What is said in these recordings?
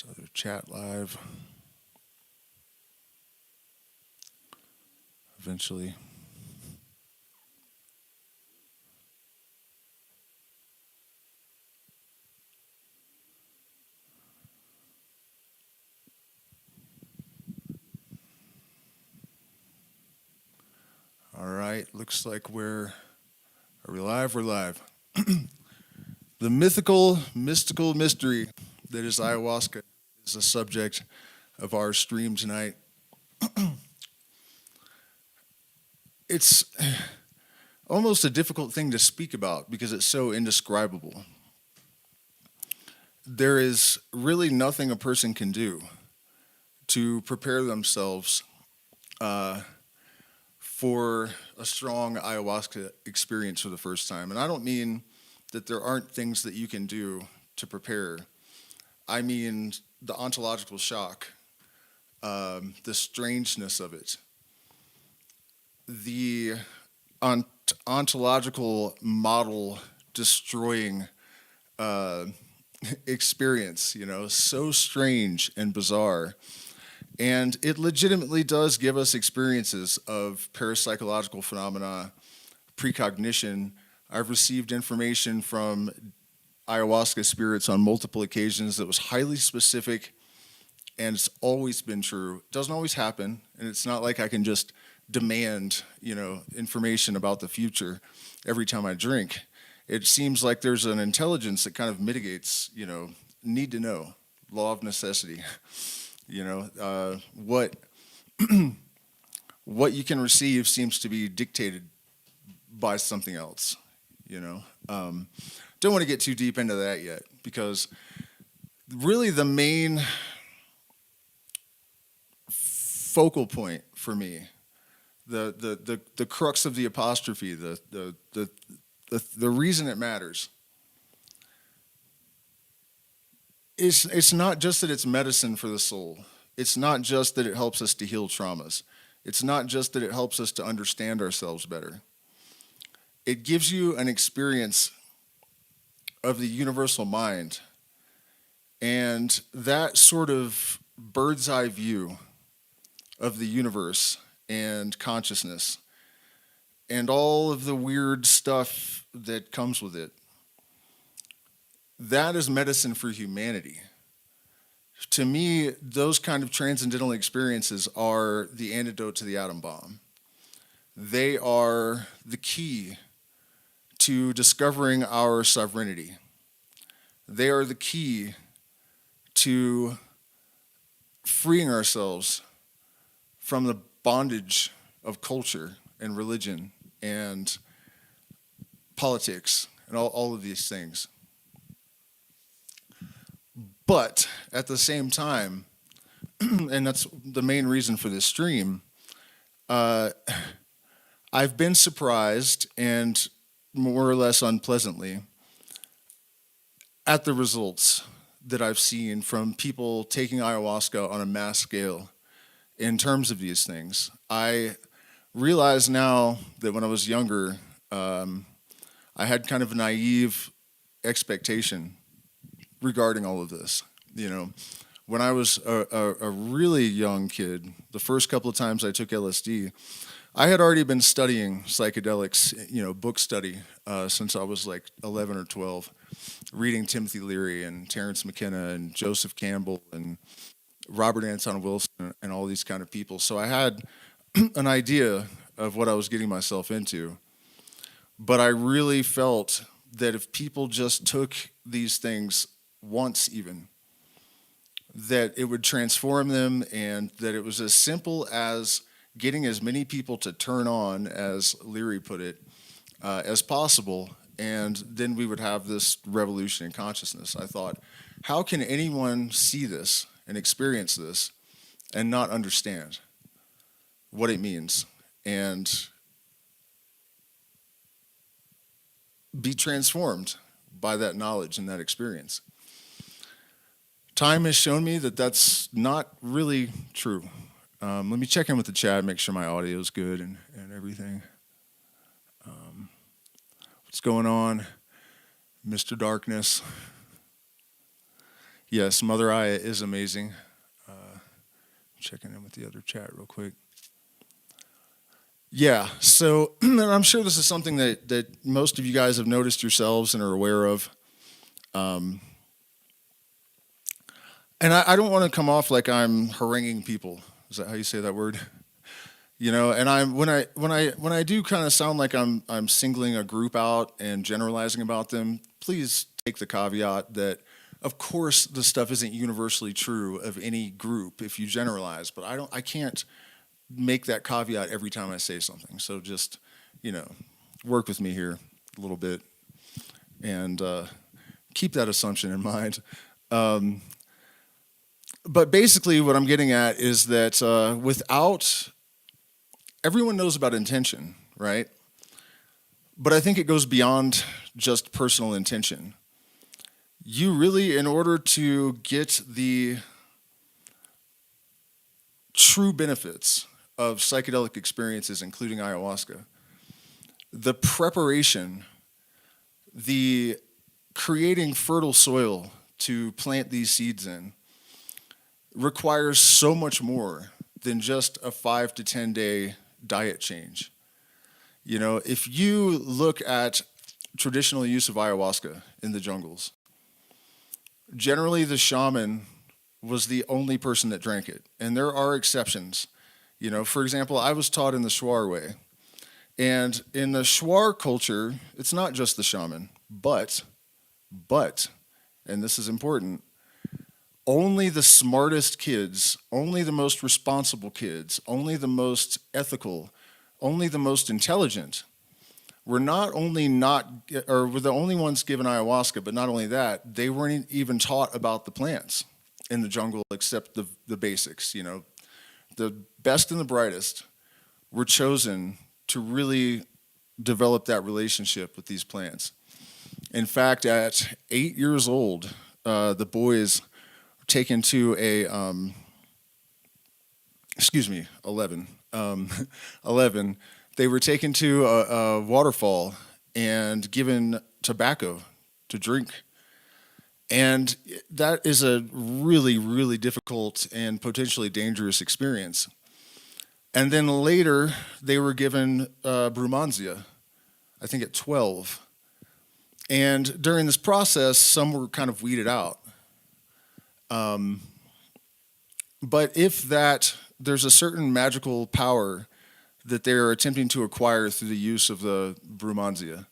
So the chat live eventually. All right, looks like are we live? We're live. The mystical mystery that is ayahuasca is the subject of our stream tonight. It's almost a difficult thing to speak about because it's so indescribable. There is really nothing a person can do to prepare themselves for a strong ayahuasca experience for the first time. And I don't mean that there aren't things that you can do to prepare. I mean the ontological shock, the strangeness of it, the ontological model destroying experience, so strange and bizarre. And it legitimately does give us experiences of parapsychological phenomena, precognition. I've received information from ayahuasca spirits on multiple occasions that was highly specific, and it's always been true. It doesn't always happen, and it's not like I can just demand, information about the future every time I drink. It seems like there's an intelligence that kind of mitigates, need to know, law of necessity. What what you can receive seems to be dictated by something else. Don't want to get too deep into that yet, because really the main focal point for me, the crux of the apostrophe, the reason it matters, it's not just that it's medicine for the soul. It's not just that it helps us to heal traumas. It's not just that it helps us to understand ourselves better. It gives you an experience of the universal mind, and that sort of bird's eye view of the universe and consciousness and all of the weird stuff that comes with it. That is medicine for humanity. To me, those kind of transcendental experiences are the antidote to the atom bomb. They are the key to discovering our sovereignty. They are the key to freeing ourselves from the bondage of culture and religion and politics and all of these things. But at the same time, and that's the main reason for this stream, I've been surprised, and more or less unpleasantly, at the results that I've seen from people taking ayahuasca on a mass scale in terms of these things. I realize now that when I was younger, I had kind of a naive expectation regarding all of this. When I was a really young kid, the first couple of times I took LSD, I had already been studying psychedelics, book study, since I was like 11 or 12, reading Timothy Leary and Terence McKenna and Joseph Campbell and Robert Anton Wilson and all these kind of people. So I had an idea of what I was getting myself into. But I really felt that if people just took these things once even, that it would transform them, and that it was as simple as getting as many people to turn on, as Leary put it, as possible, and then we would have this revolution in consciousness. I thought, how can anyone see this and experience this and not understand what it means and be transformed by that knowledge and that experience? Time has shown me that that's not really true. Let me check in with the chat, make sure my audio is good and everything. What's going on, Mr. Darkness? Yes, Mother Aya is amazing. Checking in with the other chat real quick. Yeah, so and I'm sure this is something that most of you guys have noticed yourselves and are aware of. Um, and I don't want to come off like I'm haranguing people. Is that how you say that word? You know, and when I do kind of sound like I'm singling a group out and generalizing about them, please take the caveat that of course this stuff isn't universally true of any group if you generalize, but I can't make that caveat every time I say something. So just, you know, work with me here a little bit and keep that assumption in mind. Um, but basically what I'm getting at is that without everyone knows about intention, right? But I think it goes beyond just personal intention. You really, in order to get the true benefits of psychedelic experiences, including ayahuasca, the preparation, the creating fertile soil to plant these seeds in requires so much more than just a 5 to 10 day diet change. You know, if you look at traditional use of ayahuasca in the jungles, generally the shaman was the only person that drank it. And there are exceptions. You know, for example, I was taught in the Shuar way. And in the Shuar culture, it's not just the shaman, but, and this is important, only the smartest kids, only the most responsible kids, only the most ethical, only the most intelligent were not only not, or were the only ones given ayahuasca, but not only that, they weren't even taught about the plants in the jungle except the basics, you know. The best and the brightest were chosen to really develop that relationship with these plants. In fact, at 8 years old, the boys were taken to 11, 11, they were taken to a waterfall and given tobacco to drink. And that is a really, really difficult and potentially dangerous experience. And then later, they were given brumansia, I think at 12. And during this process, some were kind of weeded out. But if there's a certain magical power that they're attempting to acquire through the use of the brumansia,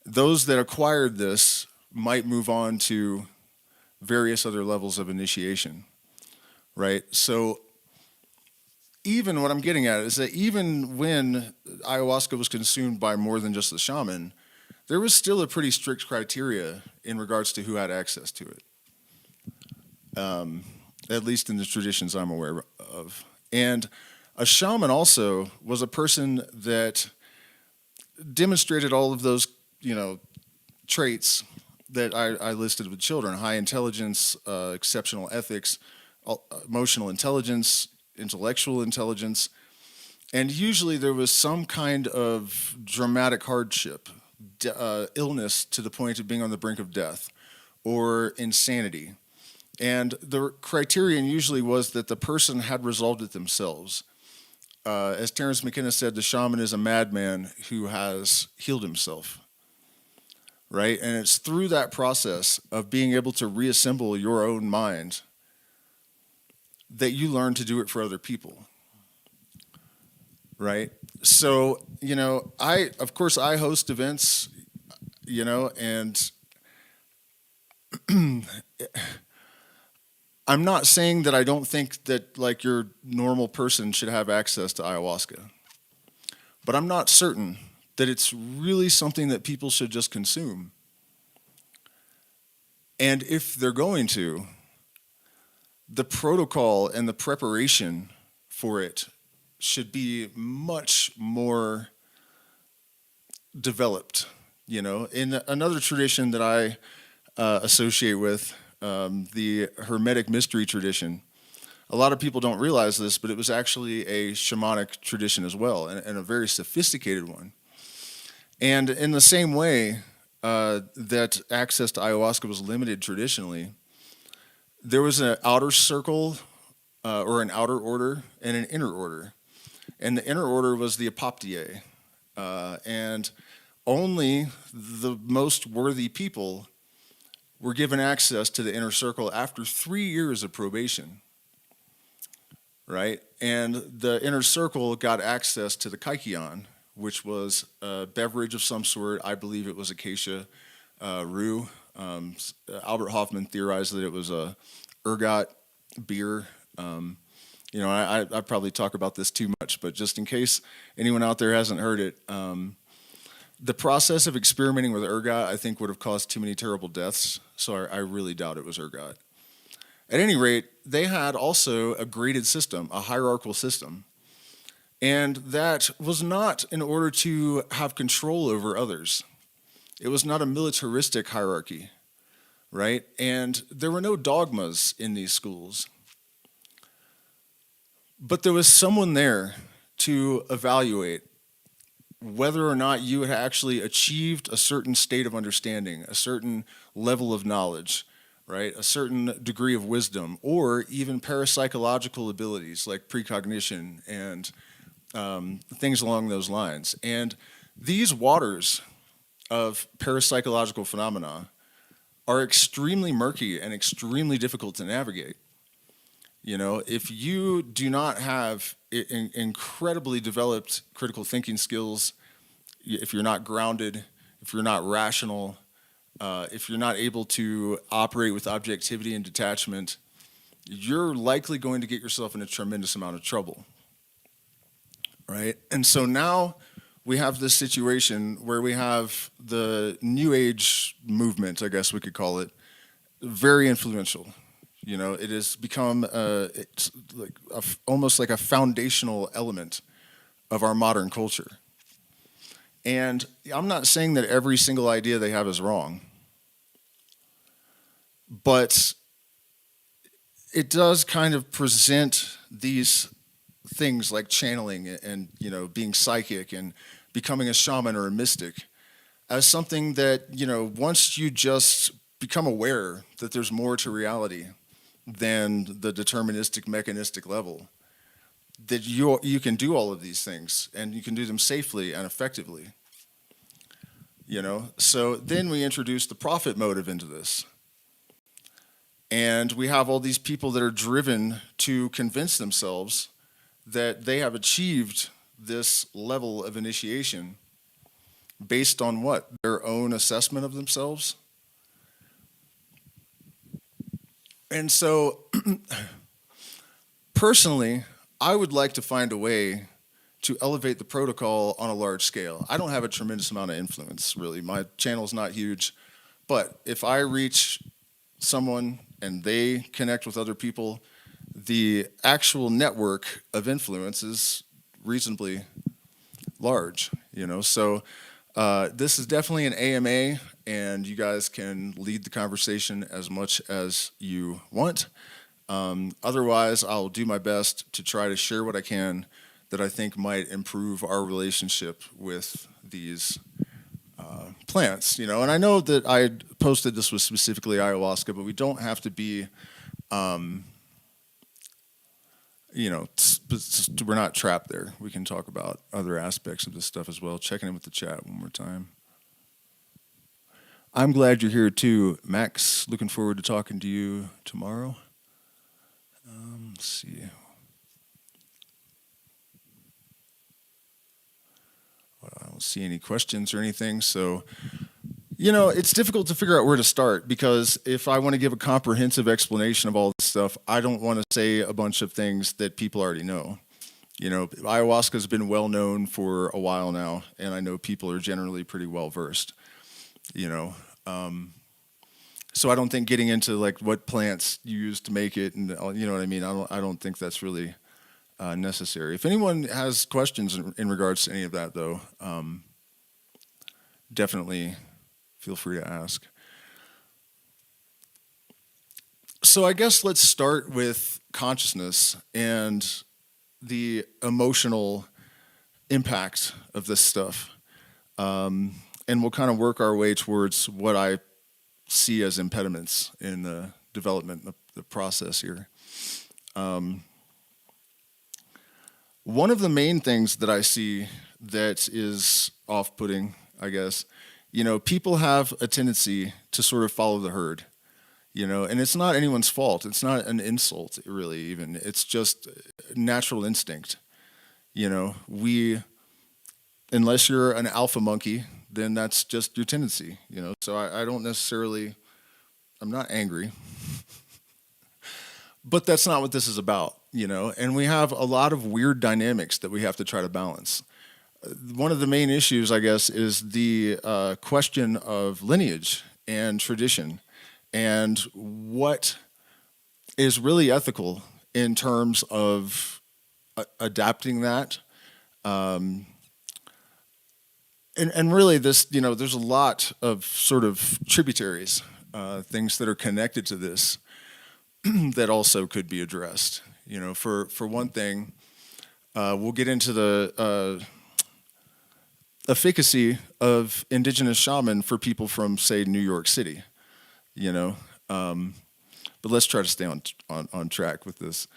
those that acquired this might move on to various other levels of initiation, right? So even what I'm getting at is that even when ayahuasca was consumed by more than just the shaman, there was still a pretty strict criteria in regards to who had access to it, at least in the traditions I'm aware of. And a shaman also was a person that demonstrated all of those, you know, traits that I listed with children: high intelligence, exceptional ethics, emotional intelligence, intellectual intelligence. And usually there was some kind of dramatic hardship, illness to the point of being on the brink of death, or insanity. And the criterion usually was that the person had resolved it themselves. As Terence McKenna said, the shaman is a madman who has healed himself, right? And it's through that process of being able to reassemble your own mind that you learn to do it for other people, right? So, you know, of course, I host events, you know, and I'm not saying that I don't think that, like, your normal person should have access to ayahuasca, but I'm not certain that it's really something that people should just consume. And if they're going to, the protocol and the preparation for it should be much more developed. You know, in another tradition that I associate with, the Hermetic mystery tradition, a lot of people don't realize this, but it was actually a shamanic tradition as well, and a very sophisticated one. And in the same way that access to ayahuasca was limited traditionally, there was an outer circle or an outer order and an inner order. And the inner order was the apoptyae. And only the most worthy people were given access to the inner circle after 3 years of probation, right? And the inner circle got access to the kykeon, which was a beverage of some sort. I believe it was acacia rue. Albert Hoffman theorized that it was a ergot beer. I probably talk about this too much, but just in case anyone out there hasn't heard it, the process of experimenting with ergot, I think, would have caused too many terrible deaths, so I really doubt it was ergot. At any rate, they had also a graded system, a hierarchical system, and that was not in order to have control over others. It was not a militaristic hierarchy, right? And there were no dogmas in these schools. But there was someone there to evaluate whether or not you had actually achieved a certain state of understanding, a certain level of knowledge, right? A certain degree of wisdom, or even parapsychological abilities like precognition and things along those lines. And these waters of parapsychological phenomena are extremely murky and extremely difficult to navigate. You know, if you do not have incredibly developed critical thinking skills, if you're not grounded, if you're not rational, if you're not able to operate with objectivity and detachment, you're likely going to get yourself in a tremendous amount of trouble, right? And so now we have this situation where we have the New Age movement, I guess we could call it, very influential. You know, it has become it's like almost like a foundational element of our modern culture. And I'm not saying that every single idea they have is wrong, but it does kind of present these things like channeling and, you know, being psychic and becoming a shaman or a mystic as something that, you know, once you just become aware that there's more to reality than the deterministic, mechanistic level, that you can do all of these things and you can do them safely and effectively. You know, so then we introduce the profit motive into this. And we have all these people that are driven to convince themselves that they have achieved this level of initiation based on what? Their own assessment of themselves. And so, personally, I would like to find a way to elevate the protocol on a large scale. I don't have a tremendous amount of influence, really. My channel's not huge. But if I reach someone and they connect with other people, the actual network of influence is reasonably large, you know. So this is definitely an AMA, and you guys can lead the conversation as much as you want. Otherwise, I'll do my best to try to share what I can that I think might improve our relationship with these plants, you know. And I know that I posted this was specifically ayahuasca, but we don't have to be, you know, we're not trapped there. We can talk about other aspects of this stuff as well. Checking in with the chat one more time. I'm glad you're here too, Max. Looking forward to talking to you tomorrow. Let's see. I don't see any questions or anything. So, you know, it's difficult to figure out where to start, because if I want to give a comprehensive explanation of all this stuff, I don't want to say a bunch of things that people already know. You know, ayahuasca has been well known for a while now, and I know people are generally pretty well versed, you know. So I don't think getting into like what plants you use to make it, and you know what I mean, I don't think that's really necessary. If anyone has questions in regards to any of that, though, definitely feel free to ask. So I guess let's start with consciousness and the emotional impact of this stuff. And we'll kind of work our way towards what I see as impediments in the development, the process here. One of the main things that I see that is off-putting, I guess, people have a tendency to sort of follow the herd, and it's not anyone's fault. It's not an insult, really, even. It's just natural instinct. Unless you're an alpha monkey, then that's just your tendency, So I don't necessarily, I'm not angry. But that's not what this is about, and we have a lot of weird dynamics that we have to try to balance. One of the main issues, I guess, is the question of lineage and tradition and what is really ethical in terms of adapting that. And really this, there's a lot of sort of tributaries, things that are connected to this that also could be addressed. For one thing, we'll get into the efficacy of indigenous shaman for people from, say, New York City, but let's try to stay on track with this.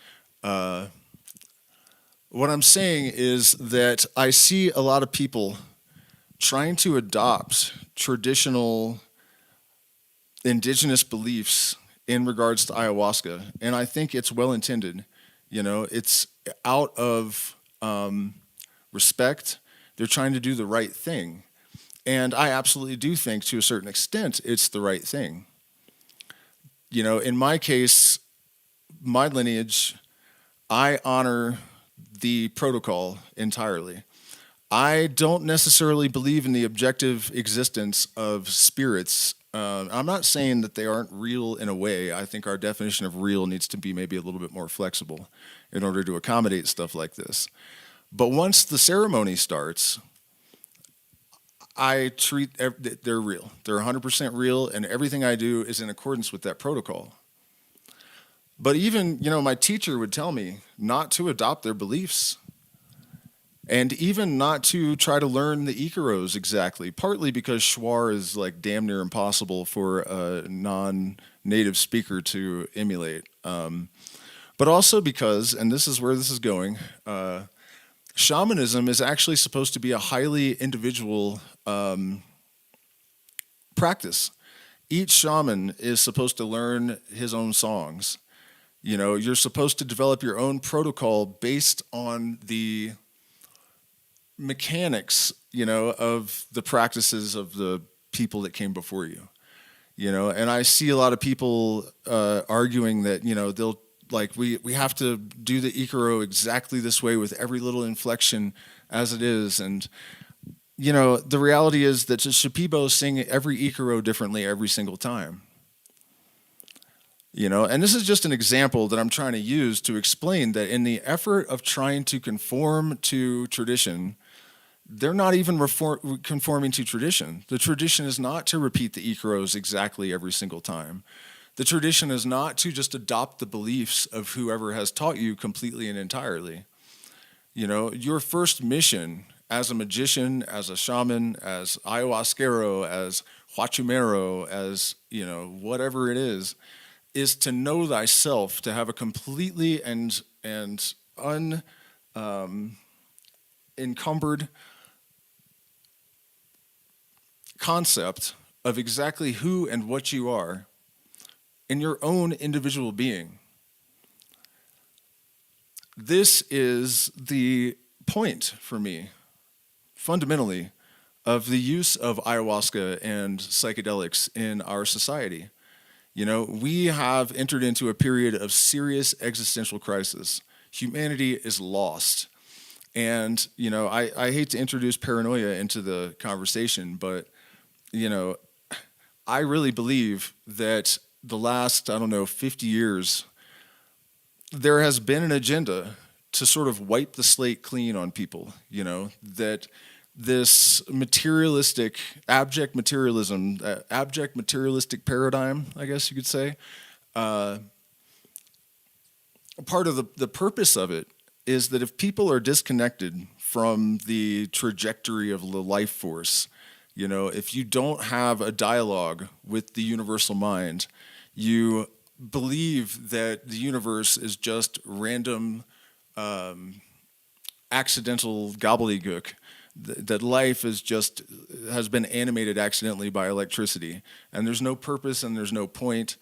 What I'm saying is that I see a lot of people trying to adopt traditional indigenous beliefs in regards to ayahuasca, and I think it's well-intended. It's out of respect. They're trying to do the right thing. And I absolutely do think, to a certain extent, it's the right thing. In my case, my lineage, I honor the protocol entirely. I don't necessarily believe in the objective existence of spirits. I'm not saying that they aren't real in a way. I think our definition of real needs to be maybe a little bit more flexible in order to accommodate stuff like this. But once the ceremony starts, I treat they're real. They're 100% real, and everything I do is in accordance with that protocol. But even, my teacher would tell me not to adopt their beliefs. And even not to try to learn the Icaros exactly, partly because Shuar is like damn near impossible for a non-native speaker to emulate. But also because, and this is where this is going, shamanism is actually supposed to be a highly individual practice. Each shaman is supposed to learn his own songs. You're supposed to develop your own protocol based on the mechanics, of the practices of the people that came before you, and I see a lot of people arguing that, they'll we have to do the Icaro exactly this way with every little inflection as it is. And, the reality is that Shipibo sing every Icaro differently every single time. And this is just an example that I'm trying to use to explain that in the effort of trying to conform to tradition, they're not even conforming to tradition. The tradition is not to repeat the Icaros exactly every single time. The tradition is not to just adopt the beliefs of whoever has taught you completely and entirely. Your first mission as a magician, as a shaman, as ayahuasquero, as huachumero, as, whatever it is to know thyself, to have a completely and unencumbered concept of exactly who and what you are in your own individual being. This is the point for me, fundamentally, of the use of ayahuasca and psychedelics in our society. We have entered into a period of serious existential crisis. Humanity is lost. And, I hate to introduce paranoia into the conversation, but, I really believe that the last, 50 years, there has been an agenda to sort of wipe the slate clean on people, that this materialistic, abject materialistic paradigm, I guess you could say, part of the purpose of it is that if people are disconnected from the trajectory of the life force, if you don't have a dialogue with the universal mind, you believe that the universe is just random, accidental gobbledygook, that life has been animated accidentally by electricity, and there's no purpose and there's no point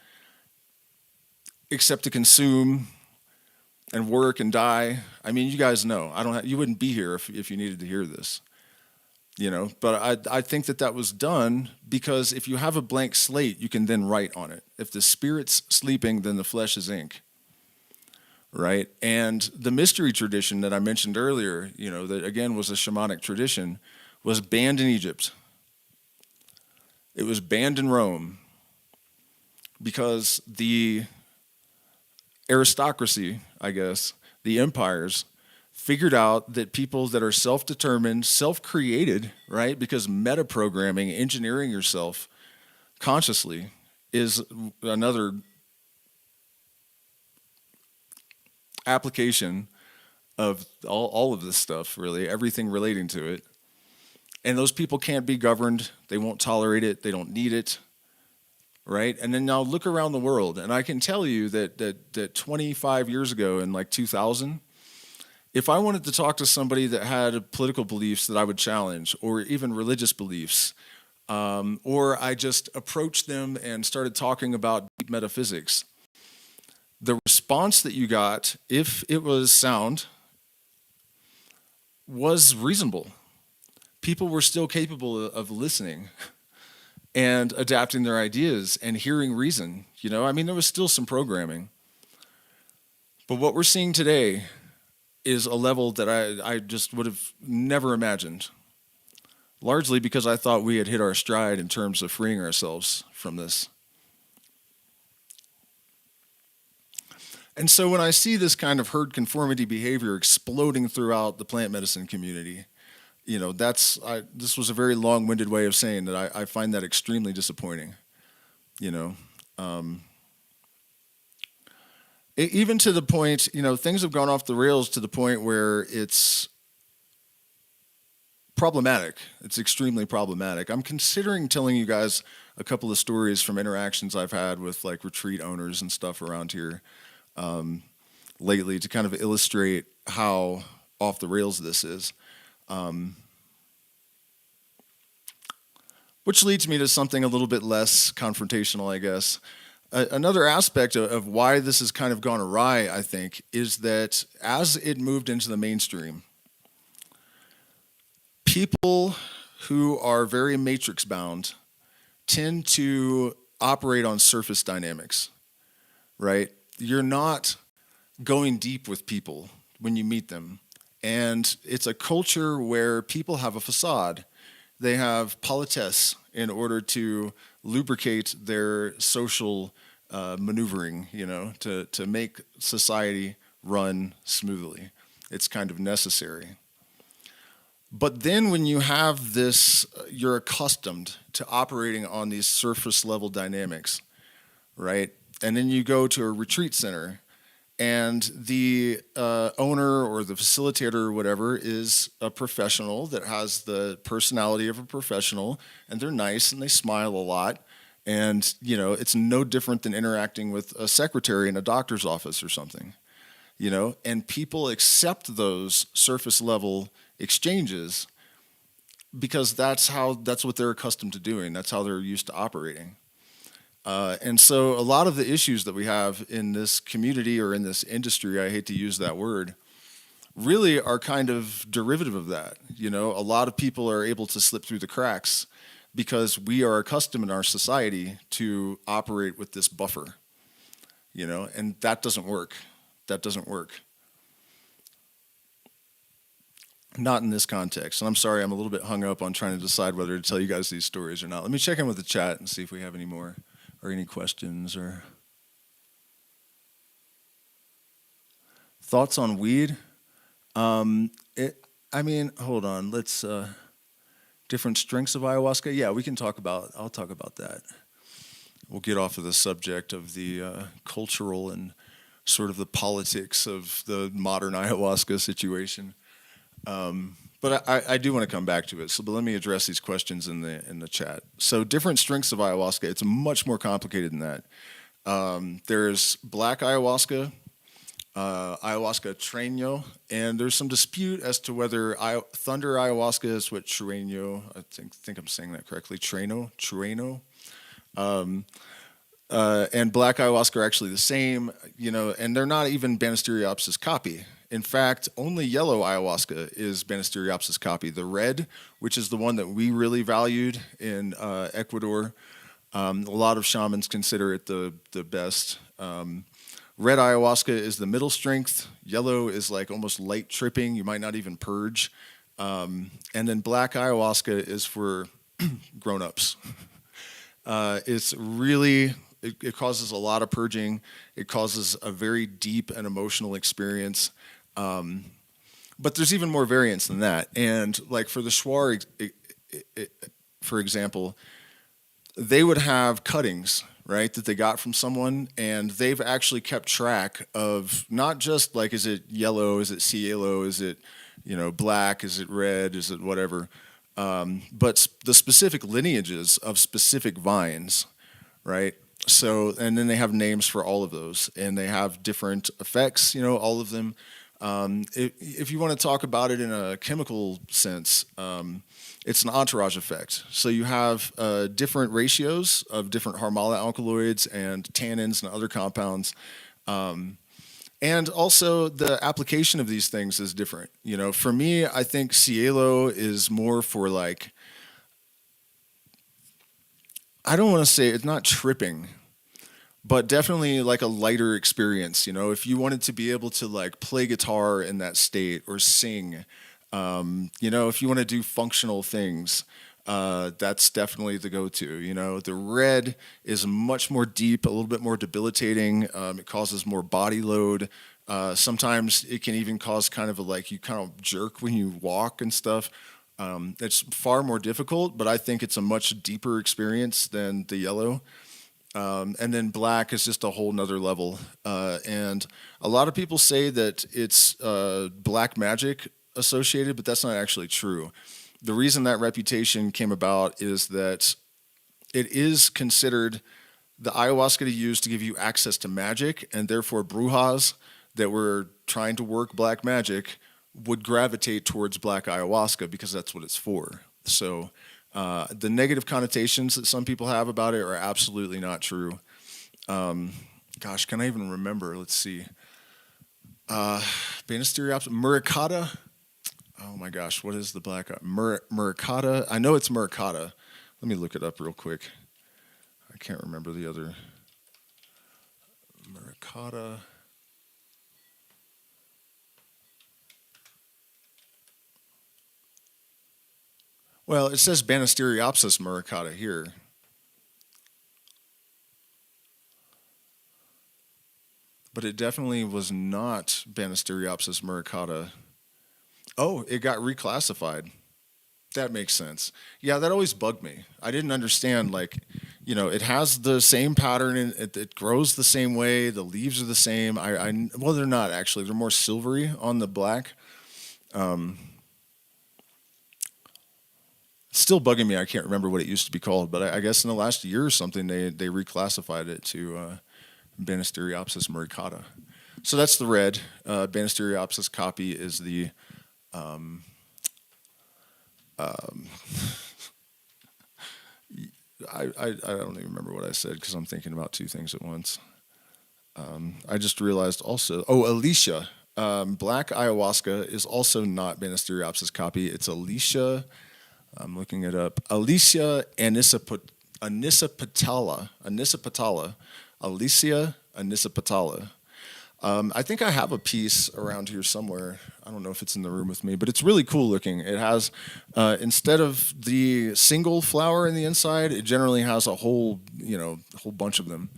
except to consume and work and die. I mean, you guys know. You wouldn't be here if you needed to hear this, But I think that was done because if you have a blank slate, you can then write on it. If the spirit's sleeping, then the flesh is ink, right? And the mystery tradition that I mentioned earlier, that again was a shamanic tradition, was banned in Egypt. It was banned in Rome because the aristocracy, I guess, the empires, figured out that people that are self-determined, self-created, right? Because meta-programming, engineering yourself consciously, is another application of all of this stuff, really, everything relating to it. And those people can't be governed. They won't tolerate it. They don't need it. Right? And then now look around the world, and I can tell you that 25 years ago in like 2000, if I wanted to talk to somebody that had political beliefs that I would challenge, or even religious beliefs, or I just approached them and started talking about deep metaphysics, the response that you got, if it was sound, was reasonable. People were still capable of listening and adapting their ideas and hearing reason. I mean, there was still some programming. But what we're seeing today is a level that I just would have never imagined, largely because I thought we had hit our stride in terms of freeing ourselves from this. And so when I see this kind of herd conformity behavior exploding throughout the plant medicine community, this was a very long-winded way of saying that I find that extremely disappointing. Even to the point, things have gone off the rails to the point where it's problematic. It's extremely problematic. I'm considering telling you guys a couple of stories from interactions I've had with like retreat owners and stuff around here lately to kind of illustrate how off the rails this is. Which leads me to something a little bit less confrontational, I guess. Another aspect of why this has kind of gone awry, I think, is that as it moved into the mainstream, people who are very matrix bound tend to operate on surface dynamics, right? You're not going deep with people when you meet them. And it's a culture where people have a facade. They have politesse in order to lubricate their social maneuvering, to make society run smoothly. It's kind of necessary. But then when you have this, you're accustomed to operating on these surface level dynamics, right? And then you go to a retreat center and the owner or the facilitator or whatever is a professional that has the personality of a professional, and they're nice and they smile a lot. And, it's no different than interacting with a secretary in a doctor's office or something, and people accept those surface level exchanges because that's what they're accustomed to doing. That's how they're used to operating. And so a lot of the issues that we have in this community or in this industry, I hate to use that word, really are kind of derivative of that. A lot of people are able to slip through the cracks because we are accustomed in our society to operate with this buffer, and that doesn't work. That doesn't work. Not in this context. And I'm sorry, I'm a little bit hung up on trying to decide whether to tell you guys these stories or not. Let me check in with the chat and see if we have any more. Or any questions or thoughts on weed? Hold on. Let's different strengths of ayahuasca. Yeah, I'll talk about that. We'll get off of the subject of the cultural and sort of the politics of the modern ayahuasca situation. But I do want to come back to it. But let me address these questions in the chat. So different strengths of ayahuasca. It's much more complicated than that. There's black ayahuasca, ayahuasca Trueno, and there's some dispute as to whether thunder ayahuasca is what Trueno. I think I'm saying that correctly. Trueno. And black ayahuasca are actually the same, and they're not even Banisteriopsis copy. In fact, only yellow ayahuasca is Banisteriopsis copy. The red, which is the one that we really valued in Ecuador, a lot of shamans consider it the best. Red ayahuasca is the middle strength. Yellow is like almost light tripping. You might not even purge. And then black ayahuasca is for grown-ups. It's really, it causes a lot of purging. It causes a very deep and emotional experience. But there's even more variants than that. And like for the Shuar, for example, they would have cuttings, right, that they got from someone, and they've actually kept track of not just like, is it yellow, is it cielo, is it, black, is it red, is it whatever, but the specific lineages of specific vines, right? So, and then they have names for all of those, and they have different effects, all of them. If you want to talk about it in a chemical sense, it's an entourage effect. So you have different ratios of different Harmala alkaloids and tannins and other compounds. And also the application of these things is different. For me, I think cielo is more for like, I don't want to say it's not tripping, but definitely like a lighter experience. If you wanted to be able to like play guitar in that state or sing, if you want to do functional things, that's definitely the go-to. The red is much more deep, a little bit more debilitating. It causes more body load. Sometimes it can even cause kind of you kind of jerk when you walk and stuff. It's far more difficult, but I think it's a much deeper experience than the yellow. And then black is just a whole nother level. And a lot of people say that it's black magic associated, but that's not actually true. The reason that reputation came about is that it is considered the ayahuasca to use to give you access to magic, and therefore brujas that were trying to work black magic would gravitate towards black ayahuasca because that's what it's for. So the negative connotations that some people have about it are absolutely not true. Gosh, can I even remember? Let's see. Banisteriopsis, Muricata. Oh my gosh, what is the black Muricata? I know it's Muricata. Let me look it up real quick. I can't remember the other. Muricata. Well, it says Banisteriopsis muricata here. But it definitely was not Banisteriopsis muricata. Oh, it got reclassified. That makes sense. Yeah, that always bugged me. I didn't understand, it has the same pattern, and it grows the same way. The leaves are the same. Well, they're not actually. They're more silvery on the black. It's still bugging me. I can't remember what it used to be called, but I guess in the last year or something, they reclassified it to Banisteriopsis muricata. So that's the red. Banisteriopsis copy is the I don't even remember what I said because I'm thinking about two things at once. I just realized also, Alicia. Black ayahuasca is also not Banisteriopsis copy. It's Alicia. I'm looking it up. Alicia anisipatala. Alicia anisipatala. I think I have a piece around here somewhere. I don't know if it's in the room with me, but it's really cool looking. It has, instead of the single flower in the inside, it generally has a whole bunch of them.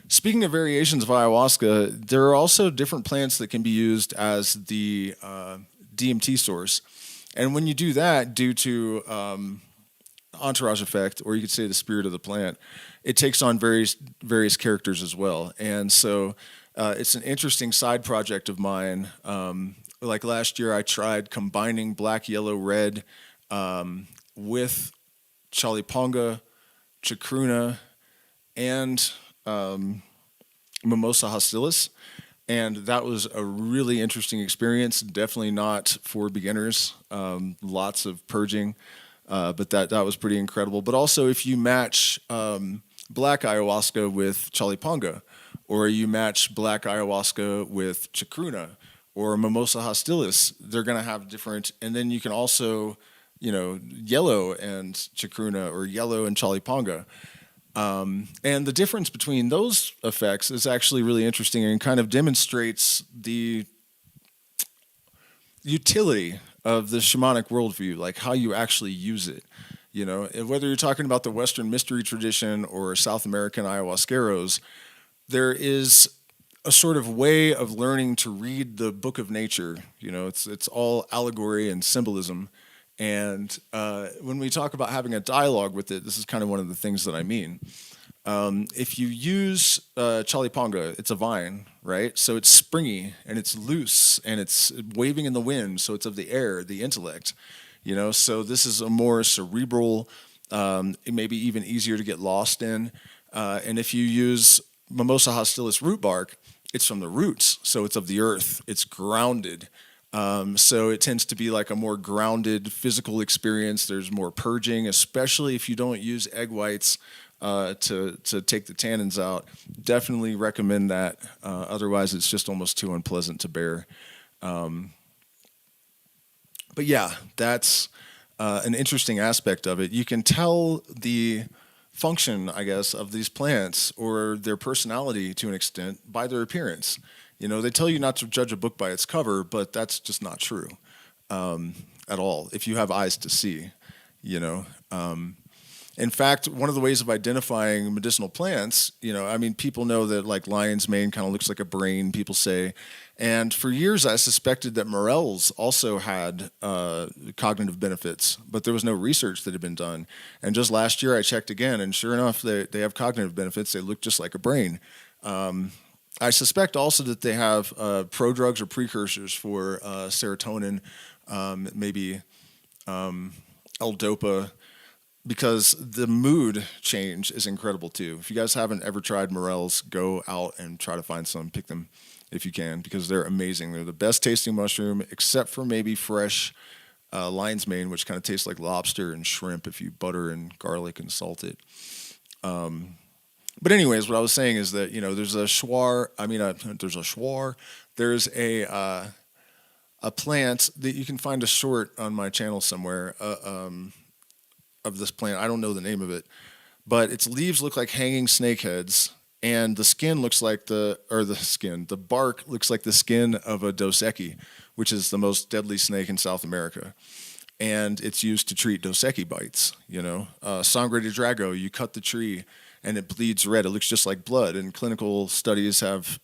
Speaking of variations of ayahuasca, there are also different plants that can be used as the DMT source. And when you do that, due to entourage effect, or you could say the spirit of the plant, it takes on various characters as well. And so it's an interesting side project of mine. Like last year, I tried combining black, yellow, red with chaliponga, chacruna, and Mimosa hostilis, and that was a really interesting experience. Definitely not for beginners. Lots of purging, but that was pretty incredible. But also, if you match black ayahuasca with chalipanga, or you match black ayahuasca with chacruna or mimosa hostilis, they're going to have different. And then you can also, yellow and chacruna or yellow and chalipanga. And the difference between those effects is actually really interesting and kind of demonstrates the utility of the shamanic worldview, like how you actually use it. Whether you're talking about the Western mystery tradition or South American ayahuasqueros, there is a sort of way of learning to read the book of nature. It's all allegory and symbolism. And when we talk about having a dialogue with it, this is kind of one of the things that I mean. If you use chalipanga, it's a vine, right? So it's springy and it's loose and it's waving in the wind. So it's of the air, the intellect, So this is a more cerebral, maybe even easier to get lost in. And if you use Mimosa hostilis root bark, it's from the roots. So it's of the earth. It's grounded. So it tends to be like a more grounded physical experience. There's more purging, especially if you don't use egg whites to take the tannins out. Definitely recommend that. Otherwise, it's just almost too unpleasant to bear. But yeah, that's an interesting aspect of it. You can tell the function, I guess, of these plants or their personality to an extent by their appearance. They tell you not to judge a book by its cover, but that's just not true at all if you have eyes to see, In fact, one of the ways of identifying medicinal plants, people know that like lion's mane kind of looks like a brain, people say. And for years, I suspected that morels also had cognitive benefits, but there was no research that had been done. And just last year, I checked again, and sure enough, they have cognitive benefits. They look just like a brain. I suspect also that they have prodrugs or precursors for serotonin, maybe L-DOPA, because the mood change is incredible too. If you guys haven't ever tried morels, go out and try to find some, pick them if you can, because they're amazing. They're the best tasting mushroom, except for maybe fresh lion's mane, which kind of tastes like lobster and shrimp if you butter and garlic and salt it. But anyways, what I was saying is that, there's a there's a plant that you can find a short on my channel somewhere of this plant. I don't know the name of it, but its leaves look like hanging snake heads, and the skin looks like the bark looks like the skin of a Dos Equis, which is the most deadly snake in South America. And it's used to treat Dos Equis bites, Sangre de Drago, you cut the tree and it bleeds red. It looks just like blood. And clinical studies have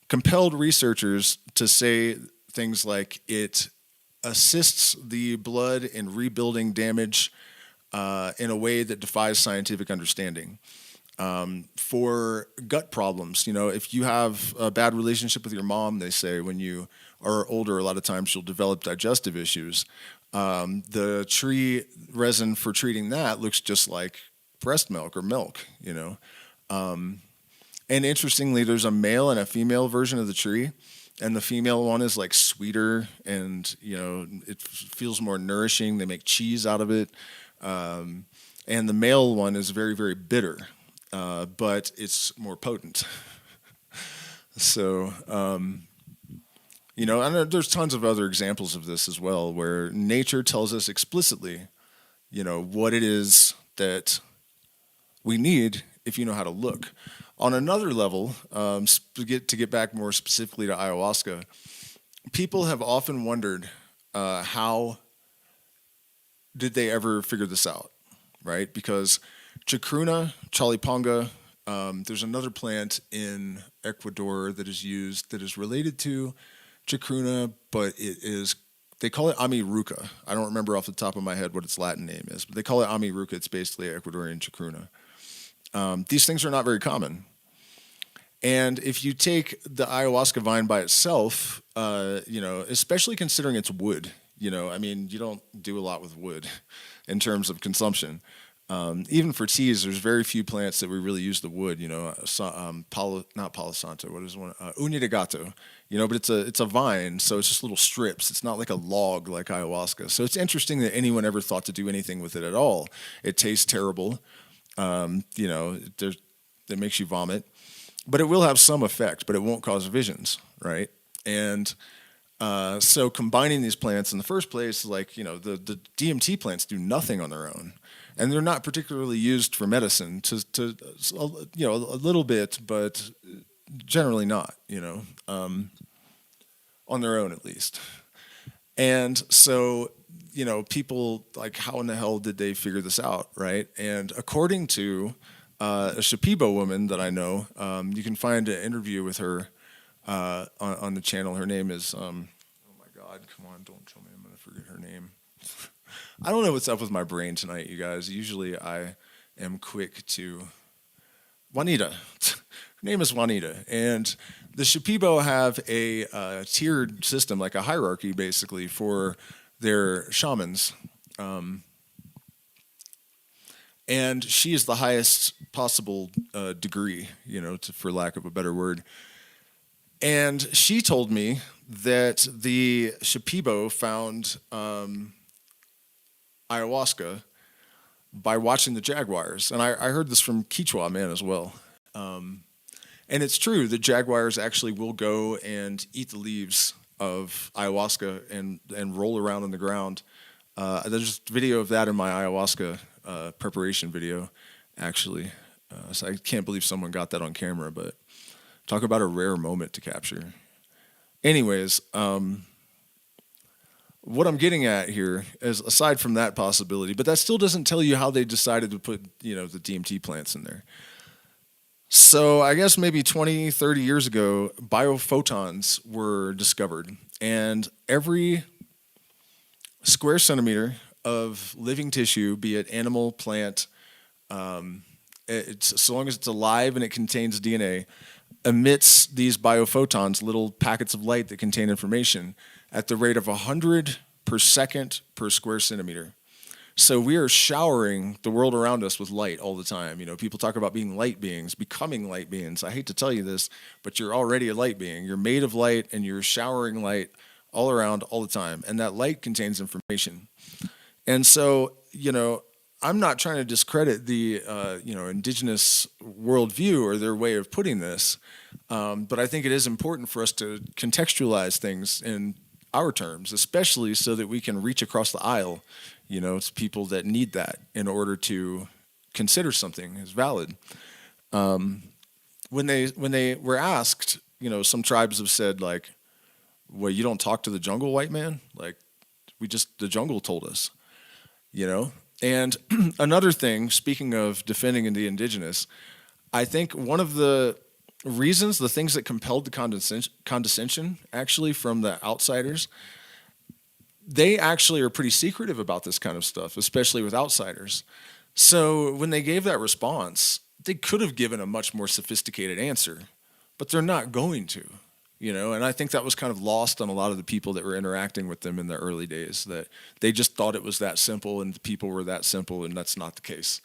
compelled researchers to say things like it assists the blood in rebuilding damage in a way that defies scientific understanding. For gut problems, if you have a bad relationship with your mom, they say when you are older, a lot of times you'll develop digestive issues. The tree resin for treating that looks just like breast milk or milk, And interestingly, there's a male and a female version of the tree. And the female one is like sweeter and, it feels more nourishing. They make cheese out of it. And the male one is very, very bitter, but it's more potent. So, and there's tons of other examples of this as well, where nature tells us explicitly, what it is that we need if you know how to look. On another level, to get back more specifically to ayahuasca, people have often wondered how did they ever figure this out, right? Because chacruna, chalipanga, there's another plant in Ecuador that is used that is related to chacruna, but they call it amiruca. I don't remember off the top of my head what its Latin name is, but they call it amiruca. It's basically Ecuadorian chacruna. These things are not very common. And if you take the ayahuasca vine by itself, especially considering it's wood, you don't do a lot with wood in terms of consumption. Even for teas, there's very few plants that we really use the wood. Not Palo Santo. What is one? Uña de Gato. But it's a vine, so it's just little strips. It's not like a log like ayahuasca. So it's interesting that anyone ever thought to do anything with it at all. It tastes terrible. It makes you vomit, but it will have some effect, but it won't cause visions, right? And so combining these plants in the first place, the DMT plants do nothing on their own. And they're not particularly used for medicine a little bit, but generally not, on their own at least. And so, people like, how in the hell did they figure this out, right? And according to a Shipibo woman that I know, you can find an interview with her on the channel. Her name is, oh my God, come on, don't tell me I'm going to forget her name. I don't know what's up with my brain tonight, you guys. Usually I am quick to... Juanita. Her name is Juanita. And the Shipibo have a tiered system, like a hierarchy, basically, for their shamans. And she is the highest possible degree, for lack of a better word. And she told me that the Shipibo found... ayahuasca by watching the jaguars. And I heard this from Quechua man as well. And it's true that jaguars actually will go and eat the leaves of ayahuasca and roll around on the ground. There's video of that in my ayahuasca preparation video, actually. So I can't believe someone got that on camera, but talk about a rare moment to capture. Anyways, what I'm getting at here is, aside from that possibility, but that still doesn't tell you how they decided to put, the DMT plants in there. So I guess maybe 20, 30 years ago, biophotons were discovered. And every square centimeter of living tissue, be it animal, plant, so long as it's alive and it contains DNA, emits these biophotons, little packets of light that contain information, at the rate of 100 per second per square centimeter. So we are showering the world around us with light all the time. People talk about being light beings, becoming light beings. I hate to tell you this, but you're already a light being. You're made of light, and you're showering light all around all the time. And that light contains information. And so, I'm not trying to discredit the, indigenous worldview or their way of putting this, but I think it is important for us to contextualize things in our terms, especially so that we can reach across the aisle, to people that need that in order to consider something as valid. When they were asked, some tribes have said, like, well, you don't talk to the jungle, white man? Like, the jungle told us, And another thing, speaking of defending the indigenous, I think one of the reasons, the things that compelled the condescension actually from the outsiders, they actually are pretty secretive about this kind of stuff, especially with outsiders. So when they gave that response, they could have given a much more sophisticated answer, but they're not going to, and I think that was kind of lost on a lot of the people that were interacting with them in the early days, that they just thought it was that simple and the people were that simple, and that's not the case.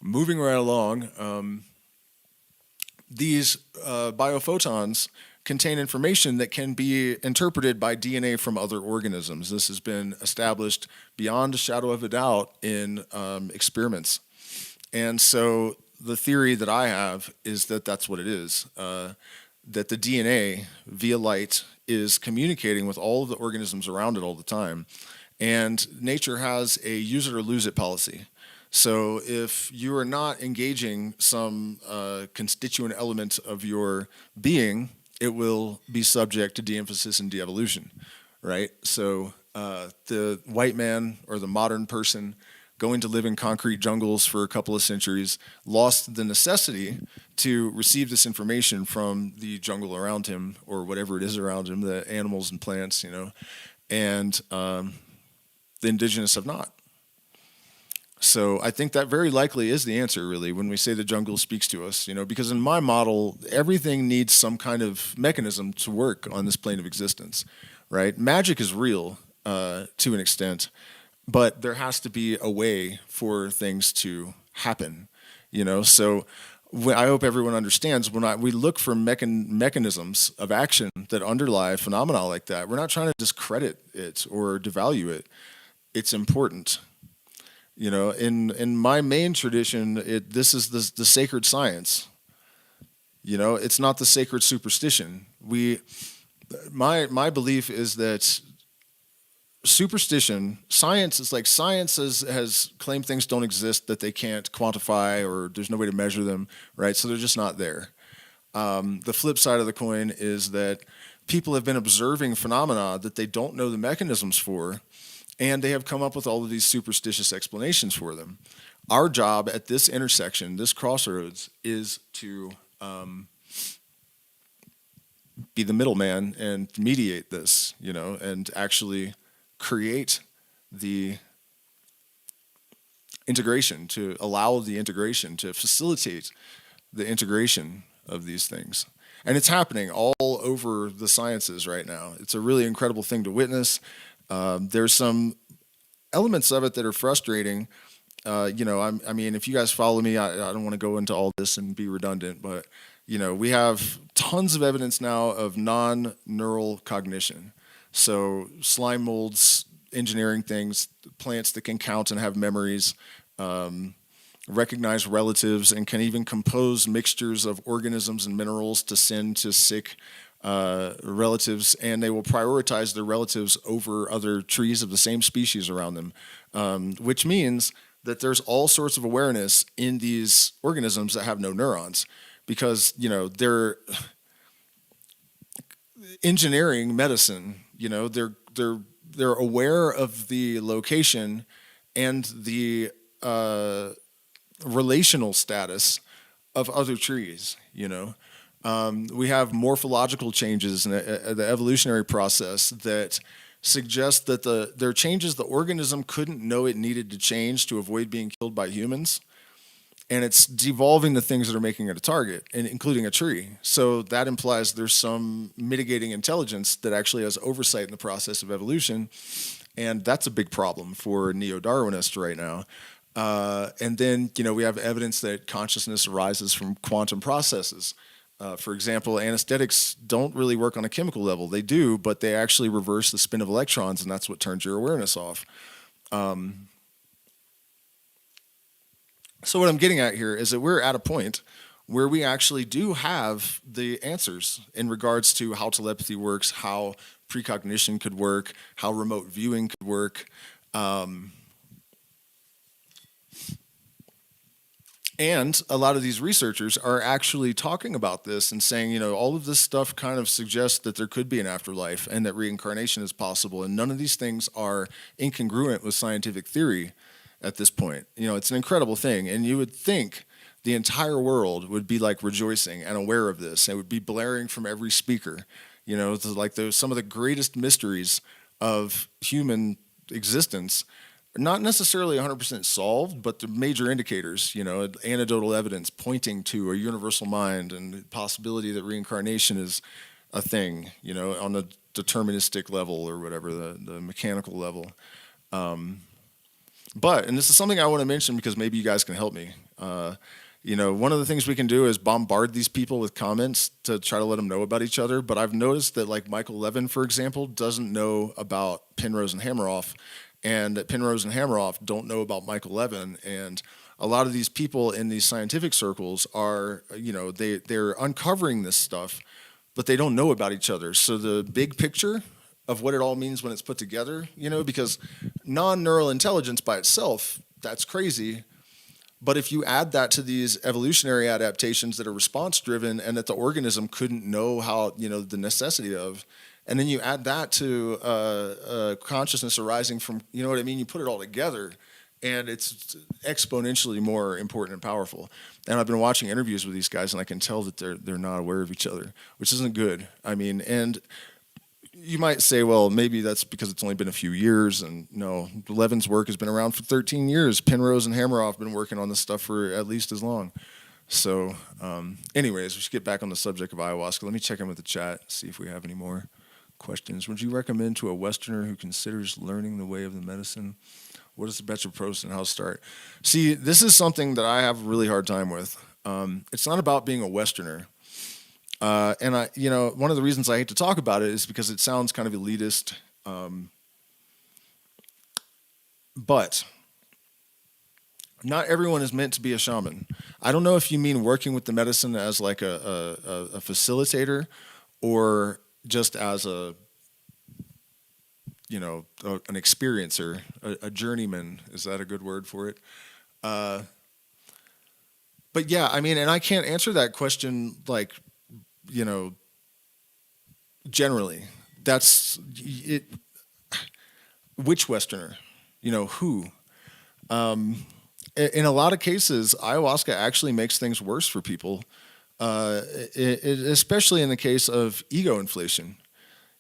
Moving right along, these biophotons contain information that can be interpreted by DNA from other organisms. This has been established beyond a shadow of a doubt in experiments. And so the theory that I have is that that's what it is, that the DNA via light is communicating with all of the organisms around it all the time. And nature has a use it or lose it policy. So if you are not engaging some constituent element of your being, it will be subject to de-emphasis and de-evolution, right? So the white man or the modern person going to live in concrete jungles for a couple of centuries lost the necessity to receive this information from the jungle around him, or whatever it is around him, the animals and plants, and the indigenous have not. So I think that very likely is the answer, really, when we say the jungle speaks to us, because in my model, everything needs some kind of mechanism to work on this plane of existence, right? Magic is real to an extent, but there has to be a way for things to happen, So I hope everyone understands when we look for mechanisms of action that underlie phenomena like that, we're not trying to discredit it or devalue it. It's important. In my main tradition, this is the sacred science. It's not the sacred superstition. My belief is that superstition, science is like science has claimed things don't exist that they can't quantify or there's no way to measure them, right? So they're just not there. The flip side of the coin is that people have been observing phenomena that they don't know the mechanisms for, and they have come up with all of these superstitious explanations for them. Our job at this intersection, this crossroads, is to be the middleman and mediate this, and actually create the integration, to allow the integration, to facilitate the integration of these things. And it's happening all over the sciences right now. It's a really incredible thing to witness. There's some elements of it that are frustrating. I mean, if you guys follow me, I don't want to go into all this and be redundant, but we have tons of evidence now of non-neural cognition. So slime molds, engineering things, plants that can count and have memories, recognize relatives, and can even compose mixtures of organisms and minerals to send to sick relatives, and they will prioritize their relatives over other trees of the same species around them, which means that there's all sorts of awareness in these organisms that have no neurons, because they're engineering medicine. They're aware of the location and the relational status of other trees. We have morphological changes in the evolutionary process that suggest that there are changes the organism couldn't know it needed to change to avoid being killed by humans. And it's devolving the things that are making it a target, and including a tree. So that implies there's some mitigating intelligence that actually has oversight in the process of evolution. And that's a big problem for neo-Darwinists right now. And then, we have evidence that consciousness arises from quantum processes. For example, anesthetics don't really work on a chemical level. They do, but they actually reverse the spin of electrons, and that's what turns your awareness off. So what I'm getting at here is that we're at a point where we actually do have the answers in regards to how telepathy works, how precognition could work, how remote viewing could work. And a lot of these researchers are actually talking about this and saying, all of this stuff kind of suggests that there could be an afterlife and that reincarnation is possible. And none of these things are incongruent with scientific theory at this point. It's an incredible thing. And you would think the entire world would be like rejoicing and aware of this. It would be blaring from every speaker. Like some of the greatest mysteries of human existence are not necessarily 100% solved, but the major indicators, anecdotal evidence pointing to a universal mind and the possibility that reincarnation is a thing, on the deterministic level or whatever, the mechanical level. But, and this is something I want to mention because maybe you guys can help me. One of the things we can do is bombard these people with comments to try to let them know about each other. But I've noticed that, like, Michael Levin, for example, doesn't know about Penrose and Hameroff, and that Penrose and Hameroff don't know about Michael Levin. And a lot of these people in these scientific circles are, they're uncovering this stuff, but they don't know about each other. So the big picture of what it all means when it's put together, because non-neural intelligence by itself, that's crazy. But if you add that to these evolutionary adaptations that are response-driven and that the organism couldn't know how, the necessity of, and then you add that to consciousness arising from, you put it all together, and it's exponentially more important and powerful. And I've been watching interviews with these guys, and I can tell that they're not aware of each other, which isn't good. And you might say, well, maybe that's because it's only been a few years, and no, Levin's work has been around for 13 years. Penrose and Hameroff have been working on this stuff for at least as long. So anyways, we should get back on the subject of ayahuasca. Let me check in with the chat, see if we have any more questions. Would you recommend to a Westerner who considers learning the way of the medicine? What is the best approach and how to start? See, this is something that I have a really hard time with. It's not about being a Westerner. And one of the reasons I hate to talk about it is because it sounds kind of elitist. But not everyone is meant to be a shaman. I don't know if you mean working with the medicine as like a facilitator or just as an experiencer, a journeyman. Is that a good word for it? But yeah, I mean, and I can't answer that question like, generally. That's it. Which Westerner? Who? In a lot of cases, ayahuasca actually makes things worse for people, especially in the case of ego inflation.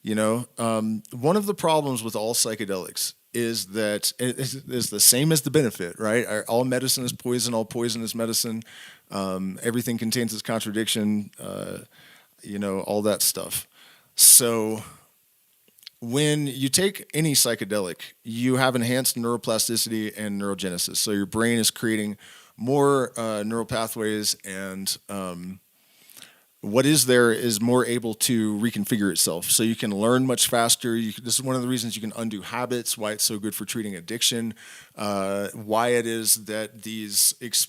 One of the problems with all psychedelics is that it is the same as the benefit, right? All medicine is poison, all poison is medicine. Everything contains its contradiction, all that stuff. So when you take any psychedelic, you have enhanced neuroplasticity and neurogenesis. So your brain is creating more neural pathways, and what is there is more able to reconfigure itself. So you can learn much faster. This is one of the reasons you can undo habits, why it's so good for treating addiction, why it is that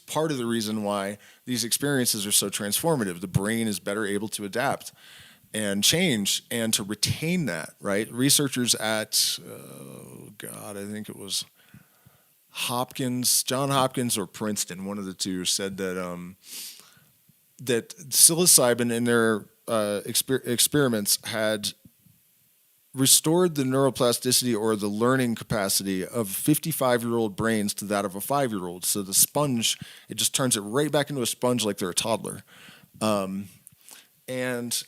part of the reason why these experiences are so transformative. The brain is better able to adapt and change and to retain that, right? Researchers at, I think it was John Hopkins or Princeton, one of the two, said that that psilocybin in their experiments had restored the neuroplasticity or the learning capacity of 55-year-old brains to that of a 5-year-old. So the sponge, it just turns it right back into a sponge like they're a toddler. And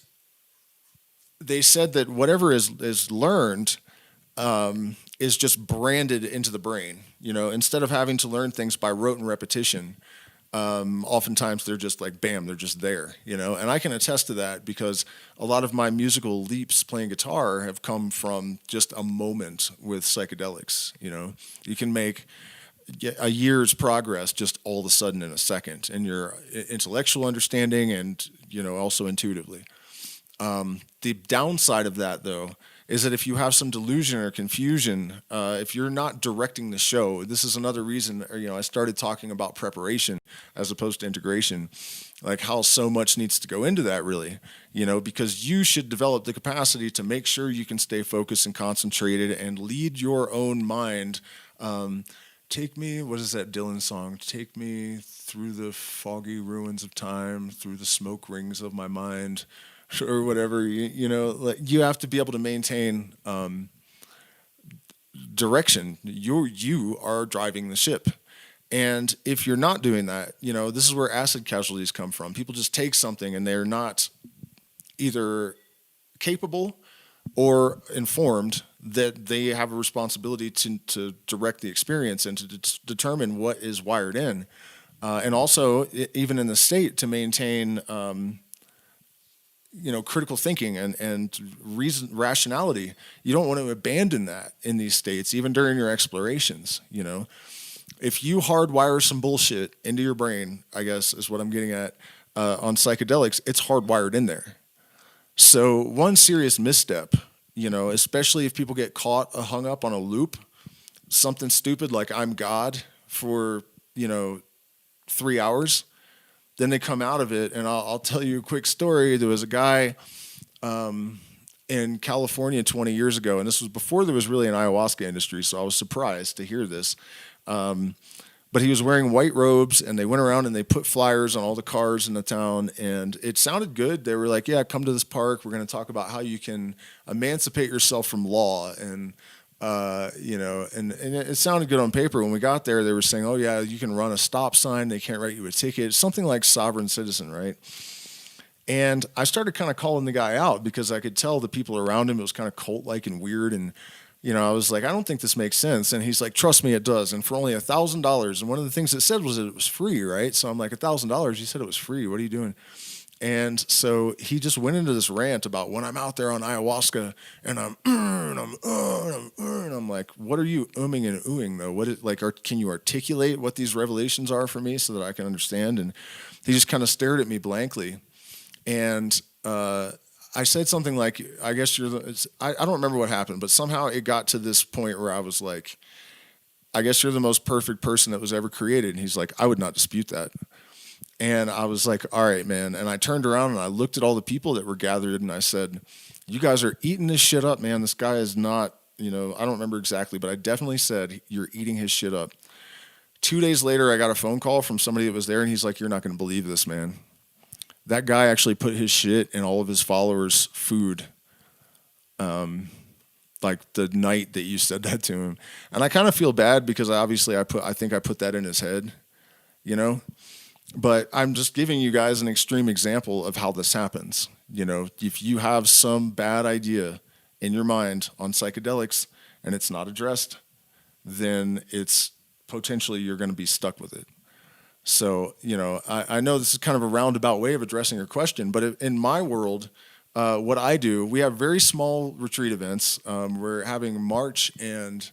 they said that whatever is learned is just branded into the brain. Instead of having to learn things by rote and repetition, oftentimes they're just like, bam, they're just there. And I can attest to that because a lot of my musical leaps playing guitar have come from just a moment with psychedelics. You can make a year's progress just all of a sudden in a second in your intellectual understanding and, also intuitively. The downside of that, though, is that if you have some delusion or confusion, if you're not directing the show, this is another reason, I started talking about preparation as opposed to integration, like how so much needs to go into that really, because you should develop the capacity to make sure you can stay focused and concentrated and lead your own mind. Take me, what is that Dylan song? Take me through the foggy ruins of time, through the smoke rings of my mind. Or whatever, you have to be able to maintain direction. You are driving the ship. And if you're not doing that, this is where acid casualties come from. People just take something and they're not either capable or informed that they have a responsibility to direct the experience and to determine what is wired in. And also, even in the state, to maintain critical thinking and rationality. You don't want to abandon that in these states, even during your explorations. If you hardwire some bullshit into your brain, I guess is what I'm getting at, on psychedelics, it's hardwired in there. So one serious misstep, especially if people get caught hung up on a loop, something stupid like I'm God for 3 hours. Then they come out of it, and I'll tell you a quick story. There was a guy in California 20 years ago, and this was before there was really an ayahuasca industry, so I was surprised to hear this. But he was wearing white robes, and they went around and they put flyers on all the cars in the town, and it sounded good. They were like, yeah, come to this park. We're going to talk about how you can emancipate yourself from law, and and it sounded good on paper. When we got there, they were saying, oh yeah, you can run a stop sign. They can't write you a ticket. Something like sovereign citizen, right? And I started kind of calling the guy out because I could tell the people around him, it was kind of cult-like and weird. And, I was like, I don't think this makes sense. And he's like, trust me, it does. And for only $1,000. And one of the things it said was that it was free, right? So I'm like, $1,000? You said it was free. What are you doing? And so he just went into this rant about when I'm out there on ayahuasca and I'm like, what are you umming and oohing though? What is, like, can you articulate what these revelations are for me so that I can understand? And he just kind of stared at me blankly. And I said something like, I guess I don't remember what happened, but somehow it got to this point where I was like, I guess you're the most perfect person that was ever created. And he's like, I would not dispute that. And I was like, all right, man. And I turned around and I looked at all the people that were gathered and I said, you guys are eating this shit up, man. This guy is not, I don't remember exactly, but I definitely said, you're eating his shit up. 2 days later, I got a phone call from somebody that was there and he's like, you're not going to believe this, man. That guy actually put his shit in all of his followers' food. Like the night that you said that to him. And I kind of feel bad because I think I put that in his head, But I'm just giving you guys an extreme example of how this happens. If you have some bad idea in your mind on psychedelics and it's not addressed, then it's potentially you're going to be stuck with it. So, I know this is kind of a roundabout way of addressing your question, but in my world, what I do, we have very small retreat events. We're having March and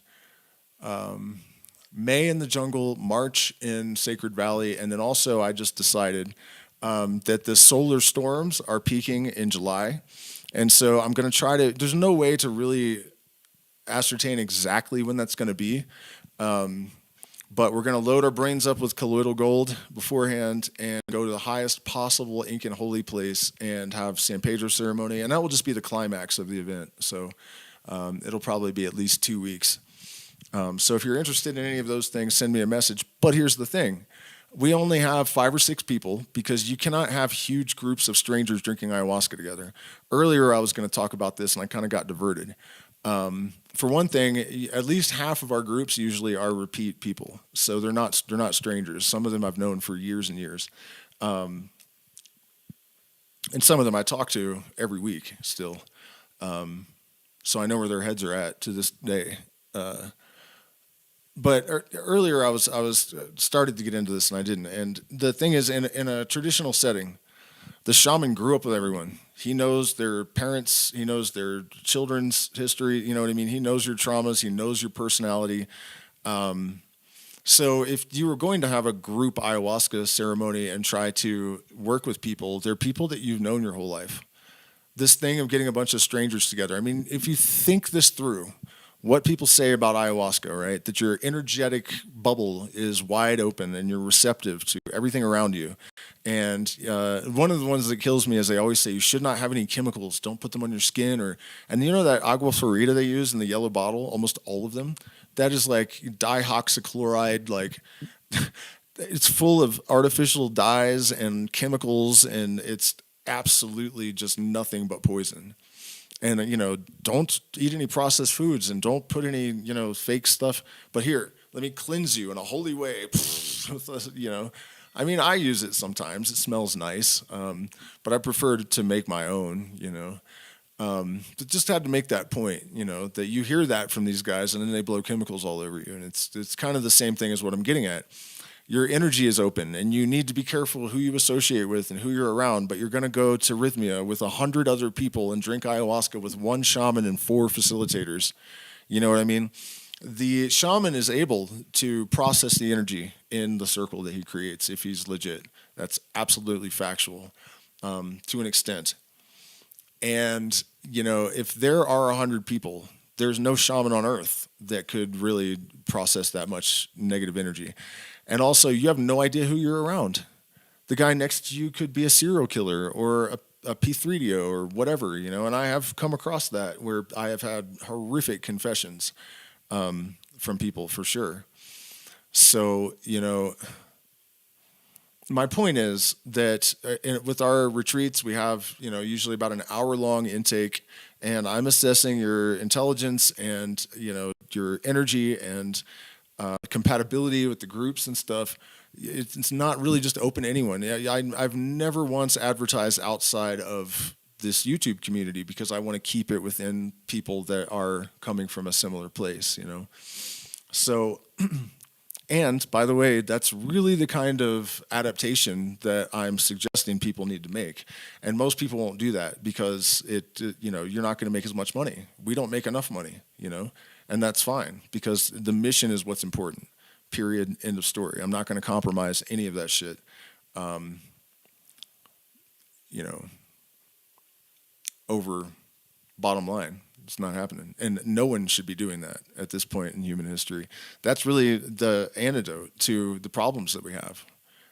May in the jungle, March in Sacred Valley, and then also I just decided that the solar storms are peaking in July. And so I'm going to there's no way to really ascertain exactly when that's going to be. But we're going to load our brains up with colloidal gold beforehand and go to the highest possible Incan holy place and have San Pedro ceremony. And that will just be the climax of the event. So it'll probably be at least 2 weeks. So if you're interested in any of those things, send me a message. But here's the thing. We only have 5 or 6 people because you cannot have huge groups of strangers drinking ayahuasca together. Earlier, I was going to talk about this, and I kind of got diverted. For one thing, at least half of our groups usually are repeat people. So they're not strangers. Some of them I've known for years and years. And some of them I talk to every week still. So I know where their heads are at to this day. But earlier I was started to get into this and I didn't. And the thing is, in a traditional setting, the shaman grew up with everyone. He knows their parents. He knows their children's history. You know what I mean? He knows your traumas. He knows your personality. So if you were going to have a group ayahuasca ceremony and try to work with people, they're people that you've known your whole life. This thing of getting a bunch of strangers together. I mean, if you think this through, what people say about ayahuasca, right? That your energetic bubble is wide open and you're receptive to everything around you. And one of the ones that kills me is they always say you should not have any chemicals. Don't put them on your skin. And that agua florida they use in the yellow bottle, almost all of them, that is like dihydroxychloride, like it's full of artificial dyes and chemicals, and it's absolutely just nothing but poison. And, don't eat any processed foods and don't put any, fake stuff. But here, let me cleanse you in a holy way. I mean, I use it sometimes. It smells nice. But I prefer to make my own, But just had to make that point, that you hear that from these guys and then they blow chemicals all over you. And it's kind of the same thing as what I'm getting at. Your energy is open, and you need to be careful who you associate with and who you're around, but you're going to go to Rhythmia with 100 other people and drink ayahuasca with 1 shaman and 4 facilitators. You know what I mean? The shaman is able to process the energy in the circle that he creates if he's legit. That's absolutely factual to an extent. And, if there are 100 people, there's no shaman on earth that could really process that much negative energy. And also, you have no idea who you're around. The guy next to you could be a serial killer or a P3DO or whatever, and I have come across that where I have had horrific confessions from people for sure. So, my point is that with our retreats, we have, usually about an hour-long intake, and I'm assessing your intelligence and, your energy and compatibility with the groups and stuff. It's not really just open to anyone. I've never once advertised outside of this YouTube community because I want to keep it within people that are coming from a similar place, So And by the way, that's really the kind of adaptation that I'm suggesting people need to make. And most people won't do that because you're not going to make as much money. We don't make enough money, and that's fine because the mission is what's important. Period. End of story. I'm not going to compromise any of that shit. Over bottom line. It's not happening. And no one should be doing that at this point in human history. That's really the antidote to the problems that we have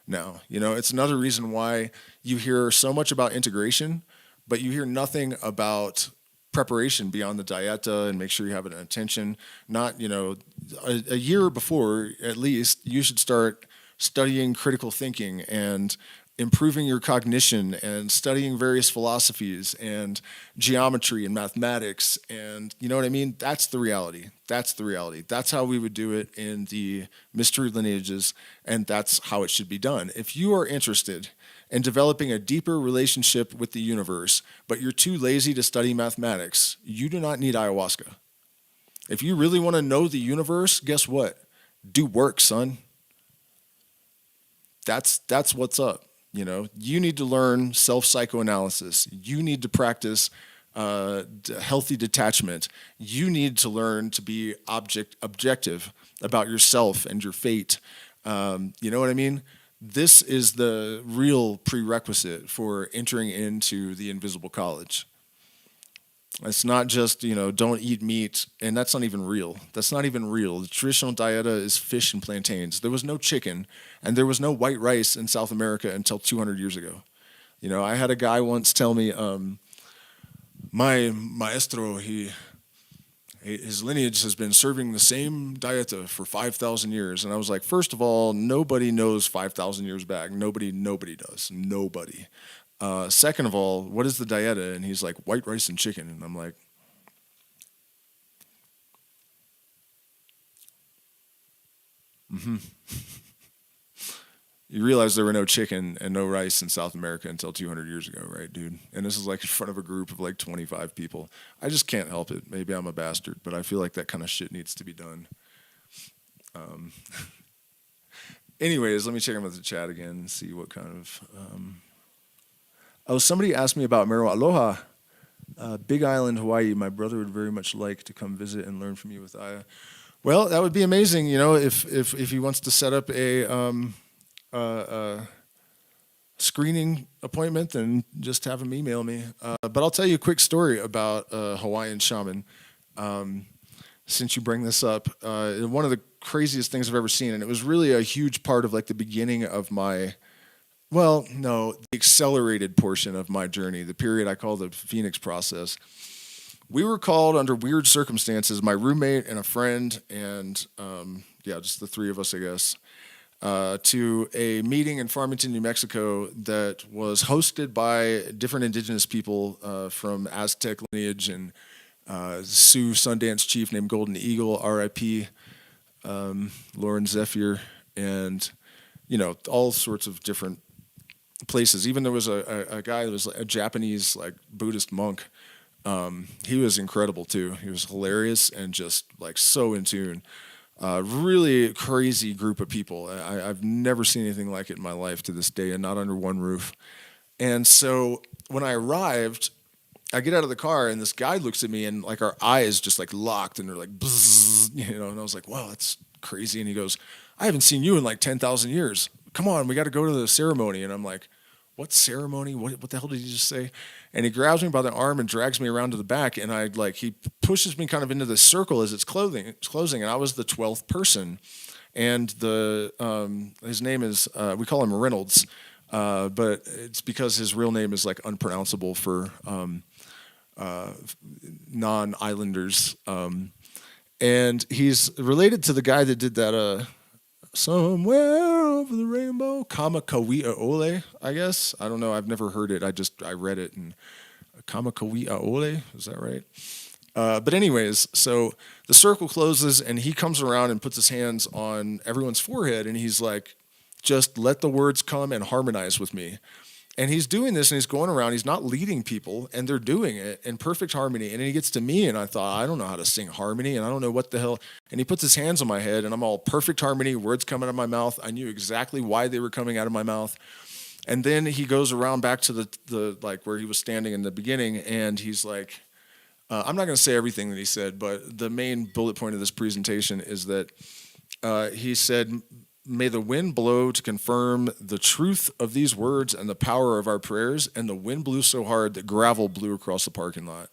now. It's another reason why you hear so much about integration, but you hear nothing about preparation beyond the dieta and make sure you have an intention. Not, a year before, at least, you should start studying critical thinking and improving your cognition and studying various philosophies and geometry and mathematics. And you know what I mean? That's the reality. That's the reality. That's how we would do it in the mystery lineages, and that's how it should be done. If you are interested in developing a deeper relationship with the universe, but you're too lazy to study mathematics, you do not need ayahuasca. If you really want to know the universe, guess what? Do work, son. That's what's up. You need to learn self-psychoanalysis. You need to practice healthy detachment. You need to learn to be objective about yourself and your fate. You know what I mean? This is the real prerequisite for entering into the invisible college. It's not just, don't eat meat, and that's not even real. That's not even real. The traditional dieta is fish and plantains. There was no chicken, and there was no white rice in South America until 200 years ago. I had a guy once tell me, my maestro, his lineage has been serving the same dieta for 5,000 years. And I was like, first of all, nobody knows 5,000 years back. Nobody does. Nobody. Second of all, what is the dieta? And he's like, white rice and chicken. And I'm like, You realize there were no chicken and no rice in South America until 200 years ago, right, dude? And this is like in front of a group of like 25 people. I just can't help it. Maybe I'm a bastard, but I feel like that kind of shit needs to be done. Anyways, let me check in with the chat again and see what kind of... somebody asked me about marijuana. Aloha, Big Island, Hawaii. My brother would very much like to come visit and learn from you with Aya. Well, that would be amazing, if he wants to set up a screening appointment, then just have him email me. But I'll tell you a quick story about a Hawaiian shaman. Since you bring this up, one of the craziest things I've ever seen, and it was really a huge part of like the beginning of my... Well, no, the accelerated portion of my journey, the period I call the Phoenix process. We were called under weird circumstances, my roommate and a friend, and just the three of us, I guess, to a meeting in Farmington, New Mexico that was hosted by different indigenous people from Aztec lineage and Sioux Sundance chief named Golden Eagle, R.I.P., Lauren Zephyr, and, all sorts of different places. Even there was a guy that was a Japanese like Buddhist monk. He was incredible too. He was hilarious and just like so in tune. Really crazy group of people. I've never seen anything like it in my life to this day, and not under one roof. And so when I arrived, I get out of the car and this guy looks at me and like our eyes just like locked and they're like, bzzz, and I was like, wow, that's crazy. And he goes, I haven't seen you in like 10,000 years. Come on, we got to go to the ceremony. And I'm like, what ceremony? What the hell did he just say? And he grabs me by the arm and drags me around to the back. And he pushes me kind of into this circle as it's closing. And I was the 12th person. And his name is, we call him Reynolds, but it's because his real name is like unpronounceable for non-islanders. And he's related to the guy that did that, Somewhere Over the Rainbow, Kamakawia Ole, I guess. I don't know. I've never heard it. I read it. And Kamakawia Ole, is that right? But anyways, so the circle closes and he comes around and puts his hands on everyone's forehead and he's like, just let the words come and harmonize with me. And he's doing this and he's going around, he's not leading people, and they're doing it in perfect harmony. And then he gets to me and I thought, I don't know how to sing harmony and I don't know what the hell. And he puts his hands on my head and I'm all perfect harmony, words coming out of my mouth. I knew exactly why they were coming out of my mouth. And then he goes around back to the like where he was standing in the beginning and he's like, I'm not going to say everything that he said, but the main bullet point of this presentation is that he said, may the wind blow to confirm the truth of these words and the power of our prayers. And the wind blew so hard that gravel blew across the parking lot.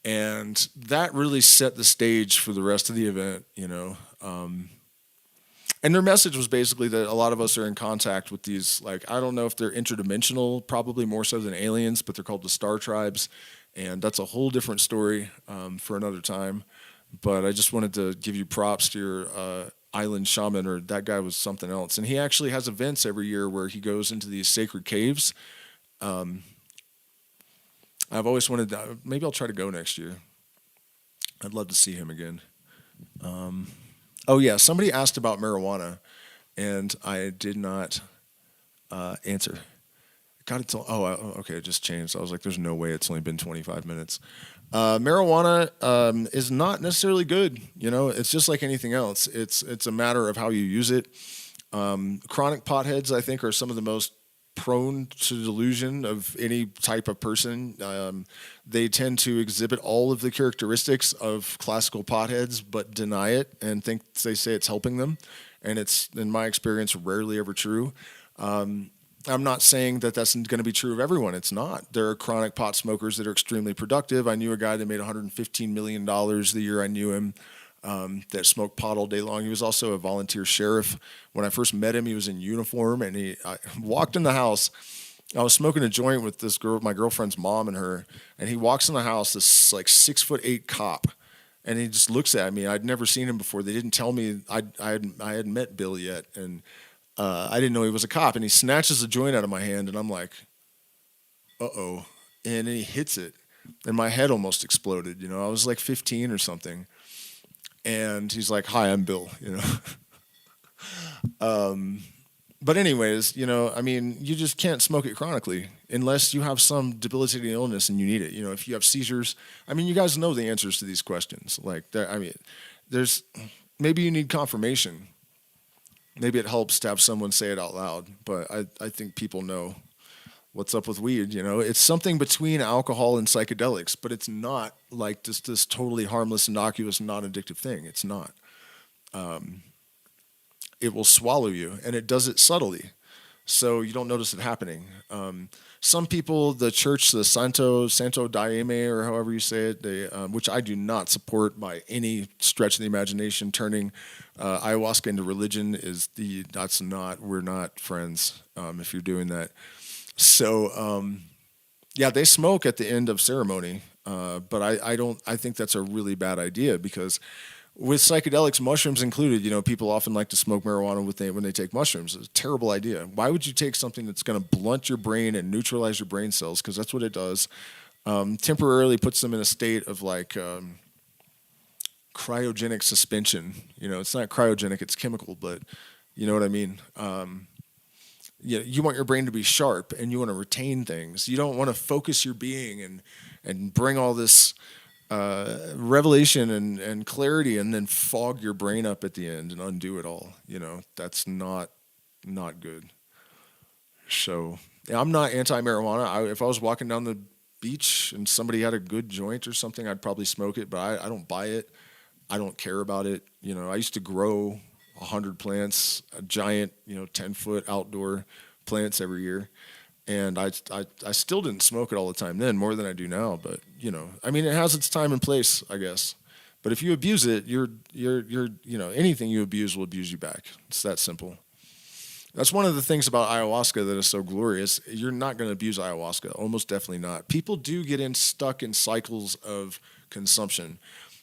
And that really set the stage for the rest of the event, you know. And their message was basically that a lot of us are in contact with these, like, I don't know if they're interdimensional, probably more so than aliens, but they're called the star tribes. And that's a whole different story for another time. But I just wanted to give you props to your island shaman, or that guy was something else. And he actually has events every year where he goes into these sacred caves. I've always wanted to, maybe I'll try to go next year. I'd love to see him again. Oh yeah, somebody asked about marijuana, and I did not answer. Got it till, okay, it just changed. I was like, there's no way it's only been 25 minutes. Marijuana is not necessarily good. You know, it's just like anything else. It's a matter of how you use it. Chronic potheads, I think, are some of the most prone to delusion of any type of person. They tend to exhibit all of the characteristics of classical potheads, but deny it and think they say it's helping them. And it's, in my experience, rarely ever true. I'm not saying that that's going to be true of everyone. It's not. There are chronic pot smokers that are extremely productive. I knew a guy that made $115 million the year I knew him, that smoked pot all day long. He was also a volunteer sheriff. When I first met him, he was in uniform, and I walked in the house. I was smoking a joint with this girl, my girlfriend's mom and her, and he walks in the house, this like 6'8" cop, and he just looks at me. I'd never seen him before. They didn't tell me I hadn't met Bill yet, and I didn't know he was a cop, and he snatches a joint out of my hand, and I'm like, uh-oh. And then he hits it, and my head almost exploded. You know, I was like 15 or something. And he's like, hi, I'm Bill, you know. But anyways, you know, I mean, you just can't smoke it chronically unless you have some debilitating illness and you need it. You know, if you have seizures, I mean, you guys know the answers to these questions. Like, I mean, maybe you need confirmation. Maybe it helps to have someone say it out loud, but I think people know what's up with weed. You know, it's something between alcohol and psychedelics, but it's not like this totally harmless, innocuous, non-addictive thing. It's not. It will swallow you, and it does it subtly, so you don't notice it happening. Some people, the church, the Santo Daime, or however you say it, which I do not support by any stretch of the imagination, turning ayahuasca into religion we're not friends if you're doing that. So, yeah, they smoke at the end of ceremony, but I think that's a really bad idea, because with psychedelics, mushrooms included, you know, people often like to smoke marijuana when they take mushrooms. It's a terrible idea. Why would you take something that's going to blunt your brain and neutralize your brain cells? Because that's what it does. Temporarily puts them in a state of like cryogenic suspension. You know, it's not cryogenic, it's chemical, but you know what I mean? You want your brain to be sharp, and you want to retain things. You don't want to focus your being and bring all this revelation and clarity, and then fog your brain up at the end and undo it all. You know, that's not good. So yeah, I'm not anti-marijuana. If I was walking down the beach and somebody had a good joint or something, I'd probably smoke it, but I don't buy it. I don't care about it. You know, I used to grow 100 plants, a giant, 10-foot outdoor plants every year. And I still didn't smoke it all the time then, more than I do now. But, I mean, it has its time and place, I guess. But if you abuse it, you're anything you abuse will abuse you back. It's that simple. That's one of the things about ayahuasca that is so glorious. You're not going to abuse ayahuasca, almost definitely not. People do get stuck in cycles of consumption.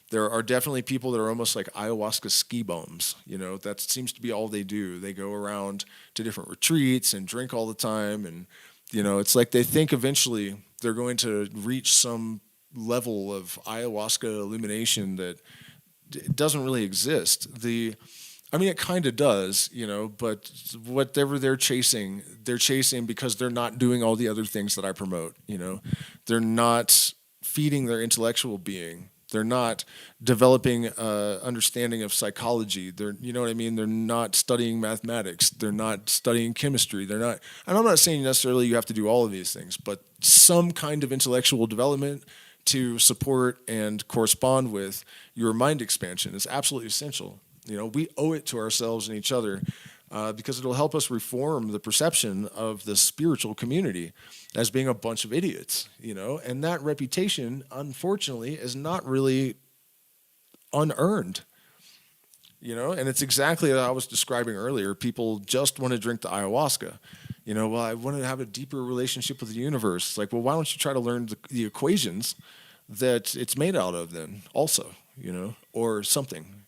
There are definitely people that are almost like ayahuasca ski bums. That seems to be all they do. They go around to different retreats and drink all the time. And, it's like they think eventually they're going to reach some level of ayahuasca illumination that doesn't really exist. The I mean, it kind of does, but whatever they're chasing because they're not doing all the other things that I promote. They're not feeding their intellectual being. They're not developing understanding of psychology. You know what I mean? They're not studying mathematics. They're not studying chemistry. They're not, and I'm not saying necessarily you have to do all of these things, but some kind of intellectual development to support and correspond with your mind expansion is absolutely essential. We owe it to ourselves and each other because it'll help us reform the perception of the spiritual community as being a bunch of idiots, and that reputation, unfortunately, is not really unearned, and it's exactly what I was describing earlier. People just want to drink the ayahuasca. Well, I want to have a deeper relationship with the universe. It's like, well, why don't you try to learn the equations that it's made out of then also, or something,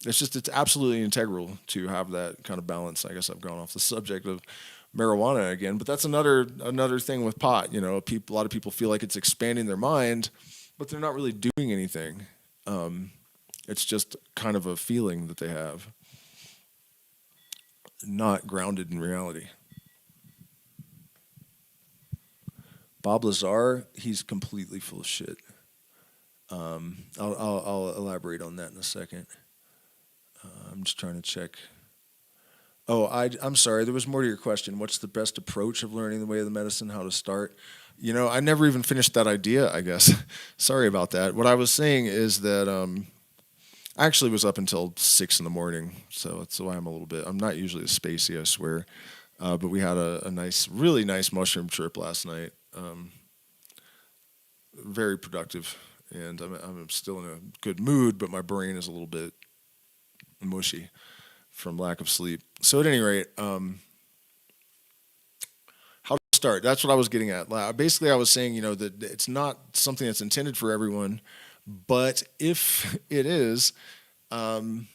it's absolutely integral to have that kind of balance. I guess I've gone off the subject of marijuana again, but that's another thing with pot. A lot of people feel like it's expanding their mind, but they're not really doing anything. It's just kind of a feeling that they have, not grounded in reality. Bob Lazar, he's completely full of shit. I'll elaborate on that in a second. I'm just trying to check. Oh, I'm sorry. There was more to your question. What's the best approach of learning the way of the medicine? How to start? I never even finished that idea, I guess. Sorry about that. What I was saying is that I actually was up until 6 a.m, so that's why I'm not usually a spacey, I swear. But we had a really nice mushroom trip last night. Very productive, and I'm still in a good mood, but my brain is a little bit mushy from lack of sleep. So at any rate, how to start? That's what I was getting at. Basically, I was saying, that it's not something that's intended for everyone, but if it is, I'm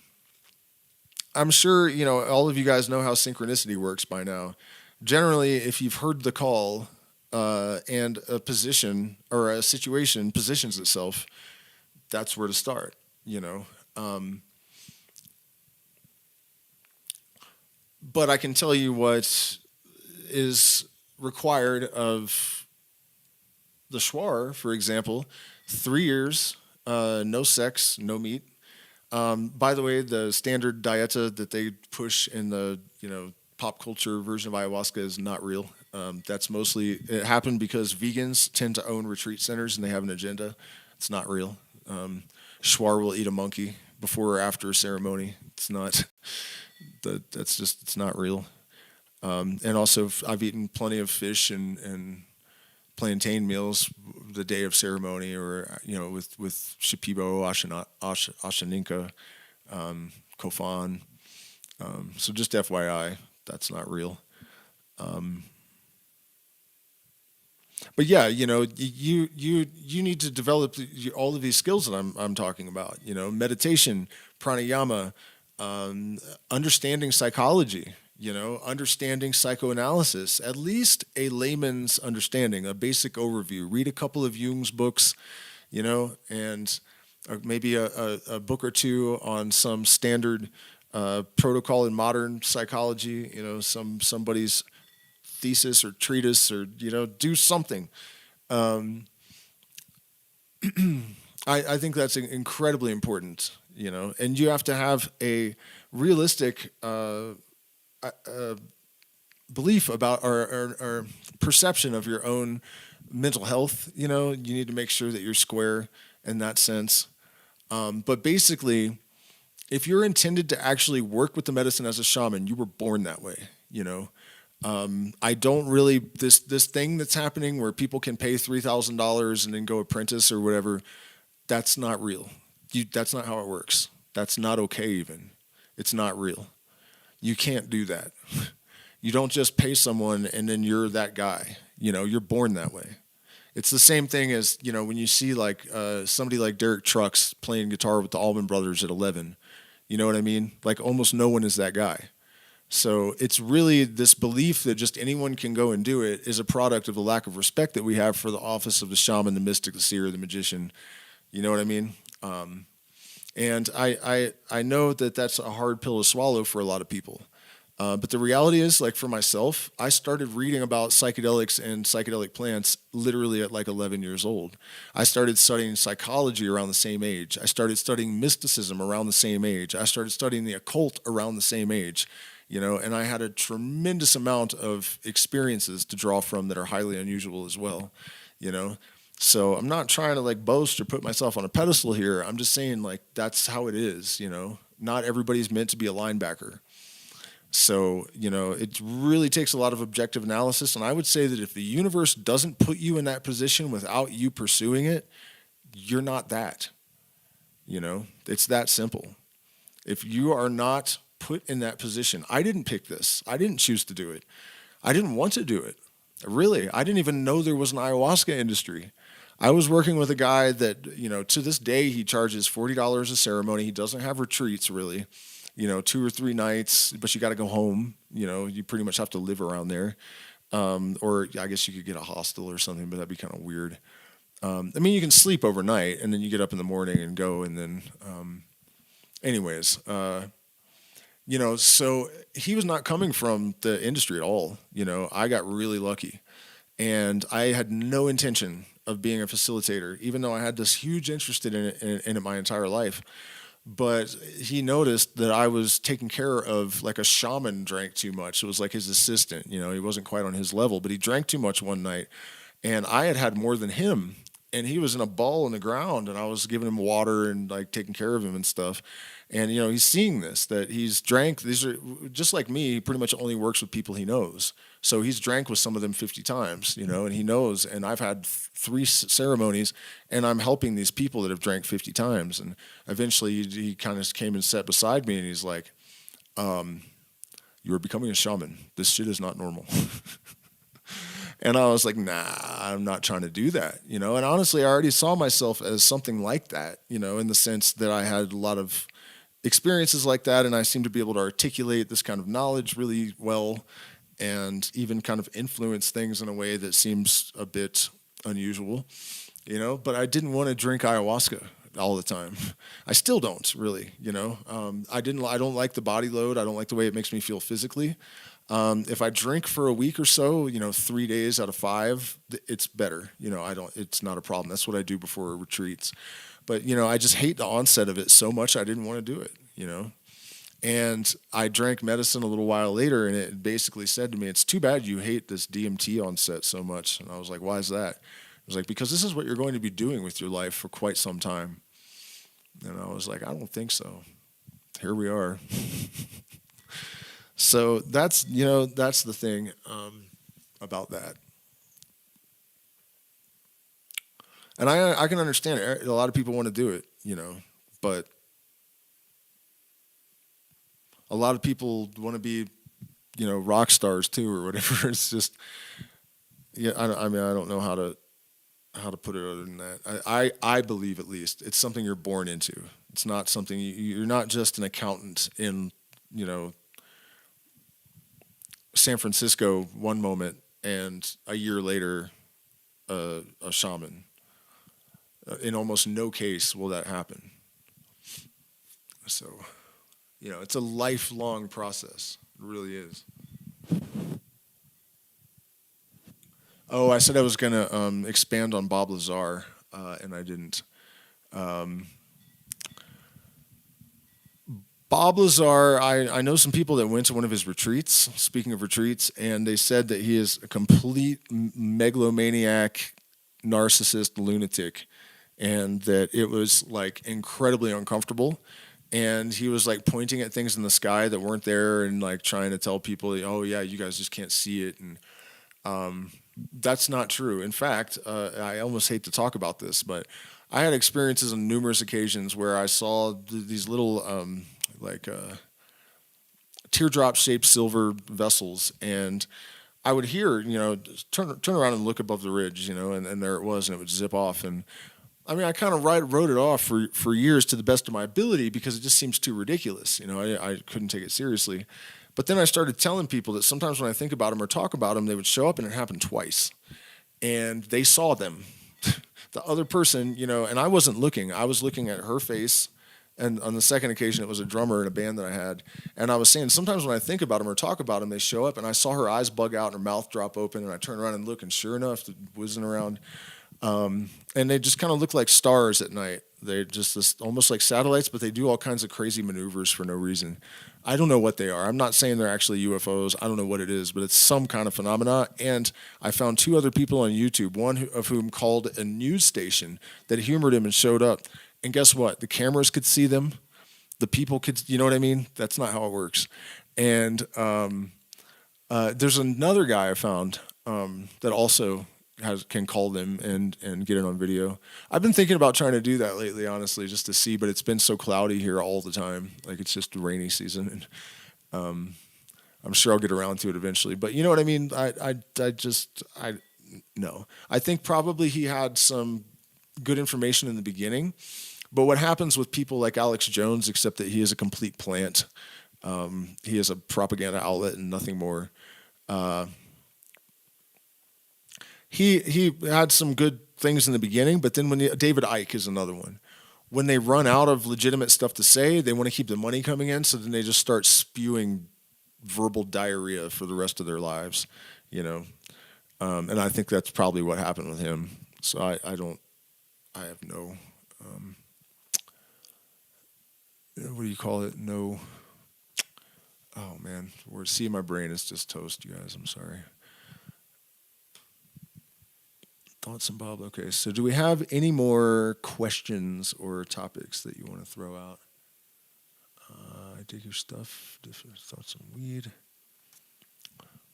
sure, all of you guys know how synchronicity works by now. Generally, if you've heard the call and a position or a situation positions itself, that's where to start, But I can tell you what is required of the Schwar, for example, 3 years, no sex, no meat. By the way, the standard dieta that they push in the pop culture version of ayahuasca is not real. That's mostly, it happened because vegans tend to own retreat centers and they have an agenda. It's not real. Schwar will eat a monkey before or after a ceremony. It's not. It's not real. And also, I've eaten plenty of fish and plantain meals the day of ceremony, or with Shipibo, Ashaninka, Kofan. So just FYI, that's not real. But yeah, you need to develop all of these skills that I'm talking about. Meditation, pranayama, understanding psychology. Understanding psychoanalysis, at least a layman's understanding, a basic overview. Read a couple of Jung's books, and maybe a book or two on some standard protocol in modern psychology. Somebody's thesis or treatise, or do something. I think that's incredibly important. And you have to have a realistic belief about or perception of your own mental health. You need to make sure that you're square in that sense. But basically, if you're intended to actually work with the medicine as a shaman, you were born that way. I don't really, this thing that's happening where people can pay $3,000 and then go apprentice or whatever, that's not real. That's not how it works. That's not okay even. It's not real. You can't do that. You don't just pay someone and then you're that guy. You're born that way. It's the same thing as, when you see like somebody like Derek Trucks playing guitar with the Allman Brothers at 11. You know what I mean? Like almost no one is that guy. So it's really this belief that just anyone can go and do it is a product of the lack of respect that we have for the office of the shaman, the mystic, the seer, the magician. You know what I mean? And I know that that's a hard pill to swallow for a lot of people. But the reality is, like for myself, I started reading about psychedelics and psychedelic plants literally at like 11 years old. I started studying psychology around the same age. I started studying mysticism around the same age. I started studying the occult around the same age, and I had a tremendous amount of experiences to draw from that are highly unusual as well, you know. So I'm not trying to like boast or put myself on a pedestal here. I'm just saying like that's how it is, Not everybody's meant to be a linebacker. So, it really takes a lot of objective analysis. And I would say that if the universe doesn't put you in that position without you pursuing it, you're not that. It's that simple. If you are not put in that position, I didn't pick this. I didn't choose to do it. I didn't want to do it. Really, I didn't even know there was an ayahuasca industry. I was working with a guy that, to this day, he charges $40 a ceremony. He doesn't have retreats, really. 2 or 3 nights, but you got to go home. You pretty much have to live around there. Or I guess you could get a hostel or something, but that'd be kind of weird. You can sleep overnight and then you get up in the morning and go. And then, so he was not coming from the industry at all. I got really lucky and I had no intention of being a facilitator, even though I had this huge interest in it my entire life. But he noticed that I was taking care of like a shaman drank too much. It was like his assistant, he wasn't quite on his level, but he drank too much one night and I had more than him and he was in a ball in the ground and I was giving him water and like taking care of him and stuff. And, he's seeing this, that he's drank. These are just like me. He pretty much only works with people he knows. So he's drank with some of them 50 times, and he knows. And I've had 3 ceremonies and I'm helping these people that have drank 50 times. And eventually he kind of came and sat beside me and he's like, you are becoming a shaman. This shit is not normal. And I was like, nah, I'm not trying to do that, And honestly, I already saw myself as something like that, in the sense that I had a lot of experiences like that, and I seem to be able to articulate this kind of knowledge really well and even kind of influence things in a way that seems a bit unusual, but I didn't want to drink ayahuasca all the time. I still don't really, I don't like the body load. I don't like the way it makes me feel physically. If I drink for a week or so, 3 days out of 5, it's better. It's not a problem. That's what I do before retreats. But, I just hate the onset of it so much I didn't want to do it, And I drank medicine a little while later and it basically said to me, it's too bad you hate this DMT onset so much. And I was like, why is that? It was like, because this is what you're going to be doing with your life for quite some time. And I was like, I don't think so. Here we are. So that's the thing about that. And I can understand it. A lot of people want to do it, but a lot of people want to be, rock stars too or whatever. It's just, I don't know how to put it other than that. I believe at least it's something you're born into. It's not something you're not just an accountant in, San Francisco one moment and a year later a shaman. In almost no case will that happen. So, it's a lifelong process. It really is. Oh, I said I was going to expand on Bob Lazar, and I didn't. Bob Lazar, I know some people that went to one of his retreats, speaking of retreats, and they said that he is a complete megalomaniac, narcissist, lunatic, and that it was like incredibly uncomfortable. And he was like pointing at things in the sky that weren't there and like trying to tell people, oh yeah, you guys just can't see it. And that's not true. In fact, I almost hate to talk about this, but I had experiences on numerous occasions where I saw these little teardrop-shaped silver vessels, and I would hear, turn around and look above the ridge, and there it was, and it would zip off. And I kind of wrote it off for years to the best of my ability because it just seems too ridiculous. I couldn't take it seriously. But then I started telling people that sometimes when I think about them or talk about them, they would show up and it happened twice. And they saw them. The other person, and I wasn't looking. I was looking at her face And on the second occasion, it was a drummer in a band that I had. And I was saying, sometimes when I think about them or talk about them, they show up, and I saw her eyes bug out and her mouth drop open, and I turn around and look, and sure enough, it wasn't around. And they just kind of look like stars at night. They're just almost like satellites, but they do all kinds of crazy maneuvers for no reason. I don't know what they are. I'm not saying they're actually UFOs. I don't know what it is, but it's some kind of phenomena. And I found 2 other people on YouTube, one of whom called a news station that humored him and showed up. And guess what? The cameras could see them. The people could, you know what I mean? That's not how it works. And there's another guy I found that also can call them and get it on video. I've been thinking about trying to do that lately, honestly, just to see, but it's been so cloudy here all the time. Like, it's just the rainy season, and I'm sure I'll get around to it eventually. But you know what I mean? No. I think probably he had some good information in the beginning, but what happens with people like Alex Jones, except that he is a complete plant, he is a propaganda outlet and nothing more. He had some good things in the beginning, but then David Icke is another one. When they run out of legitimate stuff to say, they want to keep the money coming in, so then they just start spewing verbal diarrhea for the rest of their lives, you know. And I think that's probably what happened with him. So I have no, what do you call it? No, oh man, my brain is just toast, you guys, I'm sorry. Thoughts and Bob. Okay, so do we have any more questions or topics that you want to throw out? I dig your stuff. Thoughts on weed.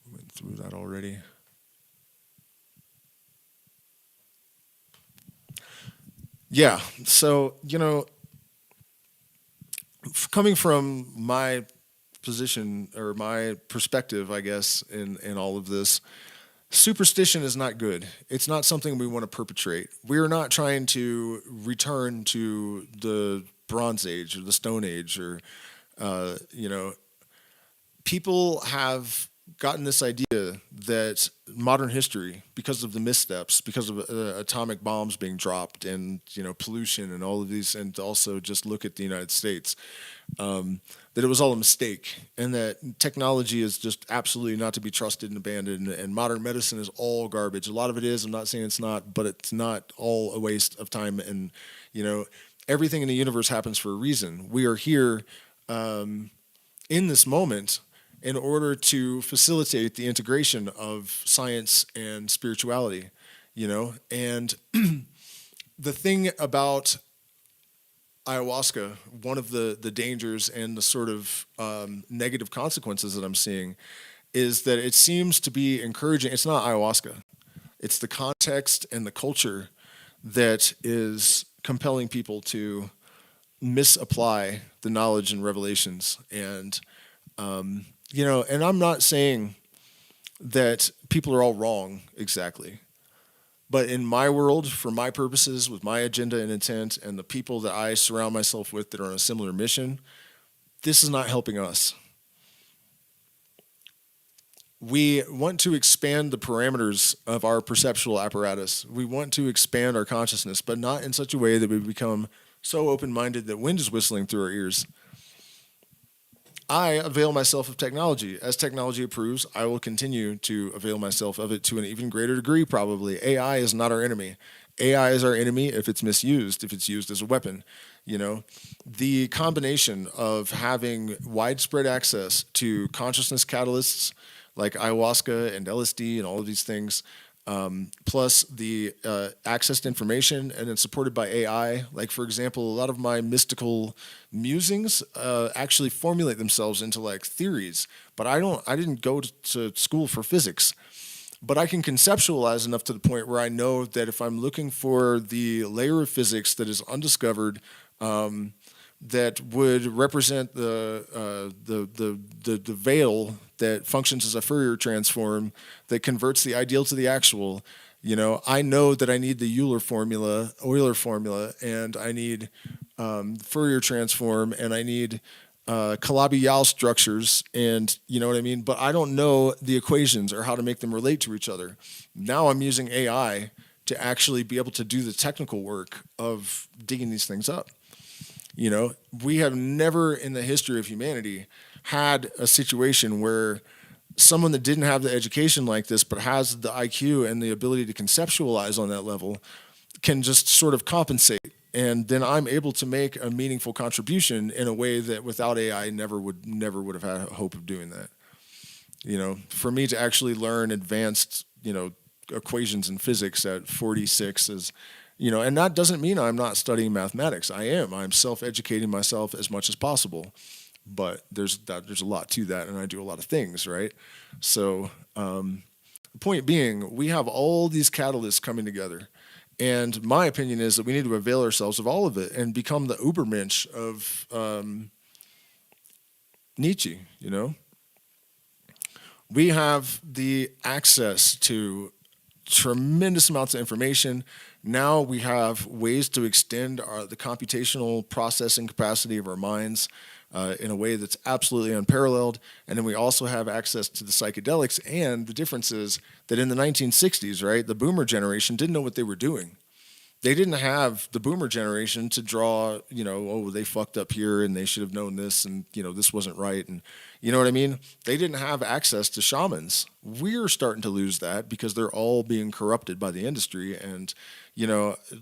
We went through that already. Yeah, so, you know, coming from my position or my perspective, I guess, in all of this, superstition is not good. It's not something we want to perpetrate. We're not trying to return to the Bronze Age or the Stone Age or, you know, people have gotten this idea that modern history, because of the missteps, because of atomic bombs being dropped and, you know, pollution and all of these, and also just look at the United States, that it was all a mistake and that technology is just absolutely not to be trusted and abandoned, and modern medicine is all garbage. A lot of it is. I'm not saying it's not, but it's not all a waste of time. And, you know, everything in the universe happens for a reason. We are here in this moment in order to facilitate the integration of science and spirituality, you know. And the thing about ayahuasca, one of the dangers and the sort of negative consequences that I'm seeing is that it seems to be encouraging. It's not ayahuasca. It's the context and the culture that is compelling people to misapply the knowledge and revelations. And, you know, and I'm not saying that people are all wrong exactly. But in my world, for my purposes, with my agenda and intent, and the people that I surround myself with that are on a similar mission, this is not helping us. We want to expand the parameters of our perceptual apparatus. We want to expand our consciousness, but not in such a way that we become so open-minded that wind is whistling through our ears. I avail myself of technology. As technology improves, I will continue to avail myself of it to an even greater degree, probably. AI is not our enemy. AI is our enemy if it's misused, if it's used as a weapon. You know, the combination of having widespread access to consciousness catalysts like ayahuasca and LSD and all of these things, plus the access to information, and then supported by AI. Like, for example, a lot of my mystical musings actually formulate themselves into like theories, but I didn't go to school for physics, but I can conceptualize enough to the point where I know that if I'm looking for the layer of physics that is undiscovered, that would represent the veil that functions as a Fourier transform that converts the ideal to the actual. You know, I know that I need the Euler formula, and I need Fourier transform, and I need Calabi-Yau structures, and you know what I mean? But I don't know the equations or how to make them relate to each other. Now I'm using AI to actually be able to do the technical work of digging these things up. You know, we have never in the history of humanity had a situation where someone that didn't have the education like this but has the IQ and the ability to conceptualize on that level can just sort of compensate, and then I'm able to make a meaningful contribution in a way that without AI never would have had a hope of doing that. You know, for me to actually learn advanced, equations in physics at 46 is, and that doesn't mean I'm not studying mathematics. I am. I'm self-educating myself as much as possible. But there's a lot to that, and I do a lot of things, right? So the point being, we have all these catalysts coming together. And my opinion is that we need to avail ourselves of all of it and become the Ubermensch of Nietzsche, We have the access to tremendous amounts of information. Now we have ways to extend the computational processing capacity of our minds in a way that's absolutely unparalleled. And then we also have access to the psychedelics. And the difference is that in the 1960s, right, the boomer generation didn't know what they were doing. They didn't have the boomer generation to draw, oh, they fucked up here and they should have known this and, this wasn't right. And you know what I mean? They didn't have access to shamans. We're starting to lose that because they're all being corrupted by the industry. And,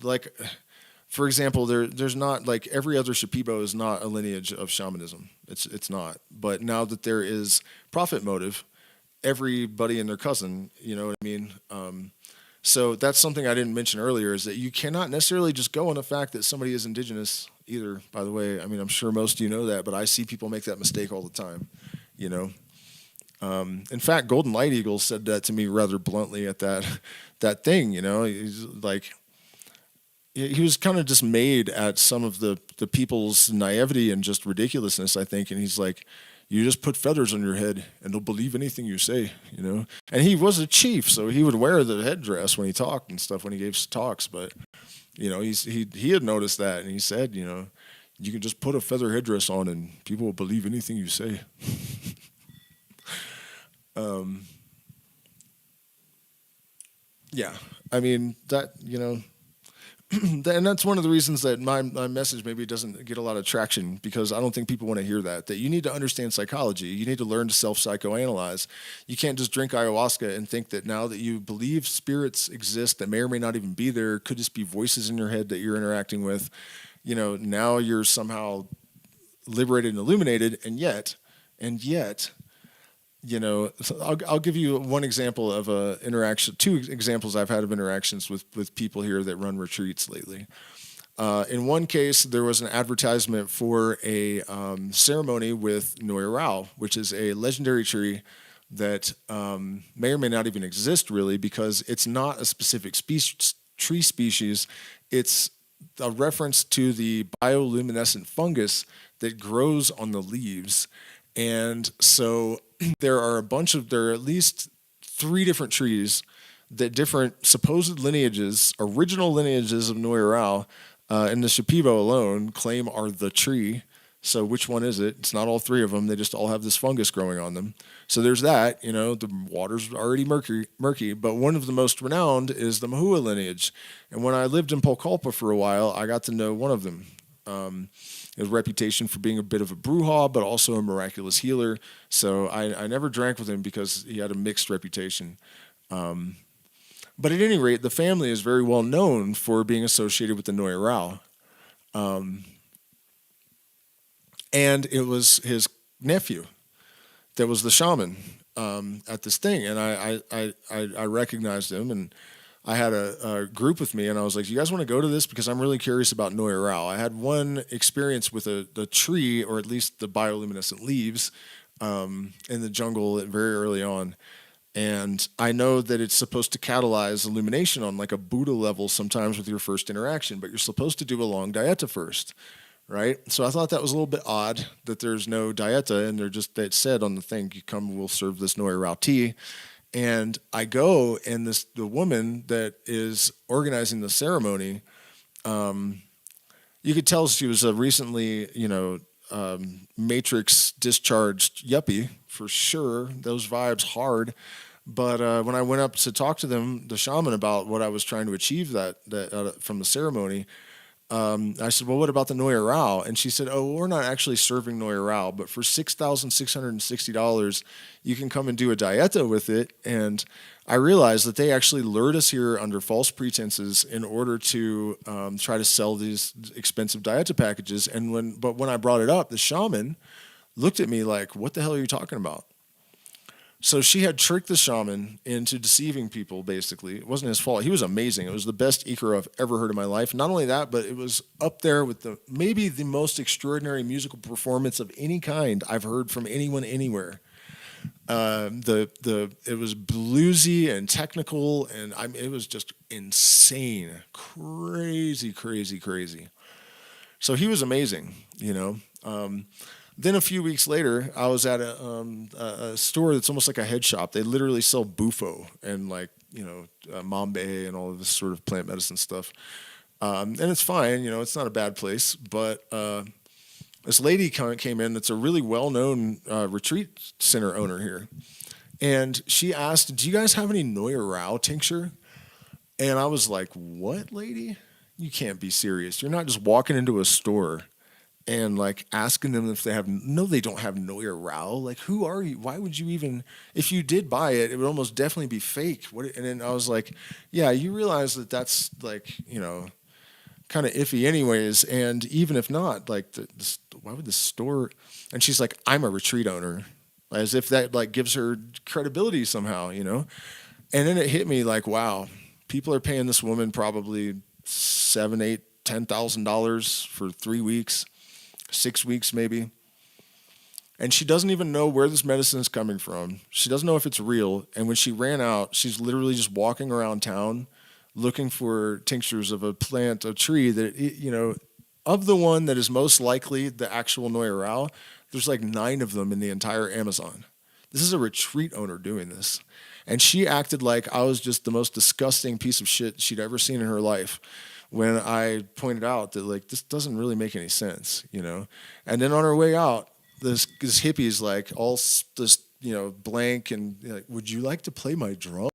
like, for example, there's not, like, every other Shipibo is not a lineage of shamanism. It's not. But now that there is profit motive, everybody and their cousin, you know what I mean? So that's something I didn't mention earlier, is that you cannot necessarily just go on the fact that somebody is indigenous either, by the way. I mean, I'm sure most of you know that, but I see people make that mistake all the time, In fact, Golden Light Eagle said that to me rather bluntly at that thing, He's like, he was kind of dismayed at some of the people's naivety and just ridiculousness, I think, and he's like, you just put feathers on your head and they'll believe anything you say, And he was a chief, so he would wear the headdress when he talked and stuff, when he gave talks. But, he had noticed that, and he said, you can just put a feather headdress on and people will believe anything you say. Yeah, I mean, that, and that's one of the reasons that my message maybe doesn't get a lot of traction, because I don't think people want to hear that you need to understand psychology. You need to learn to self-psychoanalyze. You can't just drink ayahuasca and think that now that you believe spirits exist that may or may not even be there, could just be voices in your head that you're interacting with, now you're somehow liberated and illuminated, and yet, I'll give you one example of a interaction, two examples I've had of interactions with people here that run retreats lately. In one case, there was an advertisement for a ceremony with Noirau, which is a legendary tree that may or may not even exist really, because it's not a specific tree species. It's a reference to the bioluminescent fungus that grows on the leaves. And so there are at least 3 different trees that different supposed lineages, original lineages of Noirau, in the Shipibo alone claim are the tree. So which one is it? It's not all 3 of them. They just all have this fungus growing on them. So there's that, the water's already murky, but one of the most renowned is the Mahua lineage. And when I lived in Pucallpa for a while, I got to know one of them. His reputation for being a bit of a bruja, but also a miraculous healer. So I never drank with him because he had a mixed reputation. But at any rate, the family is very well known for being associated with the Noirau. And it was his nephew that was the shaman at this thing. And I recognized him, and I had a group with me, and I was like, you guys want to go to this? Because I'm really curious about Noirau. I had one experience with the tree, or at least the bioluminescent leaves, in the jungle very early on. And I know that it's supposed to catalyze illumination on like a Buddha level sometimes with your first interaction, but you're supposed to do a long dieta first, right? So I thought that was a little bit odd that there's no dieta, and it said on the thing, you come, we'll serve this Noirau tea. And I go, and the woman that is organizing the ceremony, you could tell she was a recently, Matrix discharged yuppie for sure. Those vibes hard. But when I went up to talk to the shaman about what I was trying to achieve that from the ceremony, I said, well, what about the Noya Rao? And she said, oh, we're not actually serving Noya Rao, but for $6,660, you can come and do a dieta with it. And I realized that they actually lured us here under false pretenses in order to try to sell these expensive dieta packages. But when I brought it up, the shaman looked at me like, what the hell are you talking about? So she had tricked the shaman into deceiving people, basically. It wasn't his fault. He was amazing. It was the best Ikaro I've ever heard in my life. Not only that, but it was up there with maybe the most extraordinary musical performance of any kind I've heard from anyone anywhere. It was bluesy and technical, and it was just insane, crazy, crazy, crazy. So he was amazing, you know. Then a few weeks later, I was at a store that's almost like a head shop. They literally sell bufo and mambe and all of this sort of plant medicine stuff. And it's fine, it's not a bad place. But this lady came in that's a really well-known retreat center owner here. And she asked, do you guys have any Noya Rao tincture? And I was like, what, lady? You can't be serious. You're not just walking into a store and like asking them if they have. No, they don't have Noya Rao. Like, who are you? Why would you even, if you did buy it, it would almost definitely be fake. And then I was like, yeah, you realize that that's like, kind of iffy anyways. And even if not, like, why would the store? And she's like, I'm a retreat owner, as if that like gives her credibility somehow, And then it hit me like, wow, people are paying this woman probably $7,000, $8,000, $10,000 for 3 weeks. 6 weeks maybe. And she doesn't even know where this medicine is coming from. She doesn't know if it's real. And when she ran out, she's literally just walking around town looking for tinctures of a plant, a tree that, of the one that is most likely the actual Noya Rao, there's like 9 of them in the entire Amazon. This is a retreat owner doing this. And she acted like I was just the most disgusting piece of shit she'd ever seen in her life, when I pointed out that like this doesn't really make any sense, And then on her way out, this hippie's like all this, blank and like, would you like to play my drum?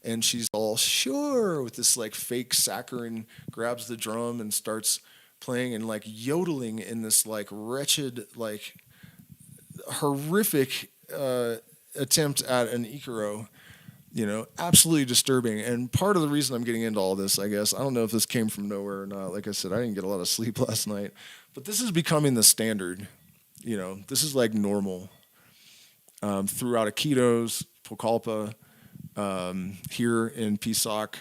And she's all sure with this like fake saccharine, grabs the drum and starts playing and like yodeling in this like wretched, like horrific attempt at an Ikaro. Absolutely disturbing. And part of the reason I'm getting into all this, I guess, I don't know if this came from nowhere or not. Like I said, I didn't get a lot of sleep last night. But this is becoming the standard. This is like normal. Throughout Iquitos, Pucallpa, here in Pisac,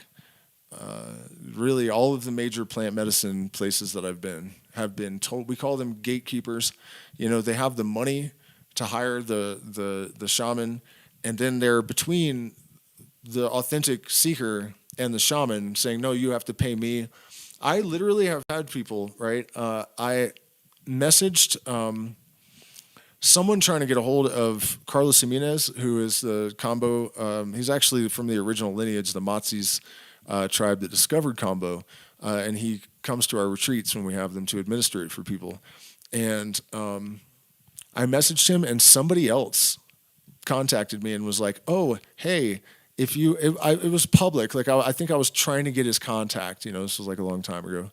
really all of the major plant medicine places that I've been have been told, we call them gatekeepers. They have the money to hire the shaman, and then they're between the authentic seeker and the shaman saying, no, you have to pay me. I literally have had people, right? I messaged someone trying to get a hold of Carlos Jimenez, who is the Combo. He's actually from the original lineage, the Matsis tribe that discovered Combo. And he comes to our retreats when we have them to administer it for people. And I messaged him, and somebody else contacted me and was like, oh, hey, it was public. Like I think I was trying to get his contact. This was like a long time ago.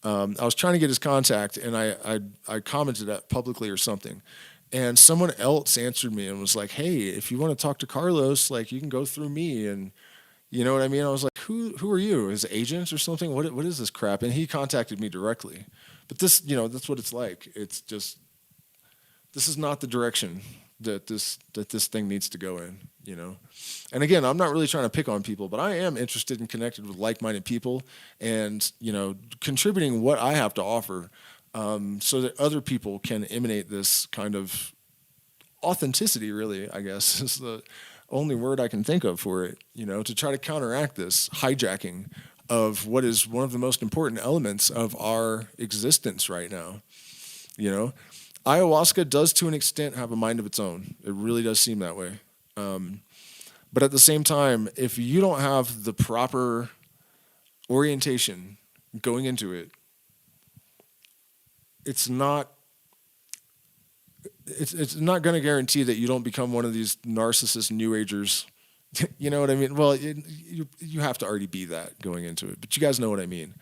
I was trying to get his contact, and I commented that publicly or something. And someone else answered me and was like, hey, if you want to talk to Carlos, like you can go through me. And you know what I mean? I was like, who are you? His agents or something? What is this crap? And he contacted me directly. But this, that's what it's like. It's just, this is not the direction that this thing needs to go in, And again, I'm not really trying to pick on people, but I am interested in connecting with like-minded people and, contributing what I have to offer, so that other people can emanate this kind of authenticity, really, I guess, is the only word I can think of for it, to try to counteract this hijacking of what is one of the most important elements of our existence right now, Ayahuasca does, to an extent, have a mind of its own. It really does seem that way. But at the same time, if you don't have the proper orientation going into it, it's not going to guarantee that you don't become one of these narcissist New Agers. You know what I mean? Well, you have to already be that going into it. But you guys know what I mean.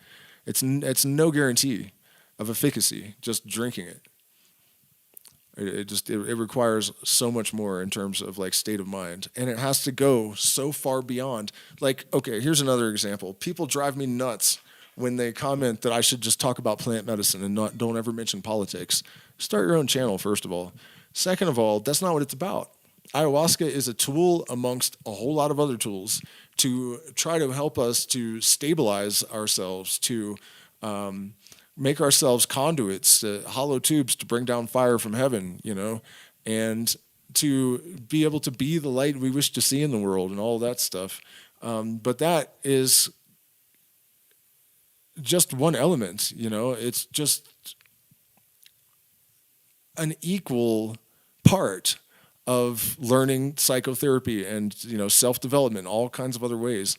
It's no guarantee of efficacy just drinking it. It requires so much more in terms of like state of mind, and it has to go so far beyond. Like, okay, here's another example. People drive me nuts when they comment that I should just talk about plant medicine and don't ever mention politics. Start your own channel, first of all. Second of all, that's not what it's about. Ayahuasca is a tool amongst a whole lot of other tools to try to help us to stabilize ourselves, to make ourselves conduits, hollow tubes to bring down fire from heaven, and to be able to be the light we wish to see in the world and all that stuff. But that is just one element, it's just an equal part of learning psychotherapy and, self-development, all kinds of other ways.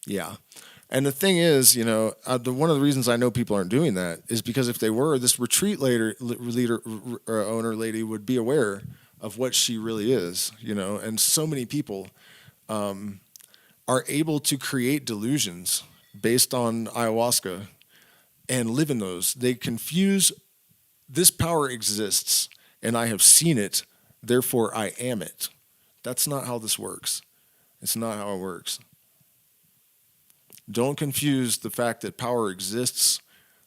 Yeah. And the thing is, one of the reasons I know people aren't doing that is because if they were, this retreat leader or owner lady would be aware of what she really is, and so many people are able to create delusions based on ayahuasca and live in those. They confuse this power exists and I have seen it, therefore I am it. That's not how this works. It's not how it works. Don't confuse the fact that power exists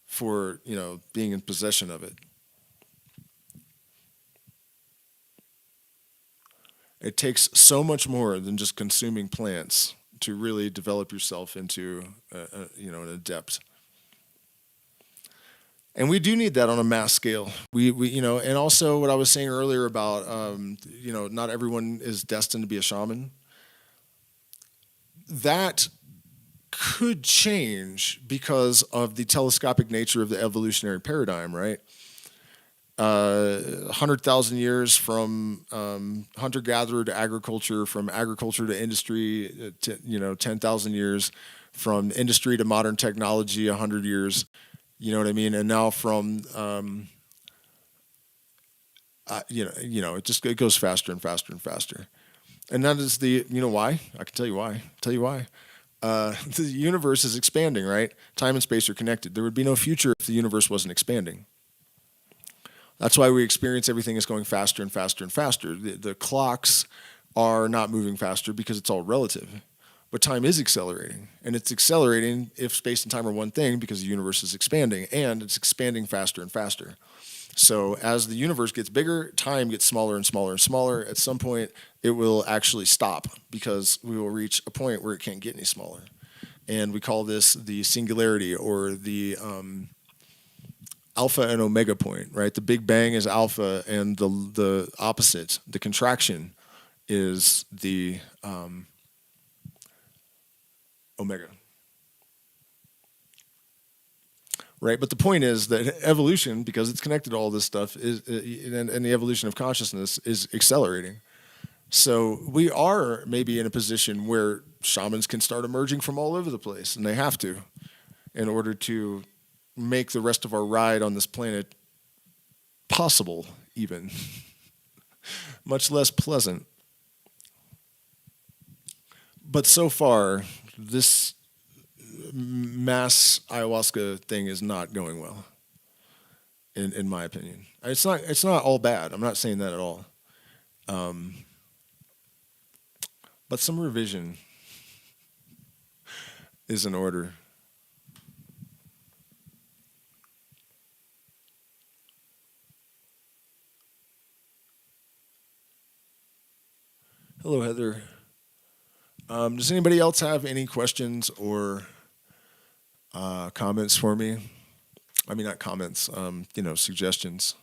for, being in possession of it. It takes so much more than just consuming plants to really develop yourself into, an adept. And we do need that on a mass scale. We and also what I was saying earlier about, not everyone is destined to be a shaman. That could change because of the telescopic nature of the evolutionary paradigm, right? 100,000 years from hunter-gatherer to agriculture, from agriculture to industry, 10,000 years from industry to modern technology, 100 years, you know what I mean? And now from, it goes faster and faster and faster. And that is why? I can tell you why. The universe is expanding, right? Time and space are connected. There would be no future if the universe wasn't expanding. That's why we experience everything is going faster and faster and faster. The clocks are not moving faster because it's all relative. But time is accelerating. And it's accelerating if space and time are one thing because the universe is expanding. And it's expanding faster and faster. So as the universe gets bigger, time gets smaller and smaller and smaller. At some point, it will actually stop because we will reach a point where it can't get any smaller. And we call this the singularity or the alpha and omega point, right? The Big Bang is alpha and the opposite, the contraction, is the omega. Right, but the point is that evolution, because it's connected to all this stuff, and the evolution of consciousness is accelerating. So we are maybe in a position where shamans can start emerging from all over the place, and they have to, in order to make the rest of our ride on this planet possible, even much less pleasant. But so far, this mass ayahuasca thing is not going well, in my opinion. It's not all bad. I'm not saying that at all. But some revision is in order. Hello, Heather. Does anybody else have any questions or comments for me? I mean, not comments, suggestions.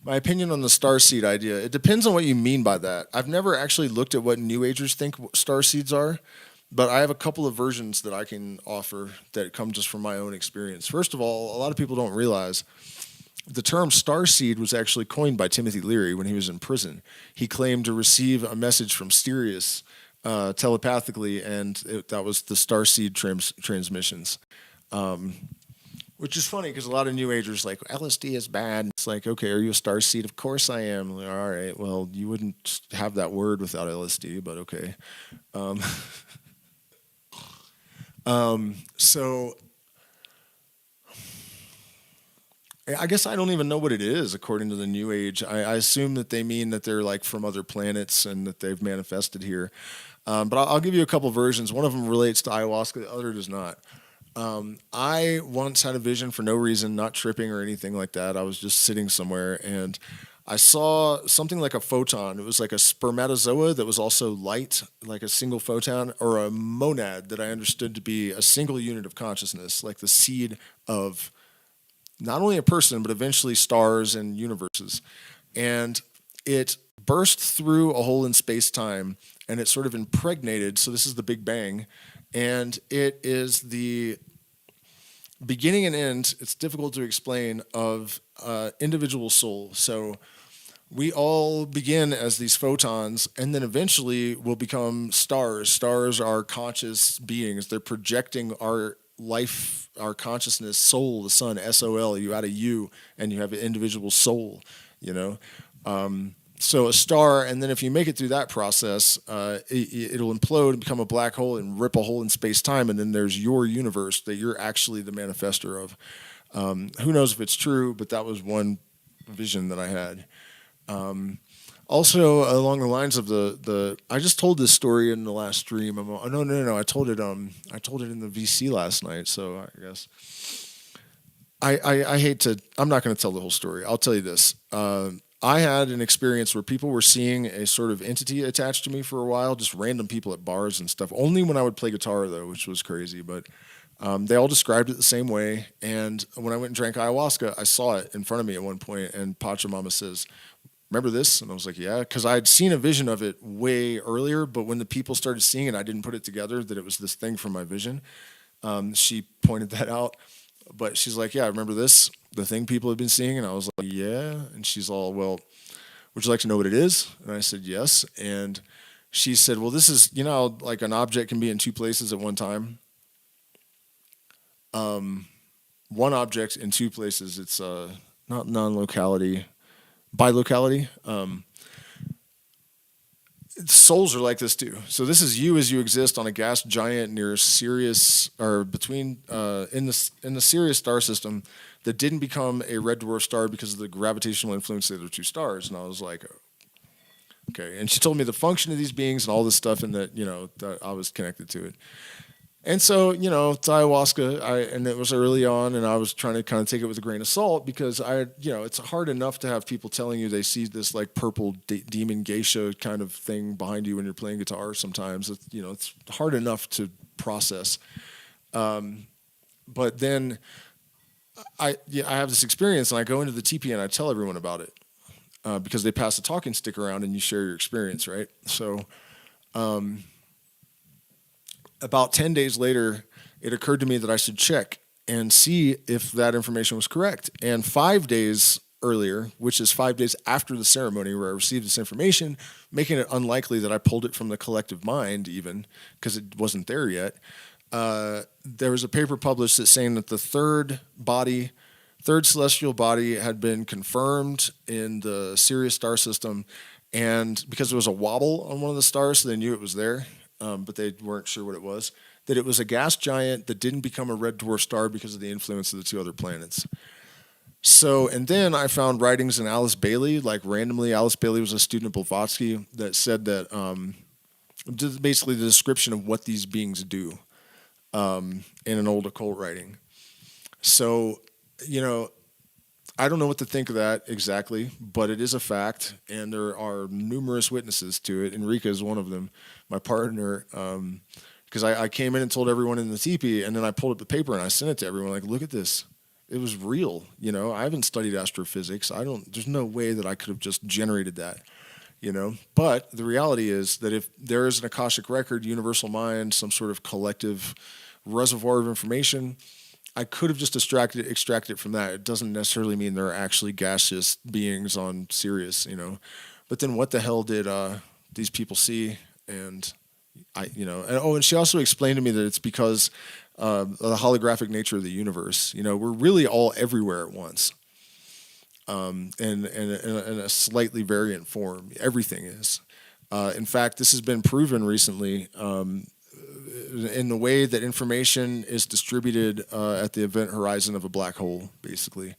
My opinion on the starseed idea, it depends on what you mean by that. I've never actually looked at what New Agers think starseeds are, but I have a couple of versions that I can offer that come just from my own experience. First of all, a lot of people don't realize the term starseed was actually coined by Timothy Leary when he was in prison. He claimed to receive a message from Sirius telepathically, and that was the starseed transmissions, Which is funny because a lot of New Agers like LSD is bad. It's like, okay, are you a starseed? Of course I am. Like, all right, well, you wouldn't have that word without LSD, but okay. Um, so I guess I don't even know what it is according to the New Age. I assume that they mean that they're like from other planets and that they've manifested here. But I'll give you a couple versions. One of them relates to ayahuasca, the other does not. I once had a vision for no reason, not tripping or anything like that. I was just sitting somewhere and I saw something like a photon. It was like a spermatozoa that was also light, like a single photon, or a monad that I understood to be a single unit of consciousness, like the seed of not only a person, but eventually stars and universes. And it burst through a hole in space time and it sort of impregnated. So, this is the Big Bang. And it is the beginning and end, it's difficult to explain, of individual soul. So, we all begin as these photons and then eventually will become stars. Stars are conscious beings, they're projecting our life, our consciousness, soul, the sun, SOL. You add a U and you have an individual soul, you know. So a star, and then if you make it through that process, it'll implode and become a black hole and rip a hole in space-time, and then there's your universe that you're actually the manifester of. Who knows if it's true, but that was one vision that I had. Also, along the lines of the, I just told this story in the last stream. No. I told it in the VC last night. So I guess I hate to. I'm not going to tell the whole story. I'll tell you this. I had an experience where people were seeing a sort of entity attached to me for a while, just random people at bars and stuff. Only when I would play guitar though, which was crazy. But they all described it the same way. And when I went and drank ayahuasca, I saw it in front of me at one point, and Pachamama says, "Remember this?" And I was like, "Yeah," because I'd seen a vision of it way earlier, but when the people started seeing it, I didn't put it together that it was this thing from my vision. She pointed that out, but she's like, "Yeah, remember this? The thing people have been seeing?" And I was like, "Yeah." And she's all, "Well, would you like to know what it is?" And I said, "Yes." And she said, "Well, this is, you know, like an object can be in two places at one time. One object in two places. It's not non-locality." Bilocality. Souls are like this too. So this is you as you exist on a gas giant near Sirius, or between in the Sirius star system that didn't become a red dwarf star because of the gravitational influence of the other two stars. And I was like, okay. And she told me the function of these beings and all this stuff, and that, you know, that I was connected to it. And so, you know, it's ayahuasca, and it was early on, and I was trying to kind of take it with a grain of salt because it's hard enough to have people telling you they see this like purple demon geisha kind of thing behind you when you're playing guitar. Sometimes it's hard enough to process. But then I have this experience, and I go into the TP and I tell everyone about it because they pass a talking stick around and you share your experience, right? So. About 10 days later, it occurred to me that I should check and see if that information was correct. And 5 days earlier, which is 5 days after the ceremony where I received this information, making it unlikely that I pulled it from the collective mind even, because it wasn't there yet, there was a paper published that's saying that the third celestial body had been confirmed in the Sirius star system, and because there was a wobble on one of the stars, so they knew it was there. But they weren't sure what it was, that it was a gas giant that didn't become a red dwarf star because of the influence of the two other planets. So, and then I found writings in Alice Bailey, like randomly, Alice Bailey was a student of Blavatsky, that said that basically the description of what these beings do in an old occult writing. So, you know, I don't know what to think of that exactly, but it is a fact, and there are numerous witnesses to it. Enrica is one of them, my partner, because I came in and told everyone in the teepee, and then I pulled up the paper and I sent it to everyone, like, look at this. It was real, you know. I haven't studied astrophysics. There's no way that I could have just generated that, you know. But the reality is that if there is an Akashic record, universal mind, some sort of collective reservoir of information, I could have just extracted it from that. It doesn't necessarily mean there are actually gaseous beings on Sirius, you know. But then what the hell did these people see? And and she also explained to me that it's because the holographic nature of the universe. You know, we're really all everywhere at once, in a slightly variant form. Everything is. In fact, this has been proven recently in the way that information is distributed at the event horizon of a black hole, basically.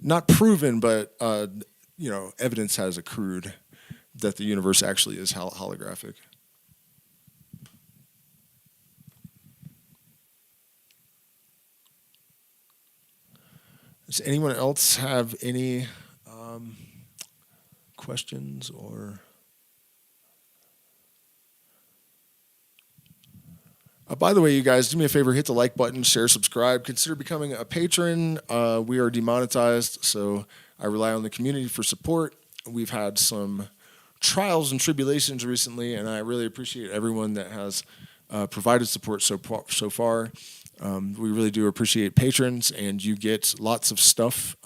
Not proven, but evidence has accrued that the universe actually is holographic. Does anyone else have any questions or? By the way, you guys, do me a favor, hit the like button, share, subscribe. Consider becoming a patron. We are demonetized, so I rely on the community for support. We've had some trials and tribulations recently, and I really appreciate everyone that has provided support so far. We really do appreciate patrons, and you get lots of stuff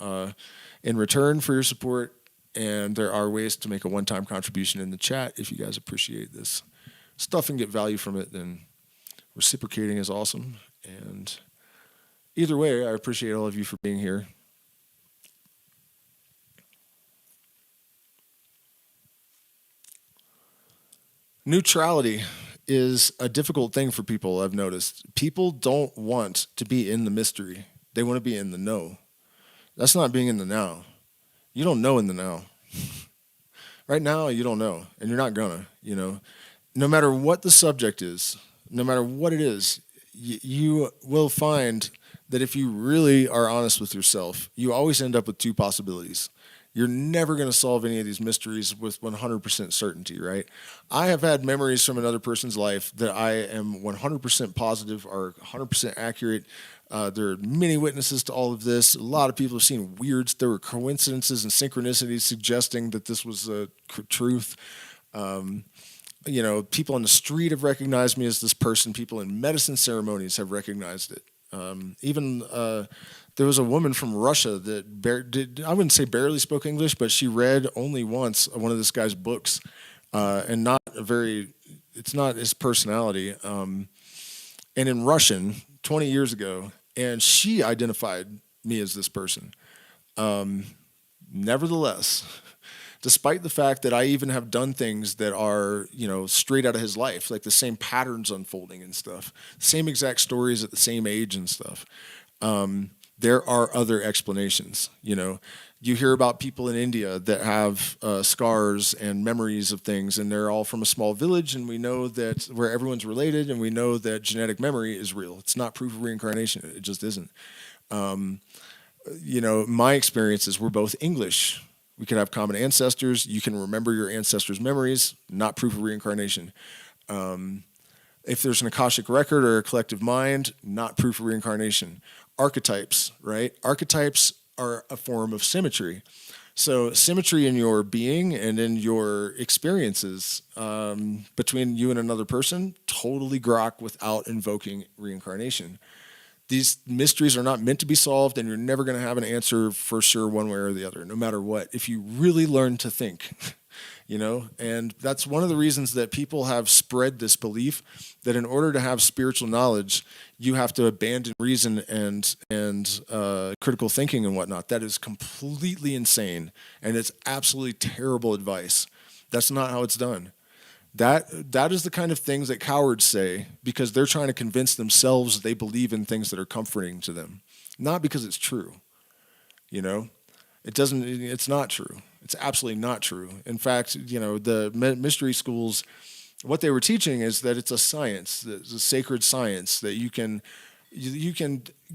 in return for your support, and there are ways to make a one-time contribution in the chat if you guys appreciate this stuff and get value from it. Then reciprocating is awesome, and either way, I appreciate all of you for being here. Neutrality is a difficult thing for people, I've noticed. People don't want to be in the mystery. They want to be in the know. That's not being in the now. You don't know in the now. Right now, you don't know, and you're not gonna, No matter what the subject is, no matter what it is, you will find that if you really are honest with yourself, you always end up with two possibilities. You're never going to solve any of these mysteries with 100% certainty, right? I have had memories from another person's life that I am 100% positive are 100% accurate. There are many witnesses to all of this. A lot of people have seen weirds. There were coincidences and synchronicities suggesting that this was the truth. People on the street have recognized me as this person. People in medicine ceremonies have recognized it. There was a woman from Russia that I wouldn't say barely spoke English, but she read only once one of this guy's books, and it's not his personality. And in Russian, 20 years ago, and she identified me as this person. Nevertheless, despite the fact that I even have done things that are, straight out of his life, like the same patterns unfolding and stuff, same exact stories at the same age and stuff. There are other explanations. You hear about people in India that have scars and memories of things, and they're all from a small village, and we know that where everyone's related, and we know that genetic memory is real. It's not proof of reincarnation. It just isn't. My experience is we're both English. We can have common ancestors. You can remember your ancestors' memories, not proof of reincarnation. If there's an Akashic record or a collective mind, not proof of reincarnation. Archetypes, right? Archetypes are a form of symmetry. So symmetry in your being and in your experiences between you and another person, totally grok without invoking reincarnation. These mysteries are not meant to be solved, and you're never going to have an answer for sure one way or the other, no matter what, if you really learn to think, And that's one of the reasons that people have spread this belief that in order to have spiritual knowledge, you have to abandon reason and critical thinking and whatnot. That is completely insane, and it's absolutely terrible advice. That's not how it's done. That is the kind of things that cowards say because they're trying to convince themselves they believe in things that are comforting to them, not because it's true. It's not true. It's absolutely not true. In fact, the mystery schools, what they were teaching is that it's a science, it's a sacred science that you can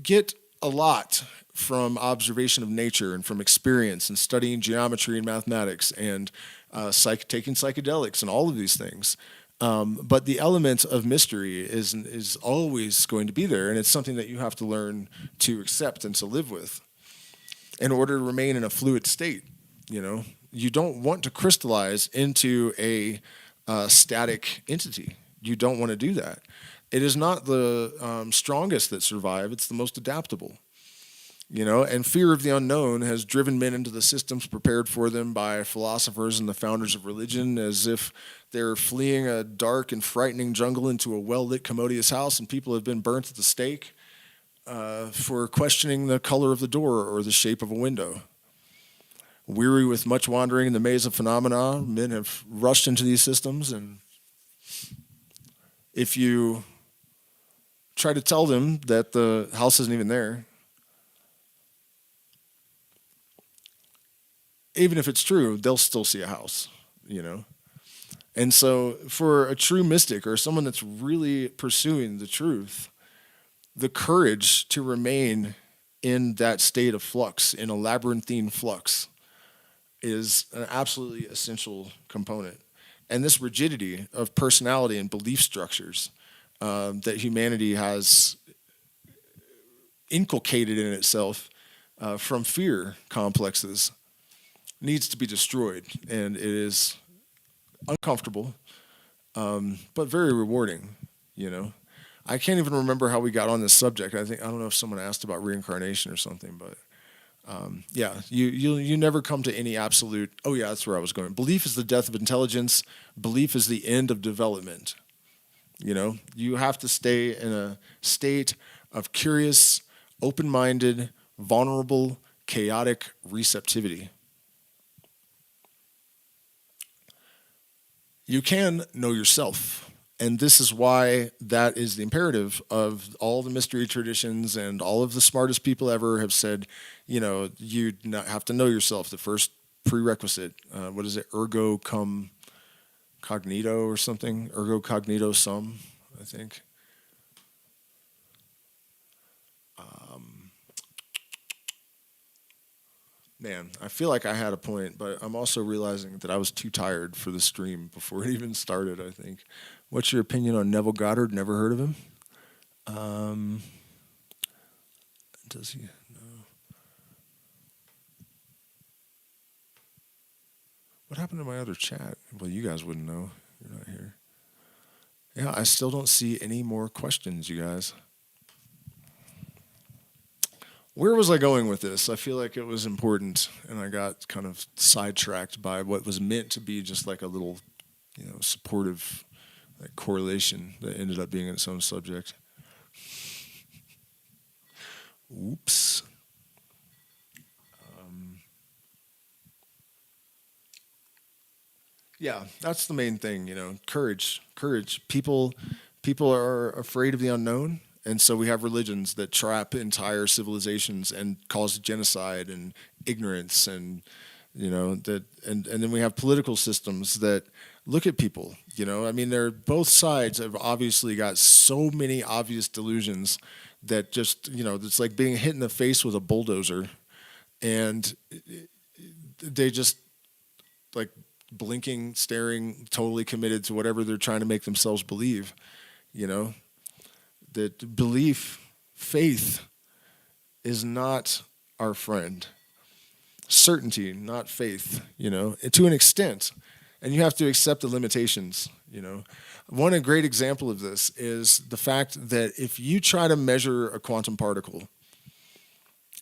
get a lot from observation of nature and from experience and studying geometry and mathematics and taking psychedelics and all of these things. But the element of mystery is always going to be there, and it's something that you have to learn to accept and to live with in order to remain in a fluid state. You don't want to crystallize into a static entity. You don't want to do that. It is not the strongest that survive. It's the most adaptable. And fear of the unknown has driven men into the systems prepared for them by philosophers and the founders of religion, as if they're fleeing a dark and frightening jungle into a well-lit, commodious house, and people have been burnt at the stake for questioning the color of the door or the shape of a window. Weary with much wandering in the maze of phenomena, men have rushed into these systems, and if you try to tell them that the house isn't even there, even if it's true, they'll still see a house. And so for a true mystic or someone that's really pursuing the truth, the courage to remain in that state of flux, in a labyrinthine flux, is an absolutely essential component. And this rigidity of personality and belief structures that humanity has inculcated in itself from fear complexes needs to be destroyed. And it is uncomfortable, but very rewarding. I can't even remember how we got on this subject. I don't know if someone asked about reincarnation or something, but you never come to any absolute. Oh yeah, that's where I was going. Belief is the death of intelligence. Belief is the end of development. You have to stay in a state of curious, open-minded, vulnerable, chaotic receptivity. You can know yourself. And this is why that is the imperative of all the mystery traditions, and all of the smartest people ever have said, you have to know yourself. The first prerequisite, what is it? Ergo cum cognito or something? Ergo cognito sum, I think. Man, I feel like I had a point, but I'm also realizing that I was too tired for the stream before it even started, I think. What's your opinion on Neville Goddard? Never heard of him? Does he? No. What happened to my other chat? Well, you guys wouldn't know. You're not here. Yeah, I still don't see any more questions, you guys. Where was I going with this? I feel like it was important, and I got kind of sidetracked by what was meant to be just like a little, supportive correlation that ended up being its own subject. Oops. Yeah, that's the main thing, courage. People are afraid of the unknown, and so we have religions that trap entire civilizations and cause genocide and ignorance, and and then we have political systems that look at people. They're both sides have obviously got so many obvious delusions that just it's like being hit in the face with a bulldozer, and they just like blinking, staring, totally committed to whatever they're trying to make themselves believe. That belief, faith, is not our friend. Certainty, not faith, to an extent. And you have to accept the limitations, One great example of this is the fact that if you try to measure a quantum particle,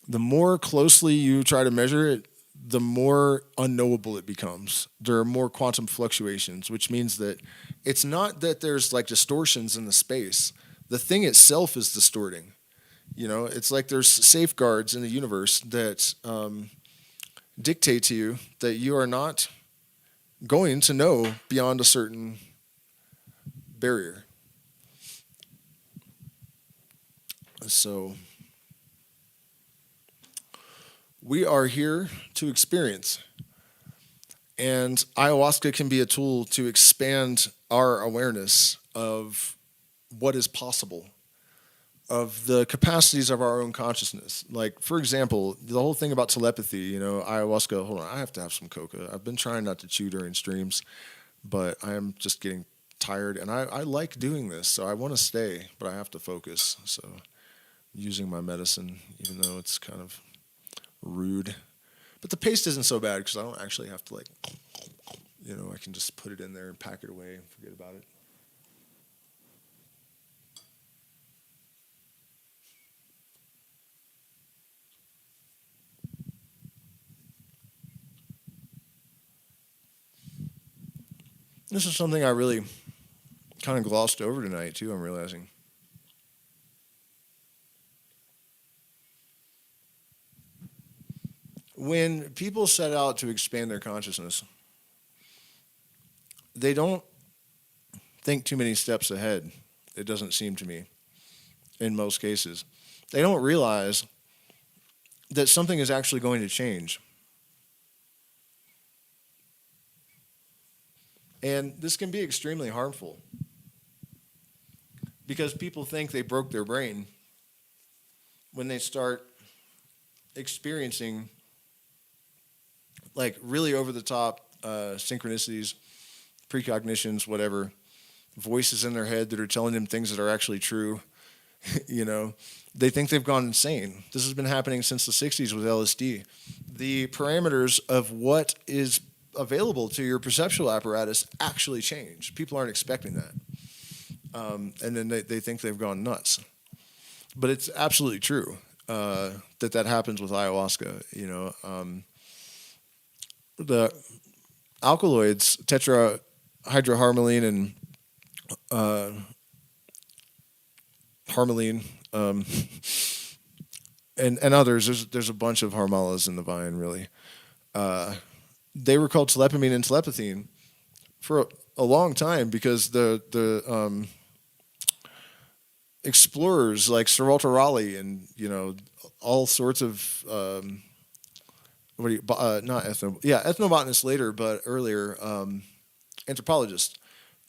the more closely you try to measure it, the more unknowable it becomes. There are more quantum fluctuations, which means that it's not that there's like distortions in the space. The thing itself is distorting. It's like there's safeguards in the universe that dictate to you that you are not going to know beyond a certain barrier. So we are here to experience. And ayahuasca can be a tool to expand our awareness of what is possible, of the capacities of our own consciousness. Like, for example, the whole thing about telepathy, ayahuasca, hold on, I have to have some coca. I've been trying not to chew during streams, but I am just getting tired, and I like doing this, so I want to stay, but I have to focus. So using my medicine, even though it's kind of rude. But the paste isn't so bad because I don't actually have to I can just put it in there and pack it away and forget about it. This is something I really kind of glossed over tonight, too, I'm realizing. When people set out to expand their consciousness, they don't think too many steps ahead, it doesn't seem to me, in most cases. They don't realize that something is actually going to change. And this can be extremely harmful because people think they broke their brain when they start experiencing like really over the top synchronicities, precognitions, whatever, voices in their head that are telling them things that are actually true. You know, they think they've gone insane. This has been happening since the 60s with LSD. The parameters of what is available to your perceptual apparatus actually change. People aren't expecting that. And then they think they've gone nuts. But it's absolutely true that happens with ayahuasca. You know, the alkaloids, tetrahydroharmaline and harmaline, and others. There's a bunch of harmalas in the vine, really. They were called telepamine and telepathine for a long time because the explorers like Sir Walter Raleigh and all sorts of ethnobotanists later, but earlier anthropologists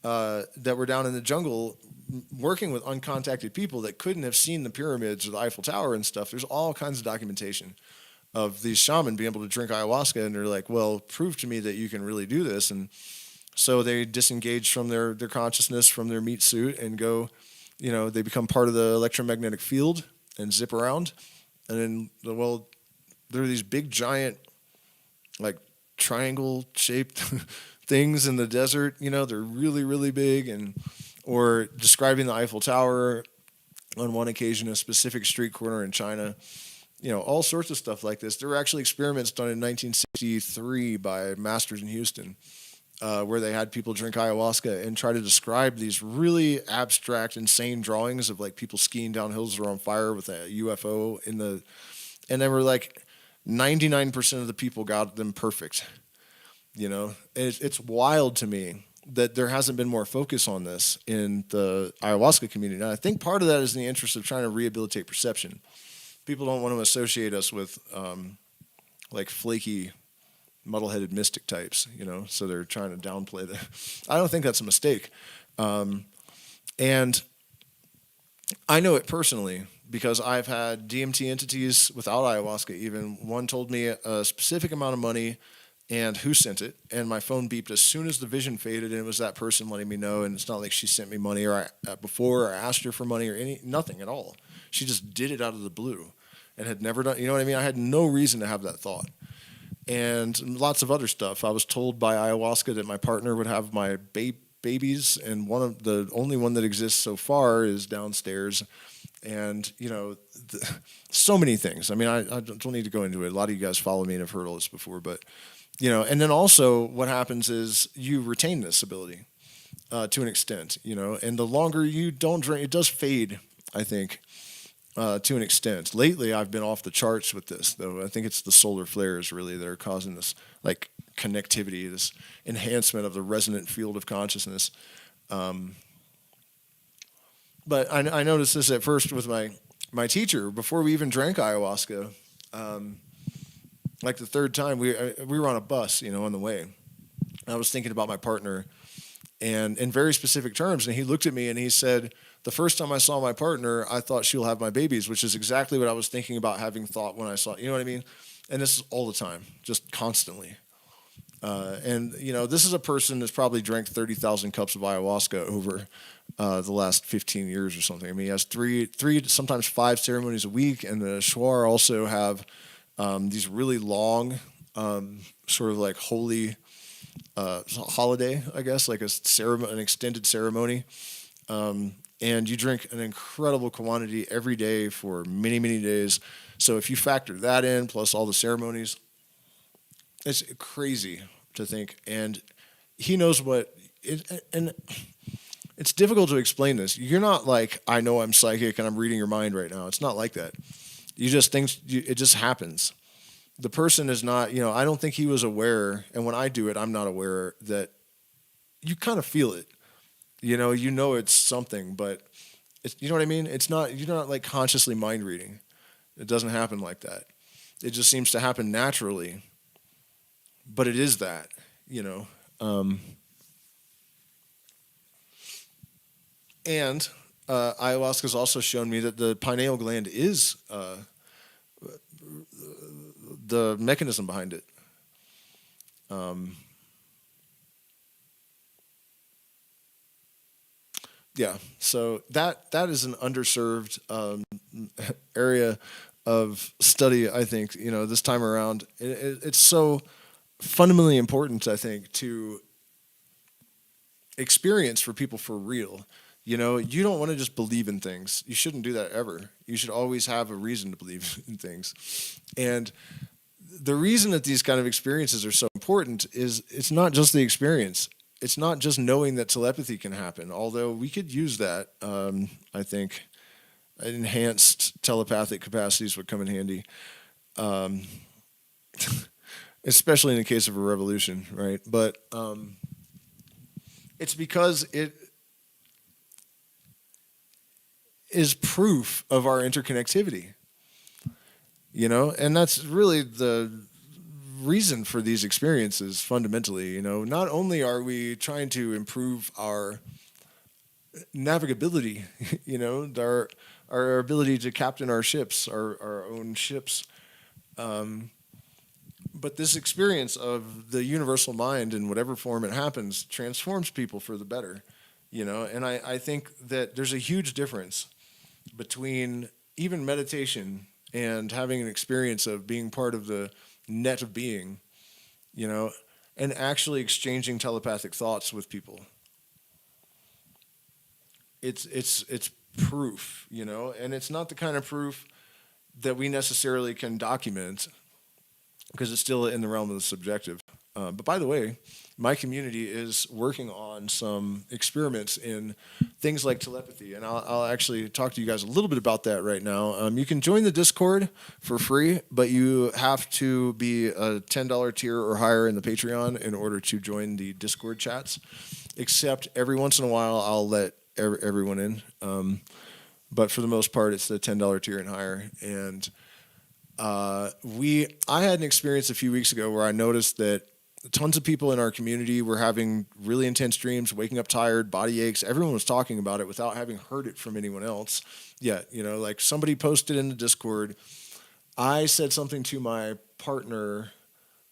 that were down in the jungle working with uncontacted people that couldn't have seen the pyramids or the Eiffel Tower and stuff. There's all kinds of documentation of these shaman being able to drink ayahuasca, and they're like, well, prove to me that you can really do this. And so they disengage from their consciousness, from their meat suit, and go, they become part of the electromagnetic field and zip around. And then, well, there are these big, giant, like triangle-shaped things in the desert. They're really, really big, or describing the Eiffel Tower on one occasion, a specific street corner in China. All sorts of stuff like this. There were actually experiments done in 1963 by masters in Houston where they had people drink ayahuasca and try to describe these really abstract, insane drawings of like people skiing down hills that are on fire with a UFO and they were like 99% of the people got them perfect. It's wild to me that there hasn't been more focus on this in the ayahuasca community. And I think part of that is in the interest of trying to rehabilitate perception. People don't want to associate us with like flaky, muddle-headed mystic types, so they're trying to downplay that. I don't think that's a mistake. And I know it personally because I've had DMT entities without ayahuasca even. One told me a specific amount of money and who sent it, and my phone beeped as soon as the vision faded, and it was that person letting me know, and it's not like she sent me money or before I asked her for money or nothing at all. She just did it out of the blue and had never done, what I mean? I had no reason to have that thought. And lots of other stuff. I was told by ayahuasca that my partner would have my babies, and the only one that exists so far is downstairs. And, so many things. I mean, I don't need to go into it. A lot of you guys follow me and have heard all this before, but, and then also what happens is you retain this ability to an extent, and the longer you don't drink, it does fade, I think. To an extent. Lately, I've been off the charts with this, though. I think it's the solar flares really that are causing this, like connectivity, this enhancement of the resonant field of consciousness. But I noticed this at first with my teacher before we even drank ayahuasca. Like the third time, we were on a bus, on the way. I was thinking about my partner, and in very specific terms, and he looked at me and he said, the first time I saw my partner, I thought she'll have my babies, which is exactly what I was thinking about having thought when I saw, you know what I mean? And this is all the time, just constantly. And this is a person that's probably drank 30,000 cups of ayahuasca over the last 15 years or something. I mean, he has three, sometimes 5 ceremonies a week, and the Shuar also have these really long, sort of like holy holiday, I guess, like an extended ceremony. And you drink an incredible quantity every day for many, many days. So if you factor that in, plus all the ceremonies, it's crazy to think. And he knows what and it's difficult to explain this. You're not like, I know I'm psychic and I'm reading your mind right now. It's not like that. You just think it just happens. The person is not, I don't think he was aware. And when I do it, I'm not aware that you kind of feel it. It's something, but it's, you know what I mean? You're not like consciously mind reading. It doesn't happen like that. It just seems to happen naturally. But it is that, And ayahuasca has also shown me that the pineal gland is the mechanism behind it. Yeah, so that is an underserved area of study, I think, this time around. It's so fundamentally important, I think, to experience for people for real. You don't want to just believe in things. You shouldn't do that ever. You should always have a reason to believe in things. And the reason that these kind of experiences are so important is it's not just the experience. It's not just knowing that telepathy can happen, although we could use that. I think enhanced telepathic capacities would come in handy, especially in the case of a revolution, right? But it's because it is proof of our interconnectivity, and that's really the reason for these experiences fundamentally. Not only are we trying to improve our navigability, our ability to captain our ships, our own ships, but this experience of the universal mind in whatever form it happens transforms people for the better, and I think that there's a huge difference between even meditation and having an experience of being part of the net of being, and actually exchanging telepathic thoughts with people. It's proof, and it's not the kind of proof that we necessarily can document because it's still in the realm of the subjective. But by the way, my community is working on some experiments in things like telepathy, and I'll actually talk to you guys a little bit about that right now. You can join the Discord for free, but you have to be a $10 tier or higher in the Patreon in order to join the Discord chats, except every once in a while I'll let everyone in. But for the most part, it's the $10 tier and higher. And I had an experience a few weeks ago where I noticed that tons of people in our community were having really intense dreams, waking up tired, body aches. Everyone was talking about it without having heard it from anyone else yet. Like somebody posted in the Discord. I said something to my partner,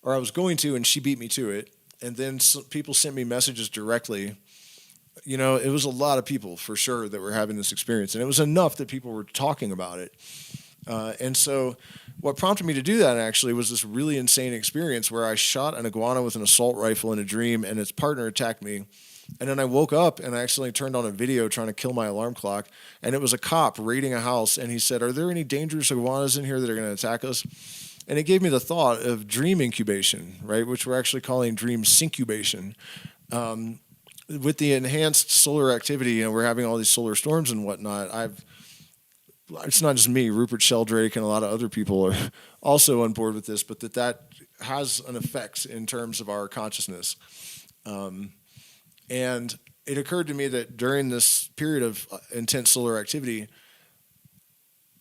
or I was going to, and she beat me to it. And then people sent me messages directly. It was a lot of people for sure that were having this experience. And it was enough that people were talking about it. And so what prompted me to do that actually was this really insane experience where I shot an iguana with an assault rifle in a dream and its partner attacked me. And then I woke up and I actually turned on a video trying to kill my alarm clock. And it was a cop raiding a house. And he said, "Are there any dangerous iguanas in here that are going to attack us?" And it gave me the thought of dream incubation, right? Which we're actually calling dream syncubation. With the enhanced solar activity, we're having all these solar storms and whatnot. It's not just me, Rupert Sheldrake and a lot of other people are also on board with this, but that has an effect in terms of our consciousness. And it occurred to me that during this period of intense solar activity,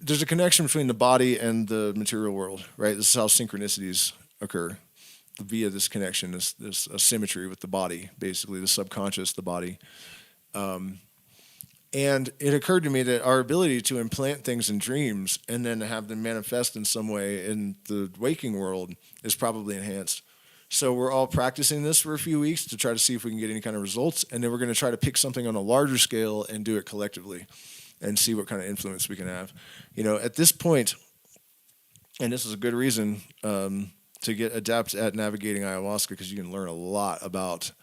there's a connection between the body and the material world, right? This is how synchronicities occur via this connection, this asymmetry with the body, basically the subconscious, the body. And it occurred to me that our ability to implant things in dreams and then to have them manifest in some way in the waking world is probably enhanced. So we're all practicing this for a few weeks to try to see if we can get any kind of results. And then we're going to try to pick something on a larger scale and do it collectively and see what kind of influence we can have. At this point, and this is a good reason to get adept at navigating ayahuasca, because you can learn a lot about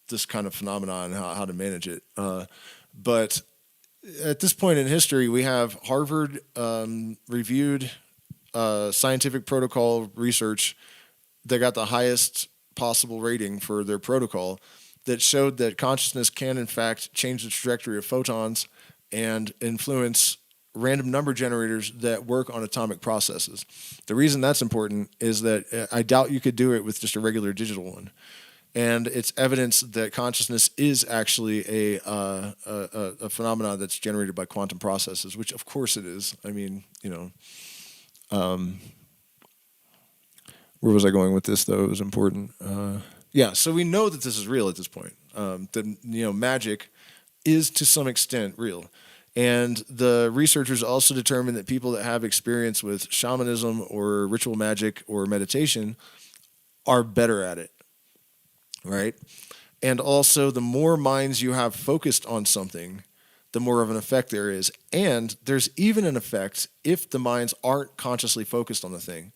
this kind of phenomenon and how to manage it. But at this point in history, we have Harvard reviewed scientific protocol research that got the highest possible rating for their protocol that showed that consciousness can, in fact, change the trajectory of photons and influence random number generators that work on atomic processes. The reason that's important is that I doubt you could do it with just a regular digital one. And it's evidence that consciousness is actually a phenomenon that's generated by quantum processes, which of course it is. I mean, where was I going with this, though? It was important. Yeah, so we know that this is real at this point. That magic is to some extent real. And the researchers also determined that people that have experience with shamanism or ritual magic or meditation are better at it, right? And also, the more minds you have focused on something, the more of an effect there is. And there's even an effect if the minds aren't consciously focused on the thing.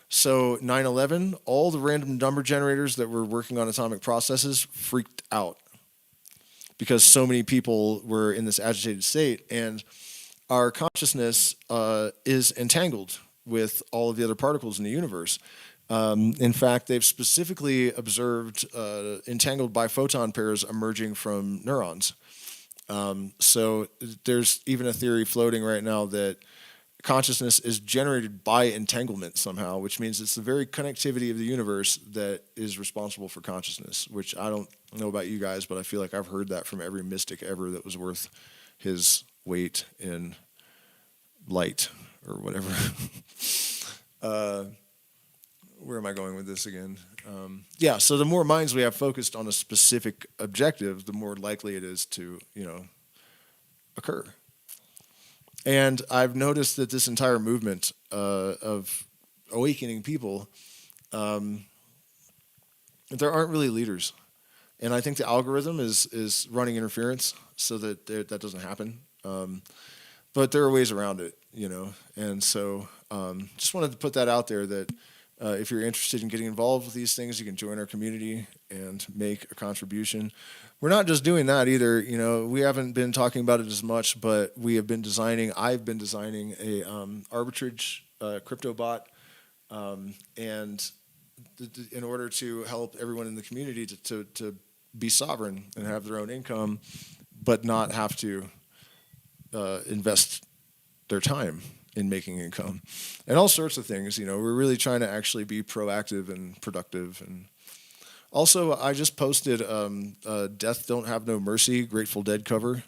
So 9/11, all the random number generators that were working on atomic processes freaked out because so many people were in this agitated state, and our consciousness is entangled with all of the other particles in the universe. In fact, they've specifically observed entangled biphoton pairs emerging from neurons. So there's even a theory floating right now that consciousness is generated by entanglement somehow, which means it's the very connectivity of the universe that is responsible for consciousness, which I don't know about you guys, but I feel like I've heard that from every mystic ever that was worth his weight in light or whatever. Where am I going with this again? Yeah, so the more minds we have focused on a specific objective, the more likely it is to, occur. And I've noticed that this entire movement of awakening people, there aren't really leaders. And I think the algorithm is running interference so that that doesn't happen. But there are ways around it, And so just wanted to put that out there that if you're interested in getting involved with these things, you can join our community and make a contribution. We're not just doing that either. We haven't been talking about it as much, but I've been designing a arbitrage crypto bot, and in order to help everyone in the community to be sovereign and have their own income, but not have to invest their time in making income, and all sorts of things. We're really trying to actually be proactive and productive. And also, I just posted Death Don't Have No Mercy Grateful Dead cover.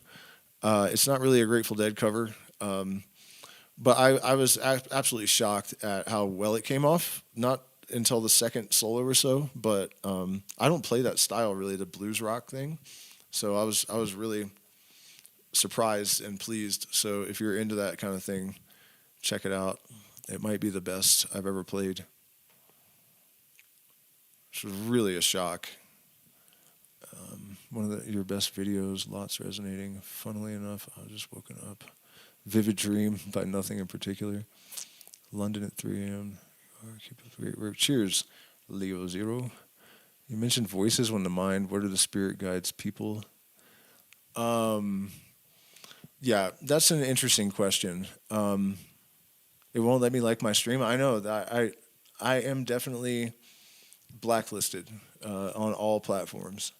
It's not really a Grateful Dead cover, but I was absolutely shocked at how well it came off. Not until the second solo or so, but I don't play that style really, the blues rock thing. So I was really surprised and pleased. So if you're into that kind of thing, check it out. It might be the best I've ever played. It was really a shock. One of your best videos, lots resonating. Funnily enough, I was just woken up. Vivid Dream by Nothing in Particular. London at 3 a.m. Keep up the great work. Cheers, Leo Zero. You mentioned voices when the mind. What are the spirit guides people? Yeah, that's an interesting question. It won't let me like my stream. I know that I am definitely blacklisted on all platforms.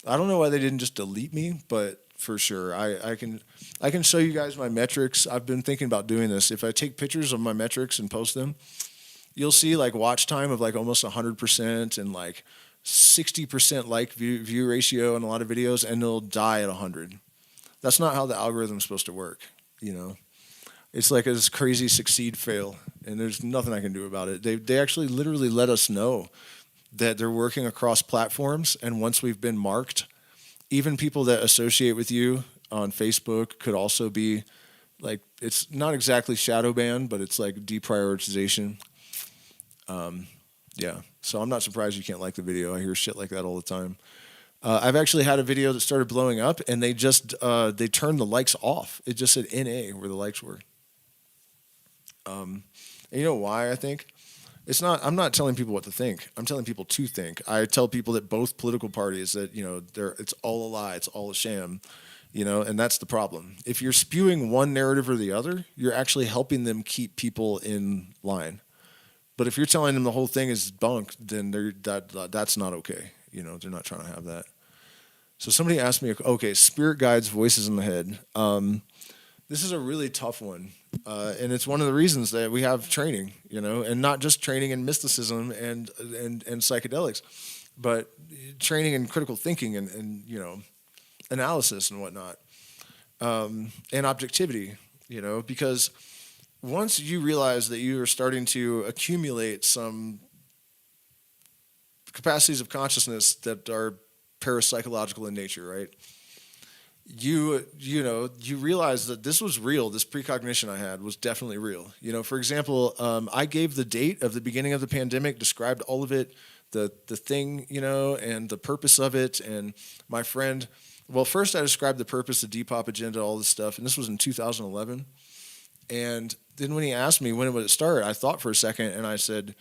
I don't know why they didn't just delete me, but for sure, I can show you guys my metrics. I've been thinking about doing this. If I take pictures of my metrics and post them, you'll see like watch time of like almost 100% and like 60% like view ratio in a lot of videos, and they'll die at 100. That's not how the algorithm's supposed to work, It's like this crazy succeed fail, and there's nothing I can do about it. They actually literally let us know that they're working across platforms, and once we've been marked, even people that associate with you on Facebook could also be like, it's not exactly shadow banned, but it's like deprioritization. Yeah, so I'm not surprised you can't like the video. I hear shit like that all the time. I've actually had a video that started blowing up, and they turned the likes off. It just said NA where the likes were. And you know why, I think? I'm not telling people what to think. I'm telling people to think. I tell people that both political parties that, it's all a lie, it's all a sham, and that's the problem. If you're spewing one narrative or the other, you're actually helping them keep people in line. But if you're telling them the whole thing is bunk, then that's not okay. You know, they're not trying to have that. So somebody asked me, okay, spirit guides, voices in the head. This is a really tough one, and it's one of the reasons that we have training, you know, and not just training in mysticism and psychedelics, but training in critical thinking and you know, analysis and whatnot, and objectivity, you know, because once you realize that you are starting to accumulate some capacities of consciousness that are parapsychological in nature, right? You realize that this was real. This precognition I had was definitely real. You know, for example, I gave the date of the beginning of the pandemic, described all of it, the thing, you know, and the purpose of it. And my friend, well, first I described the purpose, the Depop agenda, all this stuff, and this was in 2011. And then when he asked me when would it start, I thought for a second, and I said,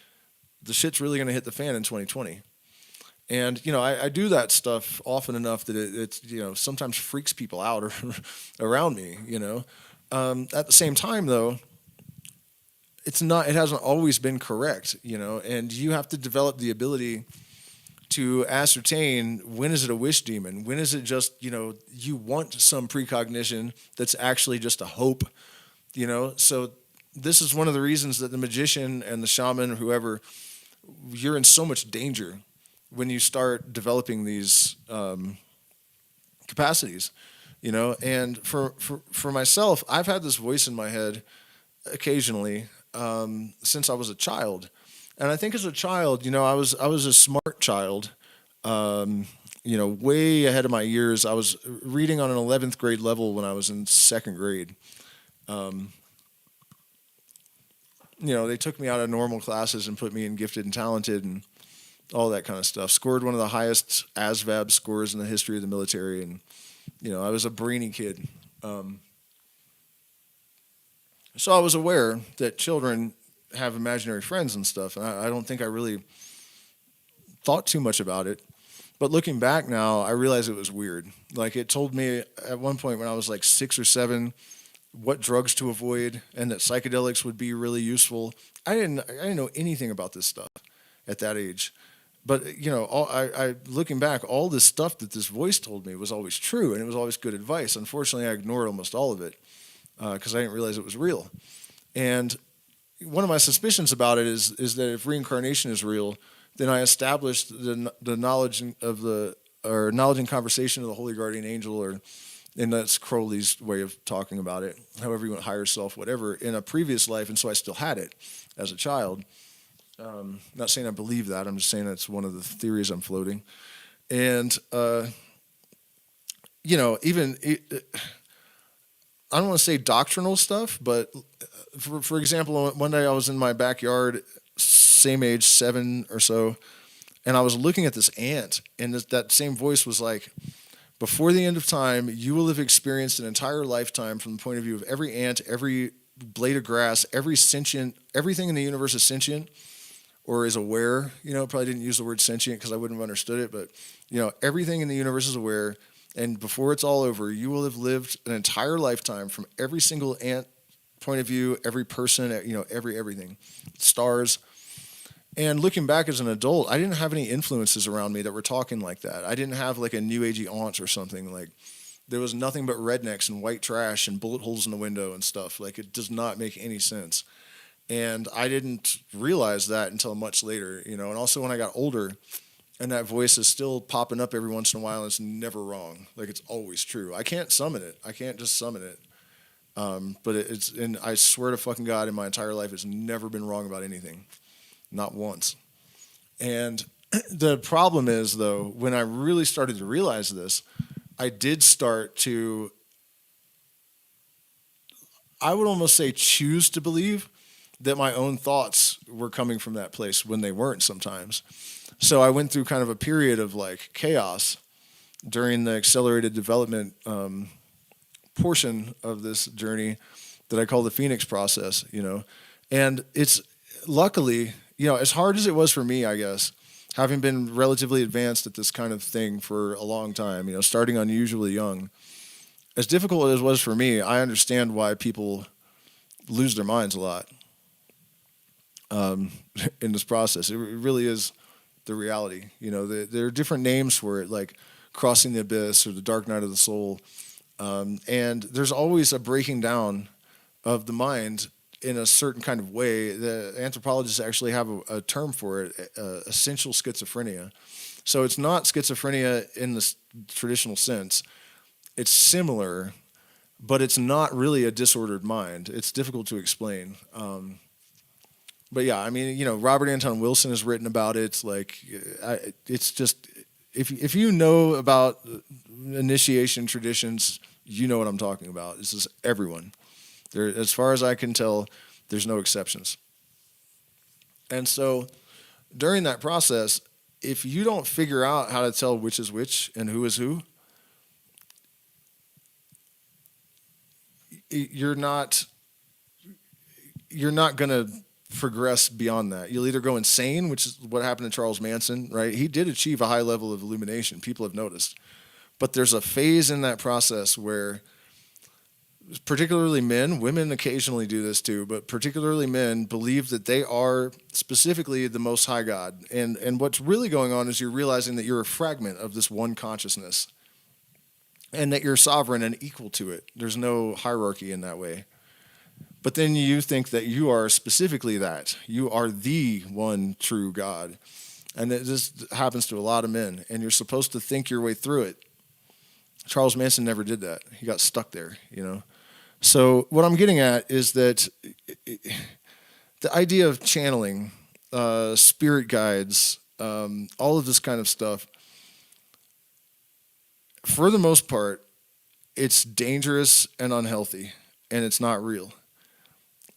the shit's really going to hit the fan in 2020. And, you know, I do that stuff often enough that it's, you know, sometimes freaks people out or around me, you know. At the same time, though, it hasn't always been correct, you know, and you have to develop the ability to ascertain when is it a wish demon? When is it just, you know, you want some precognition that's actually just a hope, you know. So this is one of the reasons that the magician and the shaman or whoever, you're in so much danger when you start developing these capacities, you know. And for myself, I've had this voice in my head occasionally since I was a child. And I think as a child, you know, I was a smart child, you know, way ahead of my years. I was reading on an 11th grade level when I was in second grade. You know, they took me out of normal classes and put me in gifted and talented and all that kind of stuff. Scored one of the highest ASVAB scores in the history of the military. And, you know, I was a brainy kid. So I was aware that children have imaginary friends and stuff. And I don't think I really thought too much about it. But looking back now, I realize it was weird. Like, it told me at one point when I was like 6 or 7 what drugs to avoid and that psychedelics would be really useful. I didn't know anything about this stuff at that age. But, you know, I looking back, all this stuff that this voice told me was always true, and it was always good advice. Unfortunately, I ignored almost all of it because I didn't realize it was real. And one of my suspicions about it is that if reincarnation is real, then I established the knowledge of knowledge and conversation of the holy guardian angel, and that's Crowley's way of talking about it, however you want, higher self, whatever, in a previous life, and so I still had it as a child. Not saying I believe that, I'm just saying that's one of the theories I'm floating. And, you know, even, I don't want to say doctrinal stuff, but for example, one day I was in my backyard, same age, 7 or so, and I was looking at this ant, and that same voice was like, before the end of time, you will have experienced an entire lifetime from the point of view of every ant, every blade of grass, everything in the universe is sentient or is aware. You know, probably didn't use the word sentient because I wouldn't have understood it, but, you know, everything in the universe is aware. And before it's all over, you will have lived an entire lifetime from every single ant point of view, every person, you know, everything, stars. And looking back as an adult, I didn't have any influences around me that were talking like that. I didn't have like a new agey aunt or something. Like, there was nothing but rednecks and white trash and bullet holes in the window and stuff. Like, it does not make any sense. And I didn't realize that until much later, you know. And also when I got older, and that voice is still popping up every once in a while, and it's never wrong. Like, it's always true. I can't summon it. I can't just summon it. But and I swear to fucking God, in my entire life, it's never been wrong about anything. Not once. And the problem is, though, when I really started to realize this, I did start to, I would almost say, choose to believe that my own thoughts were coming from that place when they weren't sometimes. So I went through kind of a period of like chaos during the accelerated development portion of this journey that I call the Phoenix process, you know. And it's luckily, you know, as hard as it was for me, I guess, having been relatively advanced at this kind of thing for a long time, you know, starting unusually young, as difficult as it was for me, I understand why people lose their minds a lot. in this process. It really is the reality. There are different names for it, like crossing the abyss or the dark night of the soul. And there's always a breaking down of the mind in a certain kind of way. The anthropologists actually have a term for it, essential schizophrenia. So it's not schizophrenia in the traditional sense. It's similar, but it's not really a disordered mind. It's difficult to explain. But yeah, I mean, Robert Anton Wilson has written about it. It's just, if you know about initiation traditions, you know what I'm talking about. This is everyone. As far as I can tell, there's no exceptions. And so during that process, if you don't figure out how to tell which is which and who is who, you're not going to progress beyond that. You'll either go insane, which is what happened to Charles Manson, right? He did achieve a high level of illumination. People have noticed. But there's a phase in that process where particularly men, women occasionally do this too, but particularly men believe that they are specifically the Most High God. And what's really going on is you're realizing that you're a fragment of this one consciousness and that you're sovereign and equal to it. There's no hierarchy in that way. But then you think that you are specifically that. You are the one true God. And this happens to a lot of men, and you're supposed to think your way through it. Charles Manson never did that. He got stuck there, So what I'm getting at is that the idea of channeling, spirit guides, all of this kind of stuff, for the most part, it's dangerous and unhealthy, and it's not real.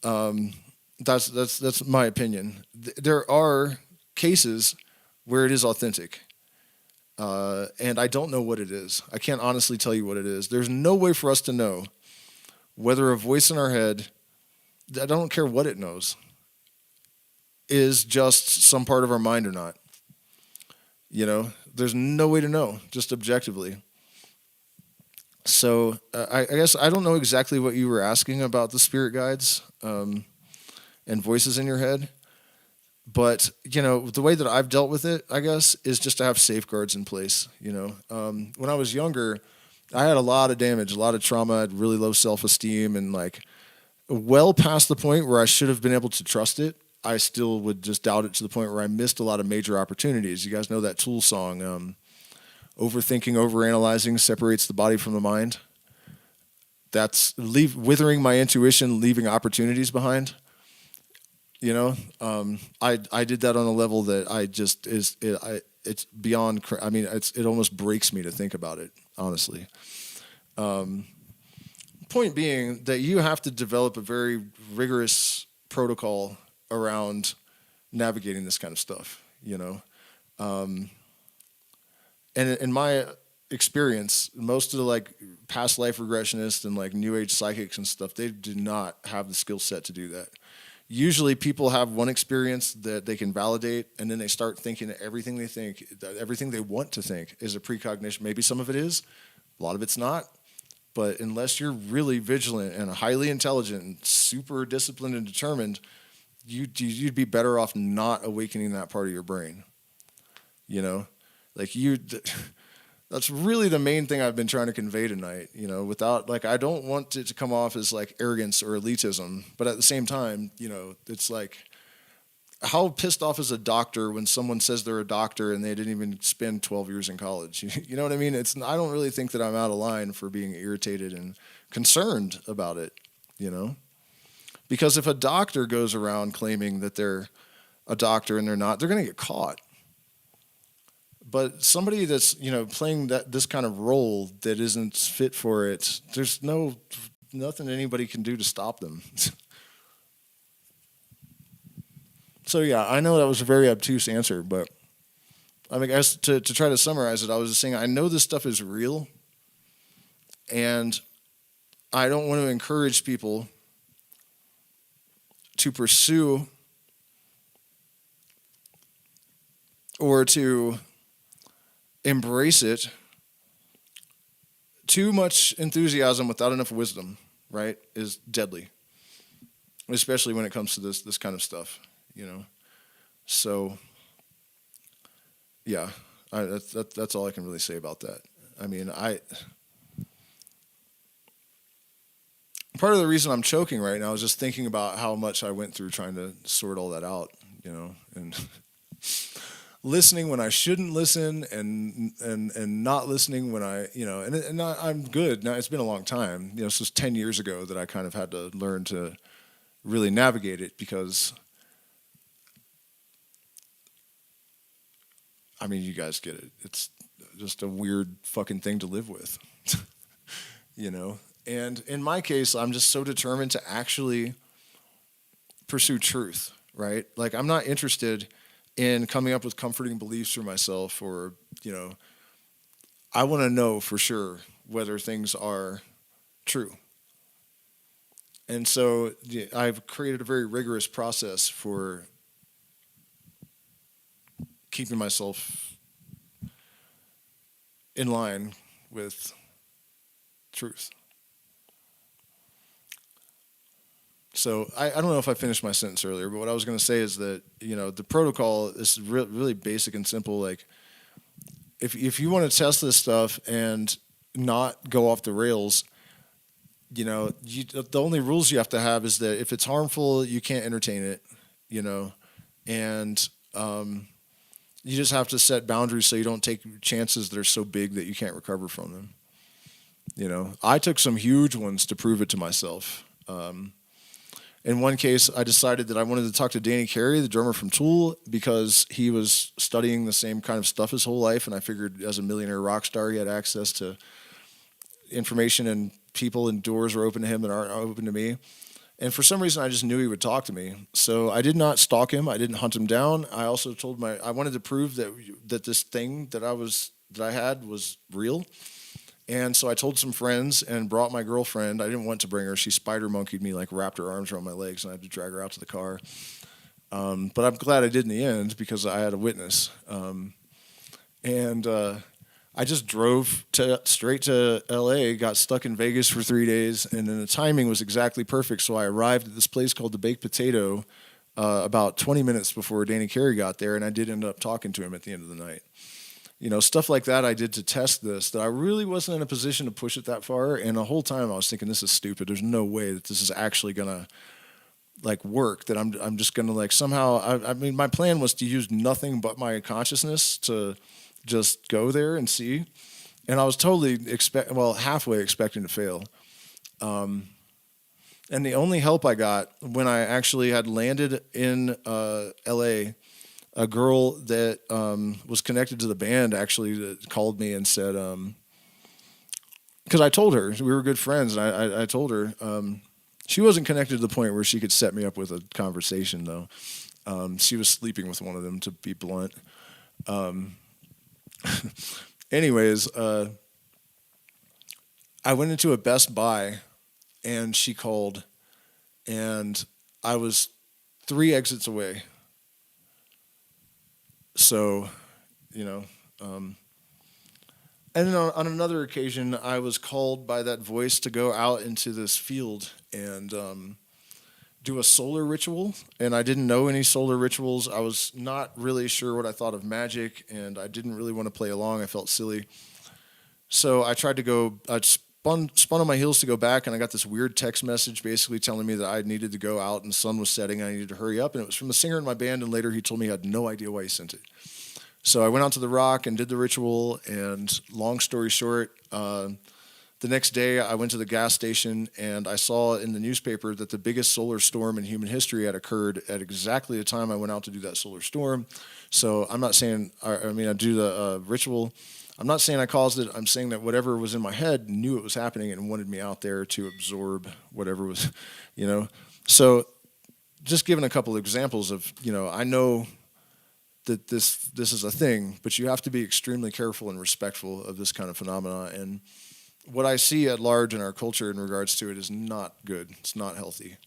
That's my opinion. There are cases where it is authentic. And I don't know what it is. I can't honestly tell you what it is. There's no way for us to know whether a voice in our head, I don't care what it knows, is just some part of our mind or not. There's no way to know, just objectively. So I guess I don't know exactly what you were asking about the spirit guides and voices in your head. But, the way that I've dealt with it, I guess, is just to have safeguards in place. When I was younger, I had a lot of damage, a lot of trauma. I had really low self-esteem, and well past the point where I should have been able to trust it, I still would just doubt it to the point where I missed a lot of major opportunities. You guys know that Tool song, overthinking, overanalyzing separates the body from the mind. That's withering my intuition, leaving opportunities behind. I did that on a level that it's beyond. I mean, it almost breaks me to think about it, honestly. Point being that you have to develop a very rigorous protocol around navigating this kind of stuff. And in my experience, most of the past life regressionists and new age psychics and stuff, they do not have the skill set to do that. Usually people have one experience that they can validate, and then they start thinking that everything they want to think is a precognition. Maybe some of it is, a lot of it's not. But unless you're really vigilant and highly intelligent and super disciplined and determined, you'd be better off not awakening that part of your brain. That's really the main thing I've been trying to convey tonight, without, I don't want it to come off as arrogance or elitism, but at the same time, it's how pissed off is a doctor when someone says they're a doctor and they didn't even spend 12 years in college? You know what I mean? I don't really think that I'm out of line for being irritated and concerned about it, because if a doctor goes around claiming that they're a doctor and they're not, they're going to get caught. But somebody that's playing this kind of role that isn't fit for it, there's nothing anybody can do to stop them. So yeah, I know that was a very obtuse answer, but I guess to try to summarize it, I was just saying I know this stuff is real, and I don't want to encourage people to pursue or to embrace it. Too much enthusiasm without enough wisdom, right, is deadly, especially when it comes to this kind of stuff. So, yeah, that's all I can really say about that. I mean, part of the reason I'm choking right now is just thinking about how much I went through trying to sort all that out, and listening when I shouldn't listen, and not listening when I'm good. Now it's been a long time. This was 10 years ago that I kind of had to learn to really navigate it, because I mean, you guys get it. It's just a weird fucking thing to live with, And in my case, I'm just so determined to actually pursue truth, right? Like, I'm not interested in coming up with comforting beliefs for myself, or, I want to know for sure whether things are true. And so I've created a very rigorous process for keeping myself in line with truth. So I don't know if I finished my sentence earlier, but what I was going to say is that, the protocol is really basic and simple. Like, if you want to test this stuff and not go off the rails, the only rules you have to have is that if it's harmful, you can't entertain it, and you just have to set boundaries so you don't take chances that are so big that you can't recover from them. I took some huge ones to prove it to myself. In one case, I decided that I wanted to talk to Danny Carey, the drummer from Tool, because he was studying the same kind of stuff his whole life, and I figured as a millionaire rock star, he had access to information, and people and doors were open to him that aren't open to me. And for some reason, I just knew he would talk to me. So I did not stalk him. I didn't hunt him down. I also I wanted to prove that this thing that I had was real. And so I told some friends and brought my girlfriend. I didn't want to bring her. She spider monkeyed me, like wrapped her arms around my legs, and I had to drag her out to the car. But I'm glad I did in the end, because I had a witness. I just drove straight to LA, got stuck in Vegas for 3 days, and then the timing was exactly perfect. So I arrived at this place called the Baked Potato about 20 minutes before Danny Carey got there, and I did end up talking to him at the end of the night. Stuff like that I did to test this, that I really wasn't in a position to push it that far. And the whole time I was thinking, this is stupid. There's no way that this is actually going to work, that I'm just going to somehow, I mean, my plan was to use nothing but my consciousness to just go there and see. And I was totally halfway expecting to fail. And the only help I got when I actually had landed in LA, a girl that was connected to the band actually called me and said, because I told her, we were good friends, and I told her, she wasn't connected to the point where she could set me up with a conversation, though. She was sleeping with one of them, to be blunt. Anyways, I went into a Best Buy, and she called, and I was 3 exits away. So, and then on another occasion, I was called by that voice to go out into this field and do a solar ritual. And I didn't know any solar rituals. I was not really sure what I thought of magic, and I didn't really want to play along. I felt silly. So I tried to go, I spun on my heels to go back, and I got this weird text message basically telling me that I needed to go out and the sun was setting and I needed to hurry up. And it was from the singer in my band, and later he told me he had no idea why he sent it. So I went out to the rock and did the ritual, and long story short, the next day I went to the gas station, and I saw in the newspaper that the biggest solar storm in human history had occurred at exactly the time I went out to do that solar storm. So I'm not saying, I do the ritual. I'm not saying I caused it. I'm saying that whatever was in my head knew it was happening and wanted me out there to absorb whatever was, So just giving a couple of examples of, I know that this is a thing, but you have to be extremely careful and respectful of this kind of phenomena. And what I see at large in our culture in regards to it is not good. It's not healthy.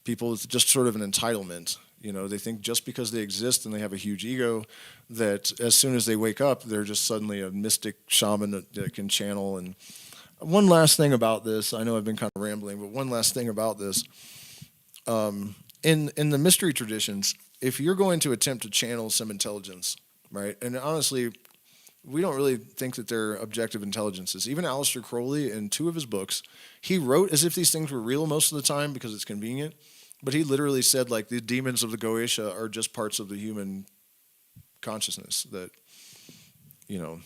People, it's just sort of an entitlement. They think just because they exist and they have a huge ego, that as soon as they wake up, they're just suddenly a mystic shaman that can channel. And one last thing about this, I know I've been kind of rambling, but one last thing about this. In the mystery traditions, if you're going to attempt to channel some intelligence, right? And honestly, we don't really think that they're objective intelligences. Even Aleister Crowley, in 2 of his books, he wrote as if these things were real most of the time because it's convenient. But he literally said, like, the demons of the Goetia are just parts of the human consciousness that, you know.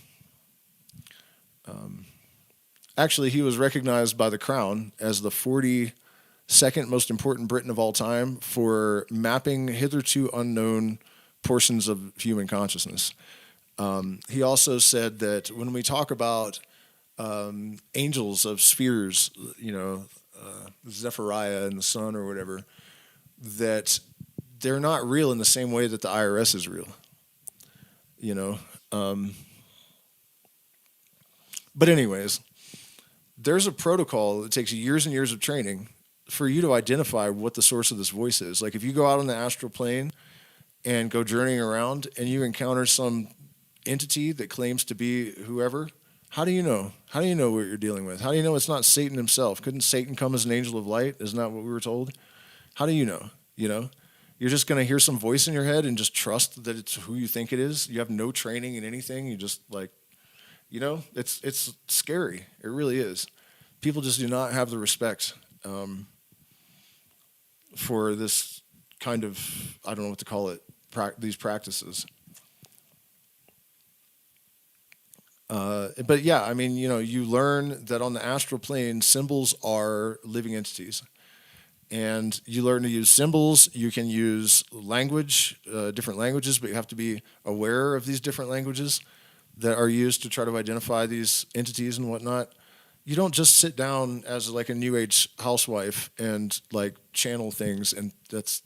Actually, he was recognized by the Crown as the 42nd most important Briton of all time for mapping hitherto unknown portions of human consciousness. He also said that when we talk about angels of spheres, you know, Zephaniah and the sun or whatever, that they're not real in the same way that the IRS is real, you know. But anyways, there's a protocol that takes years and years of training for you to identify what the source of this voice is. Like if you go out on the astral plane and go journeying around and you encounter some entity that claims to be whoever, how do you know? How do you know what you're dealing with? How do you know it's not Satan himself? Couldn't Satan come as an angel of light? Isn't that what we were told? How do you know? You know? You're just going to hear some voice in your head and just trust that it's who you think it is. You have no training in anything. You just like, you know, it's scary. It really is. People just do not have the respect for this kind of, I don't know what to call it, these practices. But yeah, I mean, you know, you learn that on the astral plane, symbols are living entities. And you learn to use symbols. You can use language, different languages, but you have to be aware of these different languages that are used to try to identify these entities and whatnot. You don't just sit down as like a new age housewife and like channel things and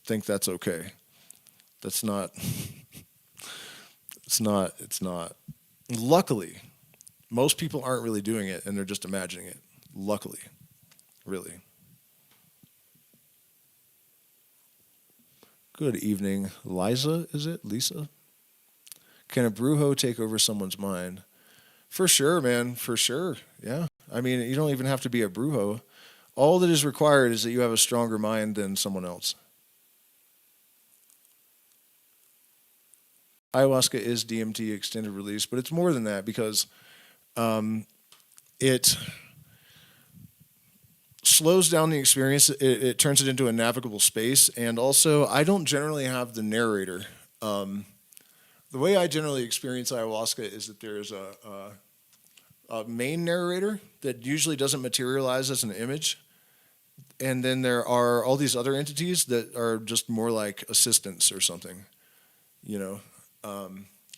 think that's okay. That's not, it's not. Luckily, most people aren't really doing it and they're just imagining it. Luckily, really. Good evening. Liza, is it? Lisa? Can a brujo take over someone's mind? For sure, man. For sure. Yeah. I mean, you don't even have to be a brujo. All that is required is that you have a stronger mind than someone else. Ayahuasca is DMT extended release, but it's more than that because it slows down the experience. It turns it into a navigable space. And also, I don't generally have the narrator. The way I generally experience ayahuasca is that there's a main narrator that usually doesn't materialize as an image. And then there are all these other entities that are just more like assistants or something, you know.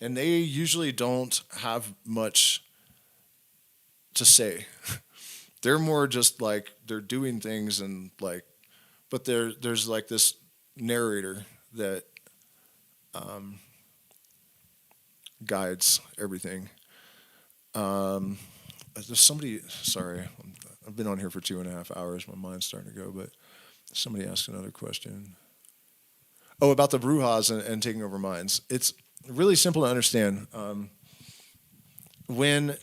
And they usually don't have much to say. They're more just like they're doing things and like, but there's like this narrator that guides everything. There's somebody, sorry, I've been on here for 2.5 hours. My mind's starting to go, but somebody asked another question. Oh, about the brujas and taking over minds. It's really simple to understand. When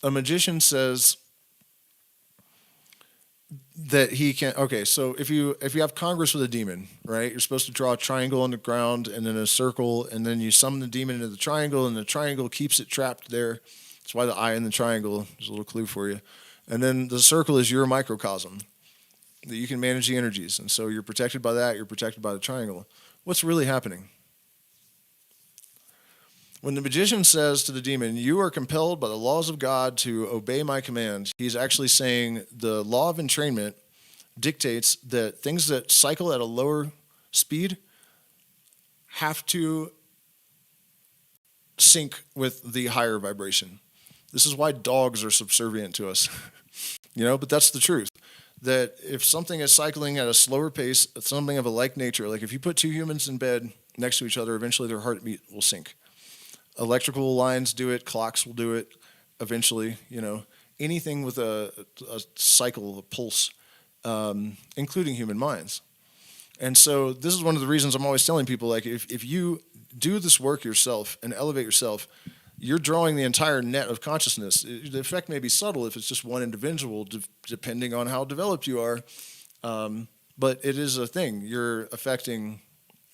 a magician says that he can, okay, so if you have Congress with a demon, right, you're supposed to draw a triangle on the ground and then a circle, and then you summon the demon into the triangle, and the triangle keeps it trapped there. That's why the eye in the triangle is a little clue for you. And then the circle is your microcosm that you can manage the energies. And so you're protected by that, you're protected by the triangle. What's really happening? When the magician says to the demon, you are compelled by the laws of God to obey my commands, he's actually saying the law of entrainment dictates that things that cycle at a lower speed have to sync with the higher vibration. This is why dogs are subservient to us, you know, but that's the truth. That if something is cycling at a slower pace, something of a like nature, like if you put 2 humans in bed next to each other, eventually their heartbeat will sync. Electrical lines do it, clocks will do it eventually, you know, anything with a cycle, a pulse, including human minds. And so this is one of the reasons I'm always telling people, like, if you do this work yourself and elevate yourself, you're drawing the entire net of consciousness. The effect may be subtle if it's just one individual, depending on how developed you are, but it is a thing. You're affecting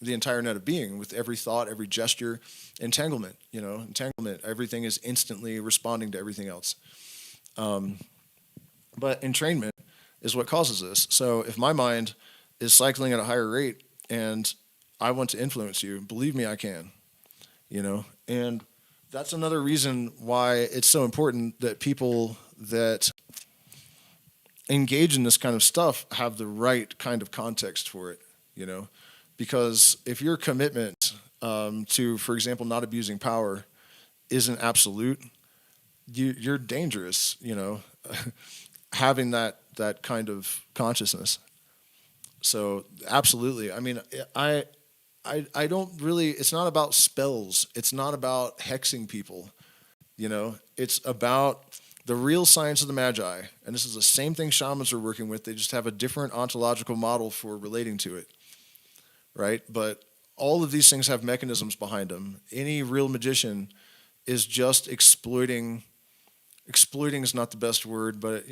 the entire net of being with every thought, every gesture, entanglement, entanglement. Everything is instantly responding to everything else. But entrainment is what causes this. So if my mind is cycling at a higher rate and I want to influence you, believe me, I can, and that's another reason why it's so important that people that engage in this kind of stuff have the right kind of context for it, because if your commitment to, for example, not abusing power isn't absolute, you're dangerous, having that kind of consciousness. So absolutely. I mean, I don't really, it's not about spells. It's not about hexing people. It's about the real science of the Magi. And this is the same thing shamans are working with. They just have a different ontological model for relating to it. Right? But all of these things have mechanisms behind them. Any real magician is just exploiting is not the best word, but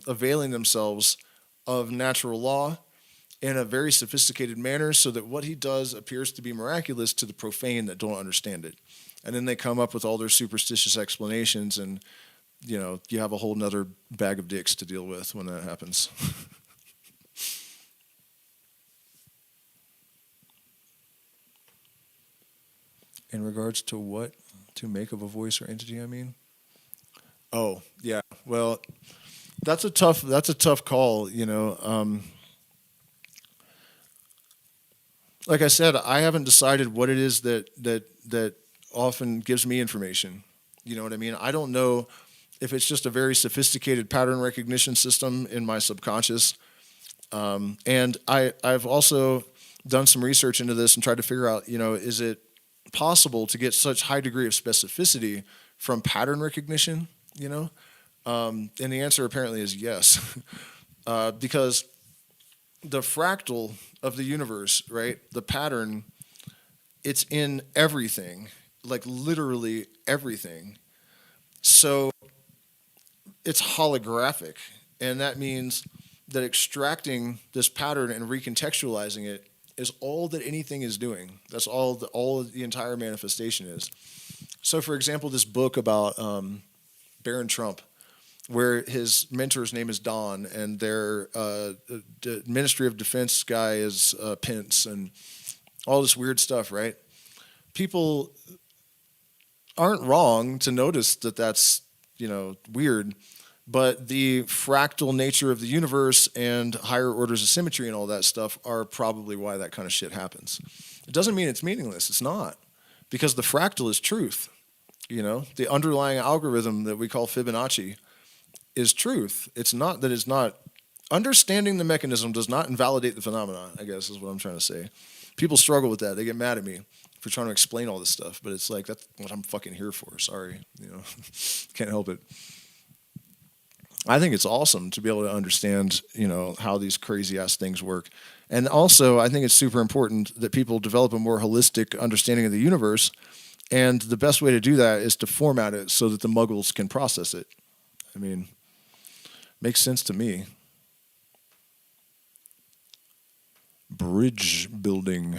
availing themselves of natural law in a very sophisticated manner so that what he does appears to be miraculous to the profane that don't understand it. And then they come up with all their superstitious explanations, and you have a whole nother bag of dicks to deal with when that happens. In regards to what to make of a voice or entity, I mean? Oh, yeah. Well, that's a tough call, like I said, I haven't decided what it is that often gives me information. You know what I mean? I don't know if it's just a very sophisticated pattern recognition system in my subconscious. And I've also done some research into this and tried to figure out, is it possible to get such high degree of specificity from pattern recognition, and the answer apparently is yes. Because the fractal of the universe, right, the pattern, it's in everything, like literally everything. So it's holographic, and that means that extracting this pattern and recontextualizing it is all that anything is doing. That's all the entire manifestation is. So, for example, this book about Barron Trump, where his mentor's name is Don, and their the Ministry of Defense guy is Pence, and all this weird stuff, right? People aren't wrong to notice that that's, weird, but the fractal nature of the universe and higher orders of symmetry and all that stuff are probably why that kind of shit happens. It doesn't mean it's meaningless. It's not, because the fractal is truth. The underlying algorithm that we call Fibonacci is truth. It's not that it's not. Understanding the mechanism does not invalidate the phenomenon, I guess is what I'm trying to say. People struggle with that. They get mad at me for trying to explain all this stuff, but it's like, that's what I'm fucking here for. Sorry. Can't help it. I think it's awesome to be able to understand, how these crazy ass things work. And also, I think it's super important that people develop a more holistic understanding of the universe. And the best way to do that is to format it so that the muggles can process it. I mean, makes sense to me. Bridge building.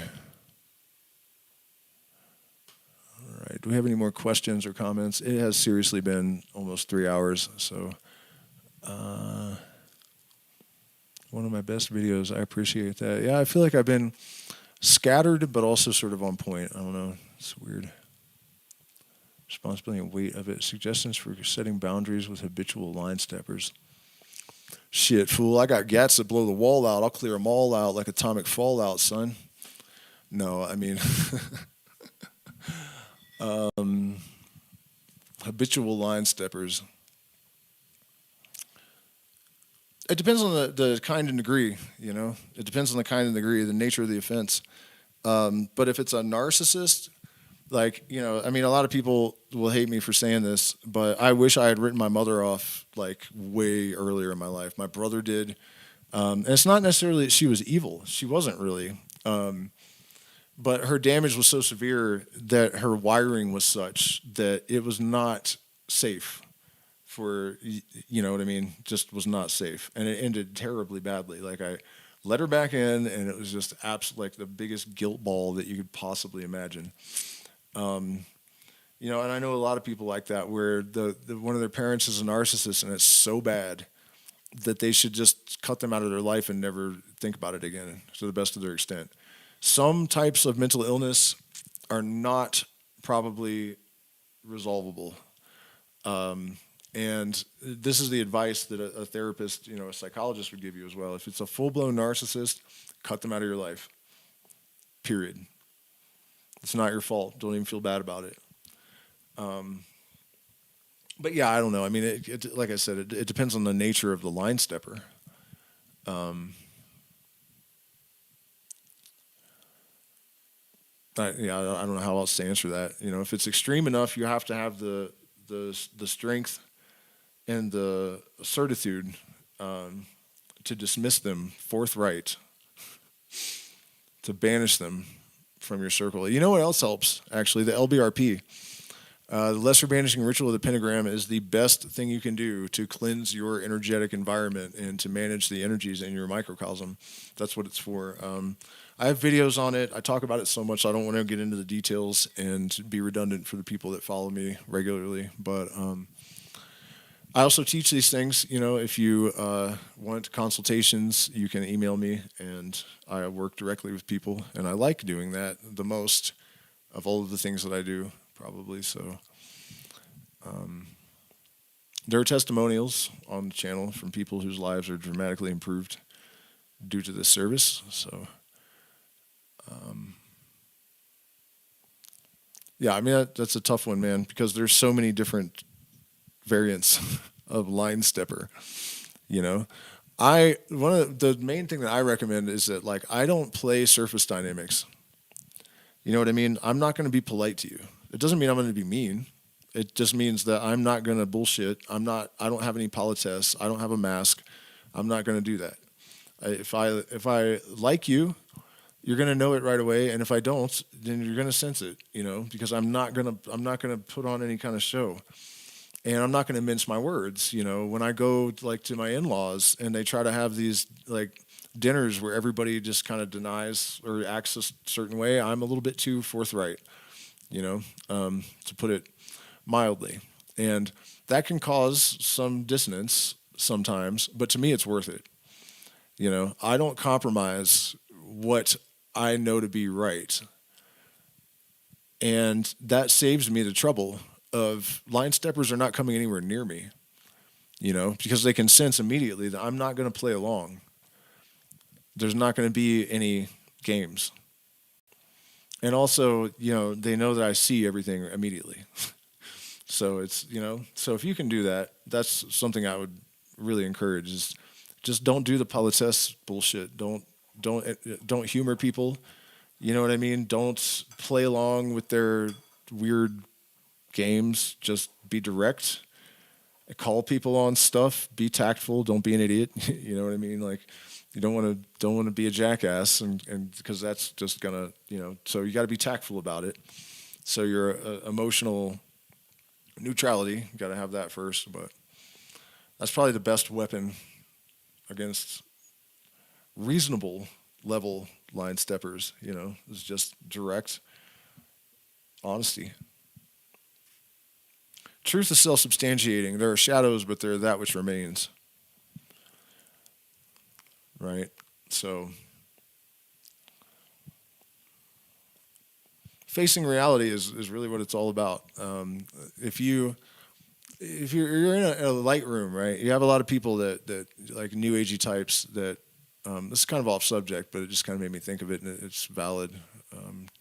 All right. Do we have any more questions or comments? It has seriously been almost 3 hours. So, one of my best videos. I appreciate that. Yeah, I feel like I've been scattered, but also sort of on point. I don't know. It's weird. Responsibility and weight of it. Suggestions for setting boundaries with habitual line steppers. Shit, fool. I got gats that blow the wall out. I'll clear them all out like atomic fallout, son. No, I mean, habitual line steppers. It depends on the kind and degree, It depends on the kind and degree, the nature of the offense. But if it's a narcissist, like, a lot of people will hate me for saying this, but I wish I had written my mother off, like, way earlier in my life. My brother did. And it's not necessarily that she was evil. She wasn't really. But her damage was so severe that her wiring was such that it was not safe for, you know what I mean? Just was not safe. And it ended terribly badly. Like, Let her back in, and it was just like the biggest guilt ball that you could possibly imagine. You know, and I know a lot of people like that, where the one of their parents is a narcissist, and it's so bad that they should just cut them out of their life and never think about it again to the best of their extent. Some types of mental illness are not probably resolvable. And this is the advice that a therapist, you know, a psychologist would give you as well. If it's a full-blown narcissist, cut them out of your life. Period. It's not your fault. Don't even feel bad about it. But yeah, I don't know. I mean, like I said, it depends on the nature of the line stepper. I don't know how else to answer that. You know, if it's extreme enough, you have to have the strength and the certitude to dismiss them forthright, to banish them from your circle. You know what else helps? Actually, the LBRP. The lesser banishing ritual of the pentagram is the best thing you can do to cleanse your energetic environment and to manage the energies in your microcosm. That's what it's for. I have videos on it. I talk about it so much I don't want to get into the details and be redundant for the people that follow me regularly. But I also teach these things. You know, if you want consultations, you can email me, and I work directly with people. And I like doing that the most of all of the things that I do, probably. So there are testimonials on the channel from people whose lives are dramatically improved due to this service. So yeah, I mean, that's a tough one, man, because there's so many different variants of line stepper. You know, one of the main thing that I recommend is that, like, I don't play surface dynamics. You know what I mean? I'm not going to be polite to you. It doesn't mean I'm going to be mean. It just means that I'm not going to bullshit. I don't have any politesse. I don't have a mask. I'm not going to do that. If I like you, you're going to know it right away, and if I don't, then you're going to sense it, you know, because I'm not going to put on any kind of show. And I'm not going to mince my words, you know. When I go, like, to my in-laws and they try to have these, like, dinners where everybody just kind of denies or acts a certain way, I'm a little bit too forthright, you know, to put it mildly. And that can cause some dissonance sometimes, but to me it's worth it. You know, I don't compromise what I know to be right. And that saves me the trouble of line steppers are not coming anywhere near me, you know, because they can sense immediately that I'm not going to play along. There's not going to be any games. And also, you know, they know that I see everything immediately. So it's, you know, so if you can do that, that's something I would really encourage, is just don't do the politesse bullshit. Don't humor people. You know what I mean? Don't play along with their weird games. Just be direct. Call people on stuff. Be tactful. Don't be an idiot. You know what I mean? Like, you don't want to be a jackass, and because that's just gonna, you know. So you got to be tactful about it. So your emotional neutrality, you got to have that first. But that's probably the best weapon against reasonable level line steppers, you know, is just direct honesty. Truth is self-substantiating. There are shadows, but they're that which remains. Right? So facing reality is really what it's all about. If you're in a light room, right, you have a lot of people that like new agey types that this is kind of off subject, but it just kind of made me think of it, and it's valid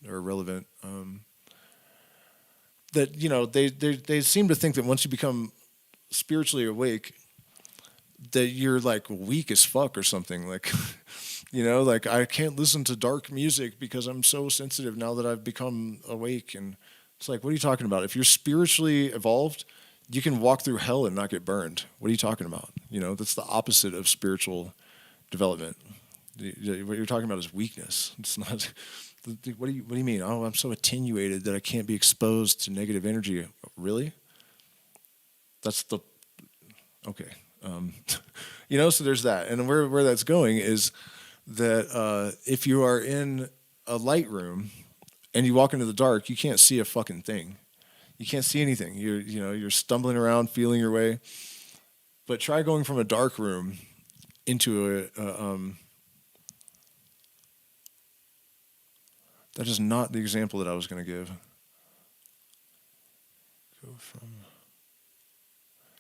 or relevant. That, you know, they seem to think that once you become spiritually awake, that you're like weak as fuck or something. Like, you know, like, I can't listen to dark music because I'm so sensitive now that I've become awake. And it's like, what are you talking about? If you're spiritually evolved, you can walk through hell and not get burned. What are you talking about? You know, that's the opposite of spiritual development. What you're talking about is weakness. It's not. What do you mean? Oh, I'm so attenuated that I can't be exposed to negative energy. Really? That's the okay. You know, so there's that, and where that's going is that if you are in a light room and you walk into the dark, you can't see a fucking thing. You can't see anything. You're stumbling around, feeling your way. But try going from a dark room into that is not the example that I was going to give. Go from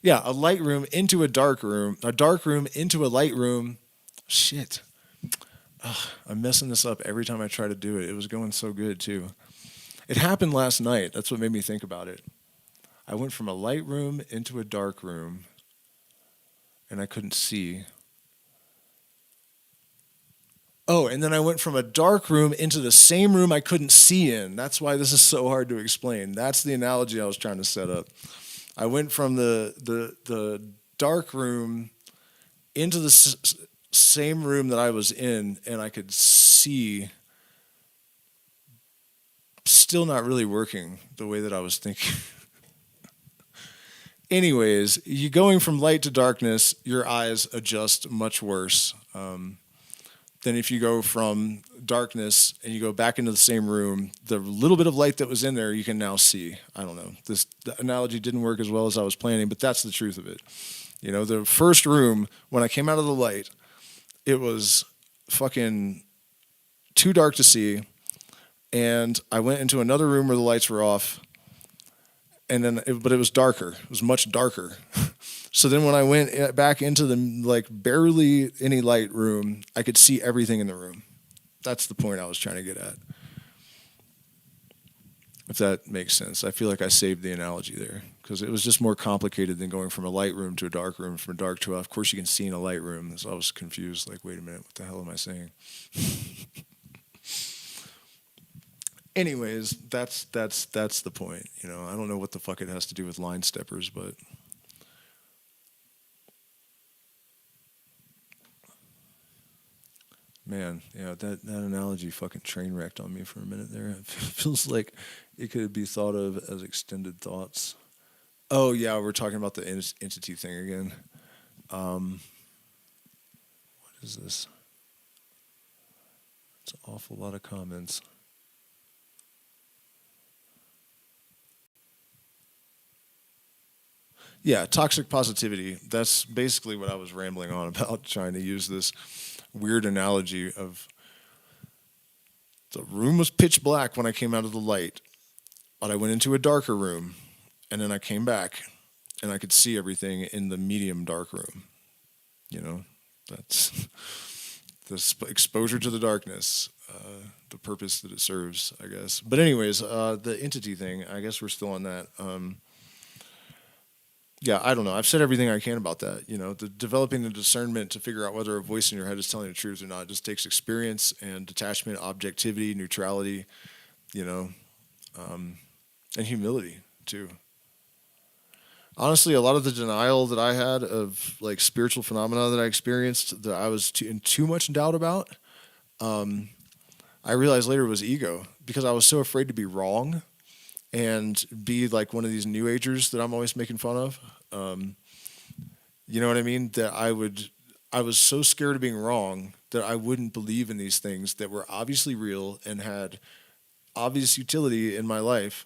a light room into a dark room into a light room. Shit. Ugh, I'm messing this up every time I try to do it. It was going so good too. It happened last night. That's what made me think about it. I went from a light room into a dark room and I couldn't see. Oh, and then I went from a dark room into the same room I couldn't see in. That's why this is so hard to explain. That's the analogy I was trying to set up. I went from the dark room into the same room that I was in, and I could see, still not really working the way that I was thinking. Anyways, you going from light to darkness, your eyes adjust much worse than if you go from darkness and you go back into the same room. The little bit of light that was in there, you can now see. I don't know. The analogy didn't work as well as I was planning, but that's the truth of it. You know, the first room, when I came out of the light, it was fucking too dark to see. And I went into another room where the lights were off. But it was darker. It was much darker. So then when I went back into the barely any light room, I could see everything in the room. That's the point I was trying to get at. If that makes sense. I feel like I saved the analogy there because it was just more complicated than going from a light room to a dark room, from a dark to of course you can see in a light room. So I was confused, like, wait a minute, what the hell am I saying? Anyways, that's the point. You know, I don't know what the fuck it has to do with line steppers, but man, yeah, that analogy fucking train wrecked on me for a minute there. It feels like it could be thought of as extended thoughts. Oh yeah, we're talking about the entity thing again. What is this? It's an awful lot of comments. Yeah, toxic positivity. That's basically what I was rambling on about, trying to use this weird analogy of the room was pitch black when I came out of the light, but I went into a darker room, and then I came back, and I could see everything in the medium dark room. You know, that's the exposure to the darkness, the purpose that it serves, I guess. But anyways, the entity thing, I guess we're still on that. Yeah, I don't know. I've said everything I can about that. You know, developing the discernment to figure out whether a voice in your head is telling the truth or not. It just takes experience and detachment, objectivity, neutrality, you know, and humility too. Honestly, a lot of the denial that I had of spiritual phenomena that I experienced that I was in too much doubt about, I realized later it was ego because I was so afraid to be wrong and be like one of these new agers that I'm always making fun of. You know what I mean? That I was so scared of being wrong that I wouldn't believe in these things that were obviously real and had obvious utility in my life.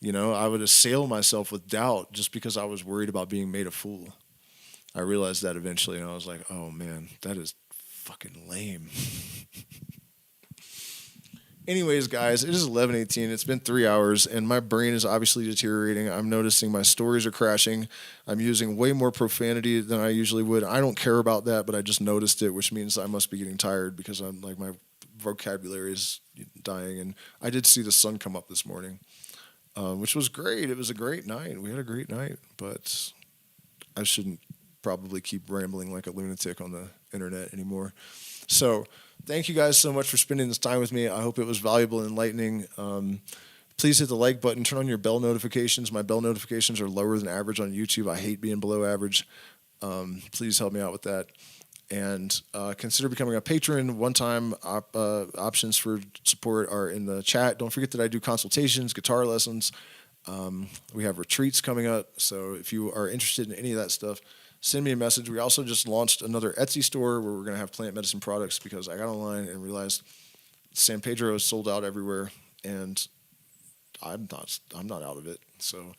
You know, I would assail myself with doubt just because I was worried about being made a fool. I realized that eventually, and I was like, oh man, that is fucking lame. Anyways, guys, it is 11:18. It's been 3 hours, and my brain is obviously deteriorating. I'm noticing my stories are crashing. I'm using way more profanity than I usually would. I don't care about that, but I just noticed it, which means I must be getting tired because I'm my vocabulary is dying. And I did see the sun come up this morning, which was great. It was a great night. We had a great night, but I shouldn't probably keep rambling like a lunatic on the internet anymore. So thank you guys so much for spending this time with me. I hope it was valuable and enlightening. Please hit the like button. Turn on your bell notifications. My bell notifications are lower than average on YouTube. I hate being below average. Please help me out with that. And consider becoming a patron. One-time options for support are in the chat. Don't forget that I do consultations, guitar lessons. We have retreats coming up. So if you are interested in any of that stuff, send me a message. We also just launched another Etsy store where we're going to have plant medicine products because I got online and realized San Pedro is sold out everywhere, and I'm not out of it. So,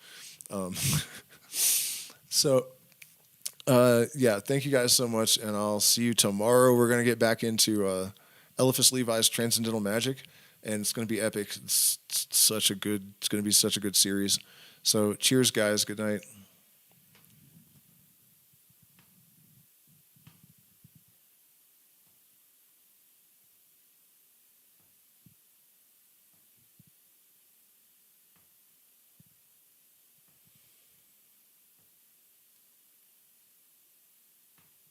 yeah, thank you guys so much, and I'll see you tomorrow. We're going to get back into Eliphas Levi's Transcendental Magic, and it's going to be epic. It's going to be such a good series. So cheers, guys. Good night.